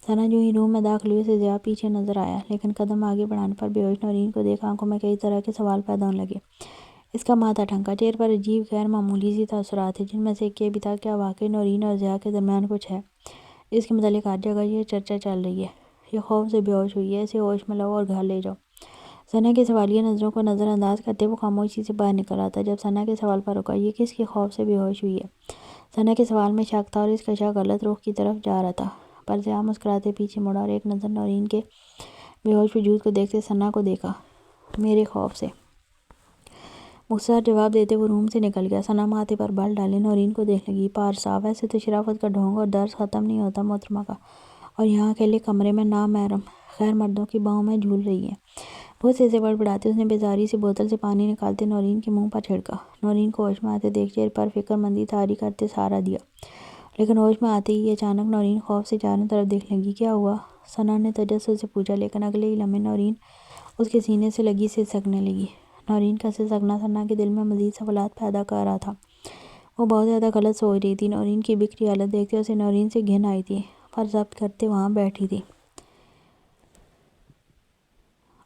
ثنا جو ہی روم میں داخل ہوئی اسے ضیاء پیچھے نظر آیا، لیکن قدم آگے بڑھانے پر بے ہوش نورین کو دیکھ آنکھوں میں کئی طرح کے سوال پیدا ہونے لگے۔ اس کا ماتھا ٹھنکا، چہرے پر عجیب غیر معمولی سی تاثرات تھے، جن میں سے ایک یہ بھی تھا کیا واقعی نورین اور ضیاء کے درمیان کچھ ہے، جس کے متعلق ہر جگہ یہ چرچا چل رہی ہے۔ یہ خوف سے بے ہوش ہوئی ہے، اسے ہوش میں لاؤ اور گھر لے جاؤ۔ ثنا کے سوالیہ نظروں کو نظر انداز کرتے وہ خاموشی سے باہر نکل رہا تھا۔ جب ثنا کے سوال پر رکا، یہ کس کے خوف سے بے ہوش ہوئی ہے؟ ثنا کے سوال میں شک تھا اور اس کا شک غلط رخ کی طرف جا رہا تھا۔ پر ضیاء مسکراتے پیچھے مڑا اور ایک نظر نورین کے بے ہوش وجود کو دیکھتے ثنا کو دیکھا۔ میرے خوف سے، مختصر جواب دیتے وہ روم سے نکل گیا۔ ثنا ماتھے پر بل ڈالے نورین کو دیکھ لگی۔ پار صاف، ویسے تو شرافت کا ڈھونگ اور درس ختم نہیں ہوتا محترمہ کا، اور یہاں اکیلے کمرے میں نامحرم غیر مردوں کی باہوں میں جھول رہی ہے۔ غصے سے بڑبڑاتے اس نے بیزاری سے بوتل سے پانی نکالتے نورین کے منہ پر چھڑکا۔ نورین کو ہوش میں آتے دیکھ چہرے پر فکر مندی طاری کرتے سہارا دیا، لیکن ہوش میں آتے ہی اچانک نورین خوف سے چاروں طرف دیکھنے لگی۔ کیا ہوا؟ ثنا نے تجسس سے پوچھا، لیکن اگلے ہی لمحے نورین اس کے سینے سے لگی سسکنے لگی۔ نورین کا سسکنا ثنا کے دل میں مزید سوالات پیدا کر رہا تھا۔ وہ بہت زیادہ غلط سوچ رہی تھی۔ نورین کی بکھری حالت دیکھتے اسے نورین سے گھن آئی تھی، پر ضبط کرتے وہاں بیٹھی تھی۔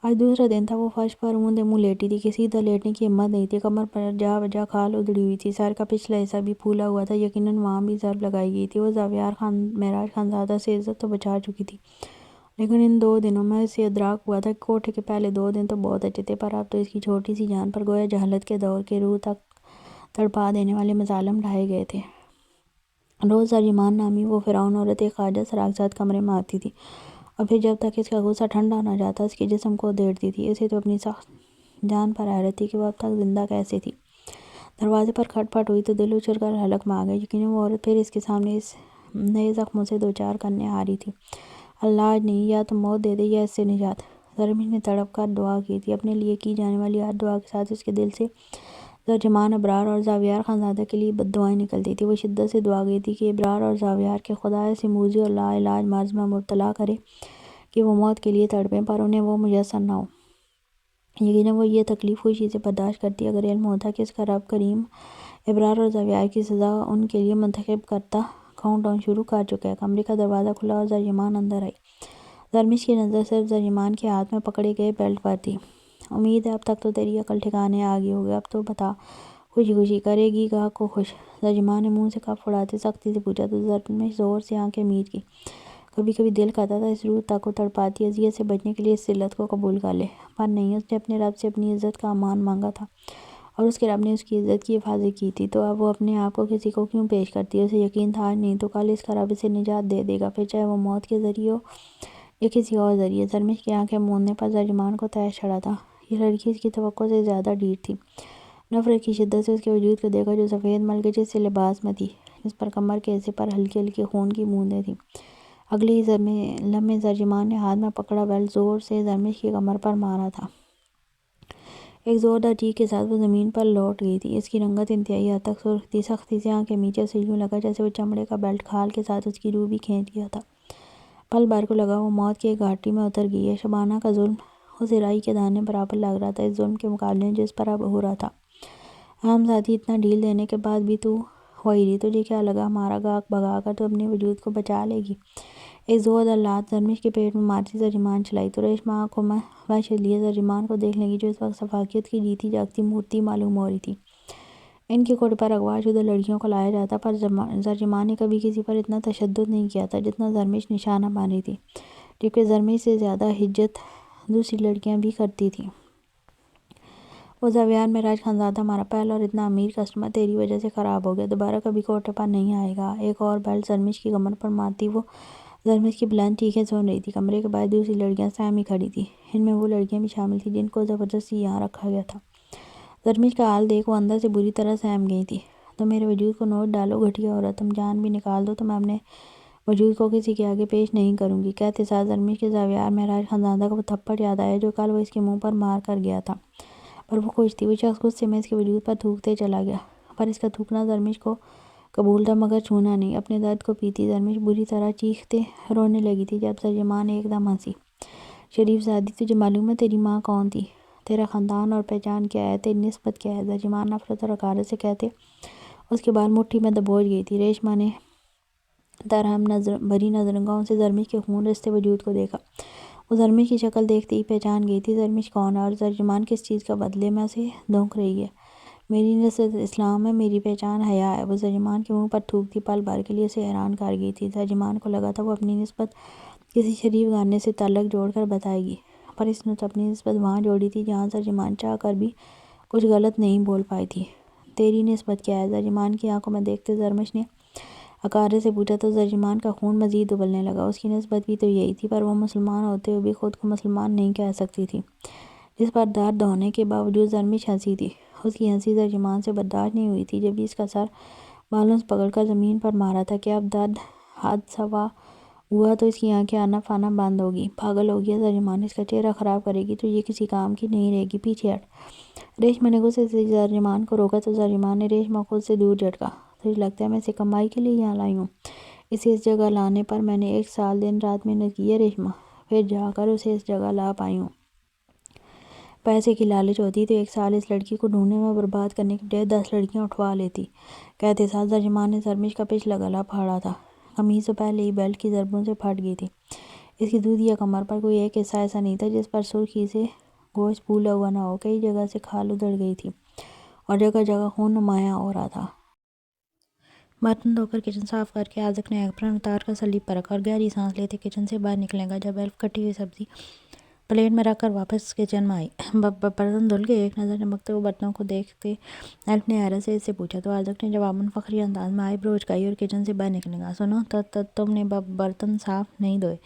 آج دوسرا دن تھا، وہ فرش پر اونده منہ لیٹی تھی کہ سیدھا لیٹنے کی ہمت نہیں تھی۔ کمر پر جا بجا کھال ادھڑی ہوئی تھی، سر کا پچھلا حصہ بھی پھولا ہوا تھا، یقیناً وہاں بھی ضرب لگائی گئی تھی۔ وہ زاویار معراج خانزادہ سے عزت تو بچا چکی تھی، لیکن ان 2 دنوں میں اسے ادراک ہوا تھا کہ کوٹھے کے پہلے 2 دن تو بہت اچھے تھے، پر اب تو اس کی چھوٹی سی جان پر گویا جہالت کے دور کے روح تک تڑپا دینے والے مظالم ڈھائے گئے تھے۔ روز زرجمان نامی وہ فرعون عورت ایک خواجہ سراغ زاد کمرے میں آتی تھی، اور پھر جب تک اس کا غصہ ٹھنڈا نہ جاتا اس کے جسم کو ادھیڑتی تھی۔ اسے تو اپنی سخت جان پر حیرت تھی کہ وہ اب تک زندہ کیسے تھی۔ دروازے پر کھٹ پٹ ہوئی تو دل اچھل کر حلق میں آ گیا۔ یقیناً وہ عورت پھر اس کے سامنے اس نئے زخموں سے دوچار کرنے آ رہی تھی۔ اللہ آج نہیں، یا تو موت دے دے یا اس سے نجات۔ زرمش نے تڑپ کر دعا کی تھی۔ اپنے لیے کی جانے والی ہر دعا کے ساتھ اس کے دل سے زرجمان، ابرار اور زاویار خانزادہ کے لیے بددعائیں نکلتی تھی۔ وہ شدت سے دعا گئی تھی کہ ابرار اور زاویار کے خدا ایسے موذی اور لاعلاج مرض میں مبتلا کرے کہ وہ موت کے لیے تڑپیں، پر انہیں وہ میسر نہ ہو۔ یقیناً وہ یہ تکلیف خوشی سے برداشت کرتی اگر علم ہوتا کہ اس کا رب کریم ابرار اور زاویار کی سزا ان کے لیے منتخب کرتا کاؤنٹ ڈاؤن شروع کر چکا ہے۔ کمرے کا دروازہ کھلا اور زرجمان اندر آئی۔ زرمش کی نظر صرف زرجمان کے ہاتھ میں پکڑے گئے بیلٹ پر تھی۔ امید ہے اب تک تو تیری عقل ٹھکانے آ گئی ہوگی، اب تو بتا، خوشی خوشی کرے گی گاہ کو خوش؟ زرجمان نے منہ سے کپ اڑاتے سختی سے پوچھا تو زرمش زور سے آنکھیں مید کی۔ کبھی کبھی دل کرتا تھا اس روح تک کو تڑپاتی اذیت سے بچنے کے لیے اس ذلت کو قبول کر لے، پر نہیں۔ اس نے اپنے رب سے اپنی عزت کا امان مانگا تھا، اور اس کے رب نے اس کی عزت کی حفاظت کی تھی، تو اب وہ اپنے آپ کو کسی کو کیوں پیش کرتی؟ اسے یقین تھا آج نہیں تو کل اس کا رب اسے نجات دے دے گا، پھر چاہے وہ موت کے ذریعے ہو یا کسی اور ذریعے۔ زرمش کی آنکھیں موندنے پر زرجمان کو طیش چڑھا تھا۔ یہ لڑکی اس کی توقع سے زیادہ ڈھیٹ تھی۔ نفرت کی شدت سے اس کے وجود کو دیکھا جو سفید ملگجے سے لباس میں تھی، جس پر کمر کے حصے پر ہلکی ہلکی خون کی بوندیں تھیں۔ اگلے ہی لمحے زرجمان نے ہاتھ میں پکڑا بیلٹ زور سے زرمش کی کمر پر مارا تھا۔ ایک زوردار چیخ کے ساتھ وہ زمین پر لوٹ گئی تھی۔ اس کی رنگت انتہائی حد تک سرخ تھی، سختی سے آنکھیں میچے، اسے یوں لگا جیسے وہ چمڑے کا بیلٹ کھال کے ساتھ اس کی روح بھی کھینچ گیا تھا۔ پل بھر کو لگا وہ موت کی ایک گھاٹی میں اتر گئی ہے۔ شبانہ کا ظلم اسے رائی کے دانے برابر لگ رہا تھا اس ظلم کے مقابلے میں جو اس پر اب ہو رہا تھا۔ عام ذاتی اتنا ڈھیل دینے کے بعد بھی تو وہی رہی، تجھے کیا لگا ہمارا گاہک بھگا کر تو اپنے وجود کو بچا لے گی؟ ایک زوردار لات زرمش کے پیٹ میں مارتی زرجمان چلائی تو ریشمہ آنکھوں میں وحشت لیے زرجمان کو دیکھنے لگی جو اس وقت سفاکیت کی جیتی جاگتی مورتی معلوم ہو رہی تھی۔ ان کے کوٹھے پر اغوا شدہ لڑکیوں کو لایا جاتا، پر زرجمان نے کبھی کسی پر اتنا تشدد نہیں کیا تھا جتنا زرمش نشانہ بن رہی تھی، جبکہ زرمش سے زیادہ ہجت دوسری لڑکیاں بھی کرتی تھیں۔ وہ زاویار معراج خانزادہ ہمارا پہلا اور اتنا امیر کسٹمر تیری وجہ سے خراب ہو گیا، دوبارہ کبھی کوٹھے پر نہیں آئے گا۔ ایک اور بیلٹ زرمش کی کمر پر مارتی وہ زرمش کی بلند چیخیں سن رہی تھی۔ کمرے کے باہر دوسری لڑکیاں سہمی کھڑی تھیں، ان میں وہ لڑکیاں بھی شامل تھیں جن کو زبردستی یہاں رکھا گیا تھا۔ زرمش کا حال دیکھ وہ اندر سے بری طرح سہم گئی تھی۔ تم میرے وجود کو نوچ ڈالو گھٹیا عورت، تم جان بھی نکال دو تو میں اپنے وجود کو کسی کے آگے پیش نہیں کروں گی۔ کہتے ساتھ زرمش کے زاویار معراج خانزادہ کا وہ تھپڑ یاد آیا جو کل وہ اس کے منہ پر مار کر گیا تھا، پر وہ خوش تھی۔ وہ شخص غصے میں اس کے وجود پر تھوکتے چلا گیا، پر اس کا تھوکنا زرمش کو قبول تھا مگر چھونا نہیں۔ اپنے درد کو پیتی زرمش بری طرح چیختے رونے لگی تھی جب زرجمان ایک دم ہنسی۔ شریف زادی، تجھے معلوم ہے تیری ماں کون تھی؟ تیرا خاندان اور پہچان کیا ہے؟ تیری نسبت کیا ہے؟ زرجمان نفرت اور حقارت سے کہتے اس کے بال مٹھی میں دبوچ گئی تھی۔ ریشمہ نے ترہم بھری نظرگاہوں سے زرمش کے خون رستے وجود کو دیکھا۔ وہ زرمش کی شکل دیکھتے ہی پہچان گئی تھی زرمش کون ہے اور زرجمان کس چیز کا بدلے میں اسے دھونک رہی ہے۔ میری نسبت اسلام ہے، میری پہچان حیا ہے، وہ زرجمان کے منہ پر تھوکتی پل بھر کے لیے اسے حیران کر گئی تھی۔ زرجمان کو لگا تھا وہ اپنی نسبت کسی شریف گھرانے سے تعلق جوڑ کر بتائے گی، پر اس نے تو اپنی نسبت وہاں جوڑی تھی جہاں زرجمان چاہ کر بھی کچھ غلط نہیں بول پائی تھی۔ تیری نسبت کیا ہے؟ زرجمان کی آنکھوں میں دیکھتے زرمش نے حقارت سے پوچھا تو زرجمان کا خون مزید ابلنے لگا۔ اس کی نسبت بھی تو یہی تھی، پر وہ مسلمان ہوتے ہوئے بھی خود کو مسلمان نہیں کہہ سکتی تھی، جس پر درد ہونے کے باوجود زرمش ہنسی تھی۔ اس کی ہنسی زرجمان سے برداشت نہیں ہوئی تھی۔ جب بھی اس کا سر بالوں سے پکڑ کر زمین پر مارا تھا کہ اب درد حد سوا ہوا تو اس کی آنکھیں آنا فانا بند ہوگی۔ پاگل ہو گیا زرجمان، اس کا چہرہ خراب کرے گی تو یہ کسی کام کی نہیں رہے گی، پیچھے ہٹ۔ ریشمہ نے غصے سے زرجمان کو روکا تو زرجمان نے ریشمہ خود سے دور جھٹکا۔ تجھے لگتا ہے میں اسے کمائی کے لیے یہاں لائی ہوں؟ اسے اس جگہ لانے پر میں نے 1 سال دن رات محنت کی ہے ریشمہ، پھر جا کر اسے اس جگہ لا پائی ہوں۔ پیسے کی لالچ ہوتی تو 1 سال اس لڑکی کو ڈھونڈنے میں برباد کرنے کے بجائے 10 لڑکیاں اٹھوا لیتی۔ کہتے ساتھ زرجمان نے زرمش کا پچھلا گلا پھاڑا تھا۔ قمیص تو پہلے ہی بیلٹ کی ضربوں سے پھٹ گئی تھی۔ اس کی دودھ یا کمر پر کوئی ایک حصہ ایسا نہیں تھا جس پر سرخی سے گوشت پھولا ہوا نہ ہو۔ کئی جگہ سے کھال ادھڑ گئی تھی اور جگہ جگہ خون نمایاں ہو رہا تھا۔ برتن دھو کر کچن صاف کر کے عازق نے ایپرن اتار کر سلیب پر رکھا اور گہری سانس لیتے کچن سے باہر نکلنے گا جب ایلف کٹی ہوئی سبزی پلیٹ میں رکھ کر واپس کچن میں آئی۔ برتن دھل گئے؟ ایک نظر چمکتے ہوئے برتنوں کو دیکھتے ایلف نے حیرت سے اس سے پوچھا تو عازق نے جواباً فخری انداز میں آئی برو اچکائی اور کچن سے باہر نکلنے گا۔ سنو تم نے برتن صاف نہیں دھوئے؟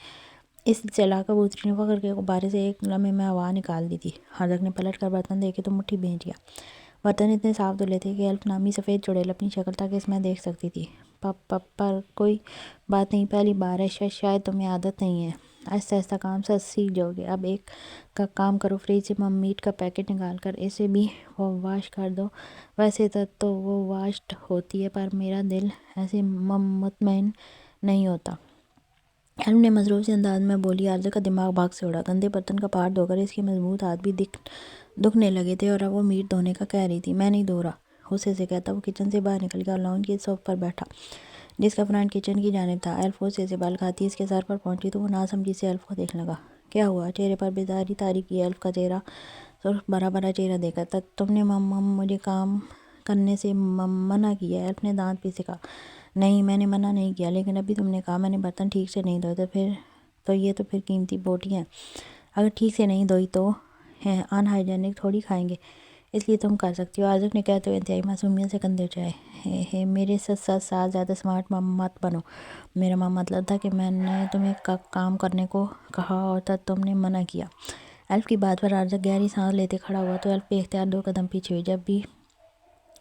اس چلا کبوتری نے فخر کے غبارے سے ایک لمحے میں ہوا نکال دی تھی۔ عازق نے پلٹ کر برتن دیکھے تو مٹھی بھیج گیا۔ برتن اتنے صاف دھلے تھے کہ ایلف نامی سفید چڑیل اپنی شکل تک اس میں دیکھ سکتی تھی۔ پر کوئی بات نہیں، پہلی بار ہے، شاید تمہیں عادت نہیں ہے، آہستہ آہستہ کام سیکھ جاؤ گے۔ اب ایک کام کرو، فریج سے میٹ کا پیکٹ نکال کر اسے بھی واش کر دو۔ ویسے تو وہ واشڈ ہوتی ہے پر میرا دل ایسے مطمئن نہیں ہوتا۔ ایلف نے مضروب سے انداز میں بولی۔ عازق کا دماغ بھاگ سے اڑا۔ گندے برتن کا پہاڑ دھو کر اس کے مضبوط ہاتھ بھی دکھنے لگے تھے اور اب وہ میٹ دھونے کا کہہ رہی تھی۔ میں نہیں دھو رہا، غصے سے کہتا وہ کچن سے باہر نکل گیا اور لاؤنج کے صوفے پر بیٹھا جس کا فرنٹ کچن کی جانب تھا۔ ایلف غصے سے بال کھاتی اس کے سر پر پہنچی تو وہ ناسمجھی سے ایلف کو دیکھنے لگا۔ کیا ہوا؟ چہرے پر بیزاری طاری کی۔ ایلف کا چہرہ سرخ بھرا بھرا چہرہ دیکھ کر تم نے مجھے کام کرنے سے منع کیا؟ ایلف نے دانت پیسے کہا۔ نہیں، میں نے منع نہیں کیا، لیکن ابھی تم نے کہا میں نے برتن ٹھیک سے نہیں دھوئے تو یہ تو پھر قیمتی بوٹی ہیں، اگر ٹھیک سے نہیں دھوئی تو ہیں ان ہائیجینک تھوڑی کھائیں گے، اس لیے تم کر سکتی ہو۔ عازق نے کہتے ہوئے انتہائی معصومیت سے کندھے اچھائے۔ میرے ساتھ زیادہ سمارٹ مت بنو۔ میرا مطلب تھا کہ میں نے تمہیں کام کرنے کو کہا اور تم نے منع کیا۔ ایلف کی بات پر عازق گہری سانس لیتے کھڑا ہوا تو ایلف بے اختیار 2 قدم پیچھے ہوئی۔ جب بھی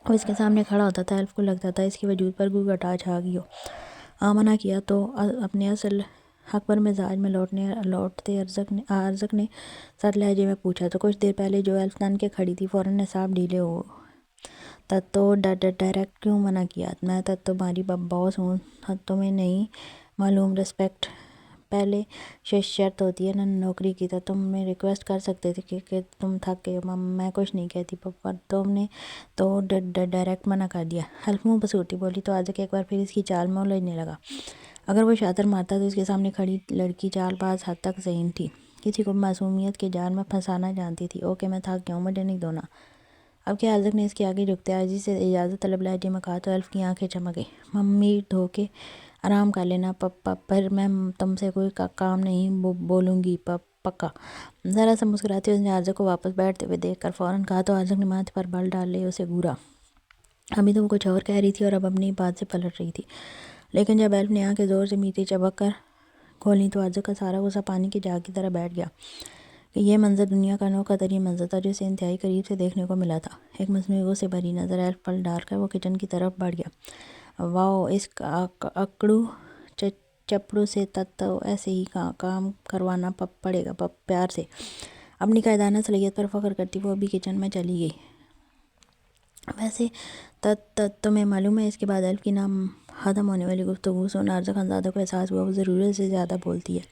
وہ اس کے سامنے کھڑا ہوتا تھا ایلف کو لگتا تھا اس کے وجود پر گھٹا چھا گئی ہو۔ منع کیا تو اپنے اصل اکبر مزاج میں لوٹتے عازق نے سرد لہجے میں پوچھا تو کچھ دیر پہلے جو ایلف تن کے کھڑی تھی فوراً اعصاب ڈھیلے ہو۔ تو ڈائریکٹ کیوں منع کیا؟ میں تمہاری باس ہوں، تمہیں نہیں معلوم؟ رسپیکٹ پہلے شرط ہوتی ہے نا نوکری کی۔ تم میں ریکویسٹ کر سکتے تھے کہ تم تھک گئے ہو۔ میں کچھ نہیں کہتی پر تم نے تو ڈائریکٹ منع کر دیا۔ ایلف منہ پسوڑتی بولی تو عازق ایک بار پھر اس کی چال میں الجھنے لگا۔ اگر وہ شاطر مارتا تو اس کے سامنے کھڑی لڑکی چال باز حد تک ذہین تھی، کسی کو معصومیت کے جال میں پھنسانا جانتی تھی۔ اوکے میں تھک گیا ہوں، مجھے نہیں دھونا اب کیا؟ عازق نے اس کے آگے جھکتے عاجزی سے اجازت طلب لہجے میں کہا تو ایلف کی آنکھیں چمک گئیں۔ میٹ دھو کے آرام کر لینا، پھر میں تم سے کوئی کام نہیں بولوں گی، پکا؟ ذرا سا مسکراتے اس نے عازق کو واپس بیٹھتے ہوئے دیکھ کر فوراً کہا تو عازق نے ماتھے پر بل ڈالے اسے گھورا۔ ابھی تو وہ کچھ اور کہہ رہی تھی اور اب اپنی بات سے پلٹ رہی تھی، لیکن جب ایلف نے آنکھیں زور سے میٹھی چبک کر کھولیں تو عازق کا سارا غصہ پانی کے جاگ کی طرح بیٹھ گیا کہ یہ منظر دنیا کا انوکھا ترین منظر تھا جو اسے انتہائی قریب سے دیکھنے کو ملا تھا۔ ایک مصنوعی غصے بھری نظر ایلف پر ڈال کر وہ کچن کی طرف بڑھ گیا۔ واؤ، اس اکڑو چپڑوں سے تو ایسے ہی کام کروانا پڑے گا پیار سے۔ اپنی قائدانہ صلاحیت پر فخر کرتی وہ بھی کچن میں چلی گئی۔ ویسے تمہیں معلوم ہے؟ اس کے بعد ایلف کی نام ختم ہونے والی گفتگو سن عازق خانزادہ کو احساس ہوا وہ ضرورت سے زیادہ بولتی ہے۔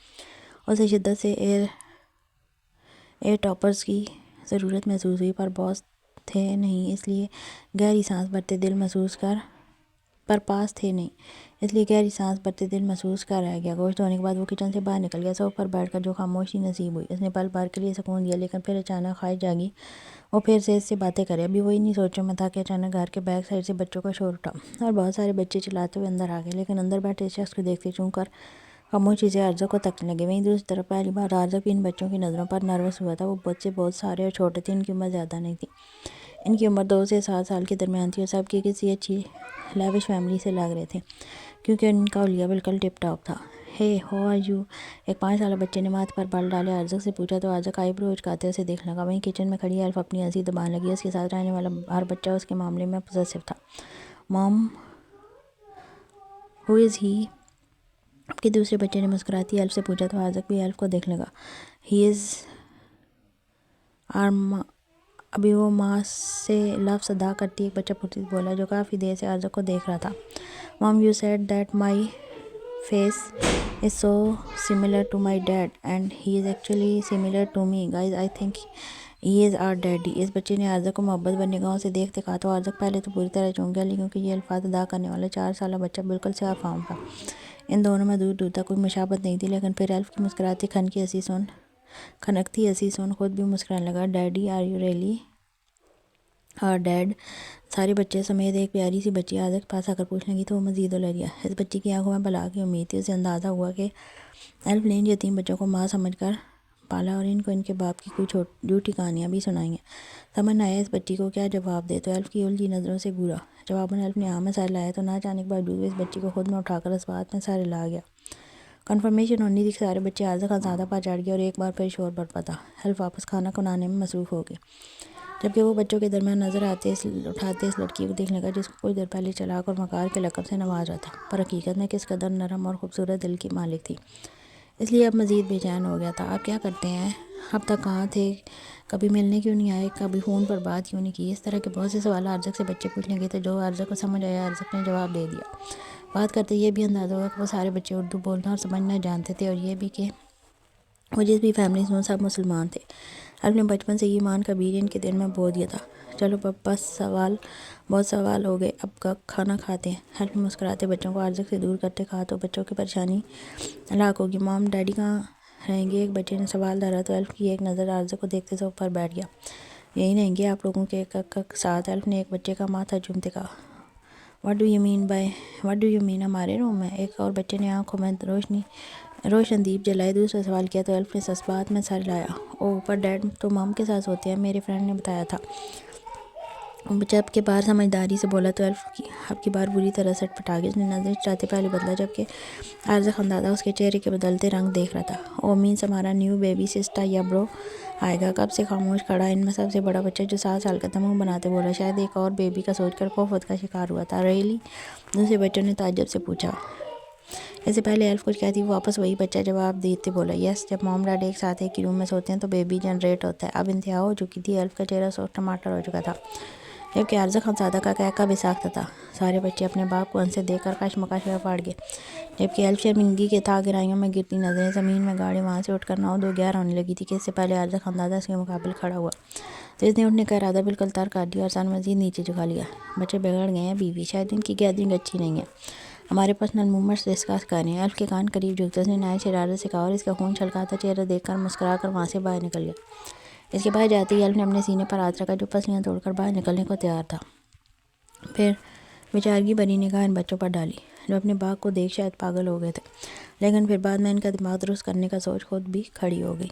اسے شدت سے ایئر ٹاپرز کی ضرورت محسوس ہوئی پر باس تھے نہیں اس لیے گہری سانس بھرتے دل محسوس کر رہ گیا۔ گوشت دھونے کے بعد وہ کچن سے باہر نکل گیا۔ صوفے پر بیٹھ کر جو خاموشی نصیب ہوئی اس نے پل بھر کے لیے سکون دیا، لیکن پھر اچانک خواہش جاگی وہ پھر سے اس سے باتیں کرے۔ ابھی وہ انہی سوچوں میں تھا کہ اچانک گھر کے بیک سائڈ سے بچوں کا شور اٹھا اور بہت سارے بچے چلاتے ہوئے اندر آ گئے، لیکن اندر بیٹھے اس شخص کو دیکھتے چونک کر خاموشی سے عازق کو تکنے لگے۔ وہیں دوسری طرف پہلی بار عازق بھی ان بچوں کی نظروں پر نروس ہوا تھا۔ وہ بچے بہت سارے اور چھوٹے تھے، ان کی عمر زیادہ نہیں تھی، ان کی عمر 2 سے 7 سال کے درمیان تھی اور سب کی کسی اچھی لیوش فیملی سے لگ رہے تھے کیونکہ ان کا حلیہ بالکل ٹپ ٹاپ تھا۔ ہے ہاؤ آر یو؟ ایک 5 سالہ بچے نے ماتھے پر بل ڈالے عازق سے پوچھا تو عازق آئی برو اچکاتے اسے دیکھنے لگا۔ وہیں کچن میں کھڑی ایلف اپنی ہنسی دبانے لگی۔ اس کے ساتھ رہنے والا ہر بچہ اس کے معاملے میں پوزیسو تھا۔ مام ہو از ہی؟ اب کے دوسرے بچے نے مسکراتی ایلف سے پوچھا تو عازق بھی ایلف کو دیکھنے لگا۔ ہی از آر ماں۔ ابھی وہ ماں سے لفظ ادا کرتی ایک بچہ پرسکون بولا جو کافی دیر سے عازق کو دیکھ رہا تھا۔ Mom you said that my face is so similar to my dad and he is actually similar to me guys I think he is our daddy۔ اس بچے نے عازق کو محبت بھری نگاہوں سے دیکھتے کہا تو عازق پہلے تو پوری طرح چونک گیا، کیونکہ یہ الفاظ ادا کرنے والا 4 سالہ بچہ بالکل سیاہ فام تھا۔ ان دونوں میں دور دور تک کوئی مشابت نہیں تھی، لیکن پھر ایلف کی مسکراتی کھنکتی ہنسی سن خود بھی مسکرانے لگا۔ ڈیڈی آر یو ریئلی اور ڈیڈ؟ سارے بچے سمیت ایک پیاری سی بچی آزا کے پاس آ کر پوچھنے لگی تو وہ مزید ڈر گیا۔ اس بچی کی آنکھوں میں بلا کی امید تھی۔ اسے اندازہ ہوا کہ ایلف نے ان یتیم بچوں کو ماں سمجھ کر پالا اور ان کو ان کے باپ کی کوئی جھوٹی کہانیاں بھی سنائی ہیں۔ سمجھ نہ آیا اس بچی کو کیا جواب دے تو ایلف کی الجھی نظروں سے گورا۔ جواباً ایلف نے میں سر لایا تو نہ جانے کے باوجود اس بچی کو خود میں اٹھا کر اس بات میں سر ہلا گیا۔ کنفرمیشن ہونی تھی کہ سارے بچے عارضہ خانزادہ پر چڑھ گئے اور ایک بار پھر شور برپا تھا۔ ایلف واپس کھانا بنانے میں مصروف ہو گئے، جبکہ وہ بچوں کے درمیان نظر اٹھاتے اس لڑکی کو دیکھنے لگا جس کو کچھ دیر پہلے چلاک اور مکار کے لقب سے نواز رہا تھا، پر حقیقت میں کس قدر نرم اور خوبصورت دل کی مالک تھی، اس لیے اب مزید بے چین ہو گیا تھا۔ آپ کیا کرتے ہیں؟ اب تک کہاں تھے؟ کبھی ملنے کیوں نہیں آئے؟ کبھی فون پر بات کیوں نہیں کی؟ اس طرح کے بہت سے سوال عارضہ سے بچے پوچھنے لگے تو جو عارضہ کو سمجھ آیا عارضہ نے جواب دے دیا۔ بات کرتے یہ بھی اندازہ ہوا کہ وہ سارے بچے اردو بولنا اور سمجھنا جانتے تھے، اور یہ بھی کہ وہ جس بھی فیملی سے ہوں سب مسلمان تھے۔ ایلف نے بچپن سے یہ ایمان کا بیج ان کے دل میں بو دیا تھا۔ چلو بس بہت سوال ہو گئے، اب کھانا کھاتے ہیں۔ ایلف نے مسکراتے بچوں کو عارضہ سے دور کرتے کہا تو بچوں کی پریشانی ہلاک ہوگی۔ مام ڈیڈی کہاں رہیں گے؟ ایک بچے نے سوال دہرا تو ایلف کی ایک نظر عارضہ کو دیکھتے صف پر بیٹھ گیا۔ یہی رہیں گے آپ لوگوں کے ساتھ؟ ایلف نے ایک بچے کا ماتھا چومتے کہا۔ وٹ ڈو یو مین ہمارے روم میں؟ ایک اور بچے نے آنکھوں میں روشن دیپ جلائے دوسرا سوال کیا تو ایلف نے اس بات میں سر ہلایا۔ اوہ پر ڈیڈ تو مام کے ساتھ ہوتے ہیں، میرے فرینڈ نے بتایا تھا۔ جب کے بار سمجھداری سے بولا تو ایلف کی اب کی بار بری طرح سٹ پٹا گئی۔ اس نے نظریں چٹاتے پہلے بدلا جبکہ عارضہ خاندادہ اس کے چہرے کے بدلتے رنگ دیکھ رہا تھا۔ اوہ مینس ہمارا نیو بیبی سسٹر یا برو آئے گا کب سے؟ خاموش کھڑا ان میں سب سے بڑا بچہ جو 7 سال کا تھا منہ بناتے بولا، شاید ایک اور بیبی کا سوچ کر خوف کا شکار ہوا تھا۔ ریئلی؟ دوسرے بچوں نے تعجب سے پوچھا۔ اس سے پہلے ایلف کچھ کہتی وہ واپس وہی بچہ جواب دیتے بولا، یس، جب مام ڈیڈ ایک ساتھ ایک ہی روم میں سوتے ہیں تو بیبی جنریٹ ہوتا ہے۔ اب انتہا ہو چکی تھی، ایلف کا چہرہ سرخ ٹماٹر ہو چکا تھا، جبکہ عارضہ خانزادہ کا قہقہ بے ساختہ تھا۔ سارے بچے اپنے باپ کو ان سے دیکھ کر کشمکش میں پڑ گئے، جبکہ ایلف شرمندگی کے تھا گہرائیوں میں گرتی نظریں زمین میں گاڑی وہاں سے اٹھ کر 9-2-11 ہونے لگی تھی کہ اس سے پہلے عارضہ خانزادہ اس کے مقابل کھڑا ہوا تو اس نے اٹھنے کا ارادہ بالکل ترک کر دیا اور سر مزید نیچے جھکا لیا۔ بچے بگڑ گئے ہیں بیوی، شاید ان کی گیدرنگ اچھی نہیں ہے، ہمارے پرسنل موومنٹس ڈسکس کر رہے ہیں۔ ایلف کے کان قریب جھکتے اس نے نہایت شرارت سے کہا اور اس کا خون چھلکاتا چہرہ دیکھ کر مسکرا کر وہاں سے باہر نکل گیا۔ اس کے باہر جاتے ہی ایلف نے اپنے سینے پر ہاتھ رکھا جو پسلیاں توڑ کر باہر نکلنے کو تیار تھا، پھر بیچارگی بھری نگاہ ان بچوں پر ڈالی جو اپنے باپ کو دیکھ شاید پاگل ہو گئے تھے، لیکن پھر بعد میں ان کا دماغ درست کرنے کا سوچ خود بھی کھڑی ہو گئی۔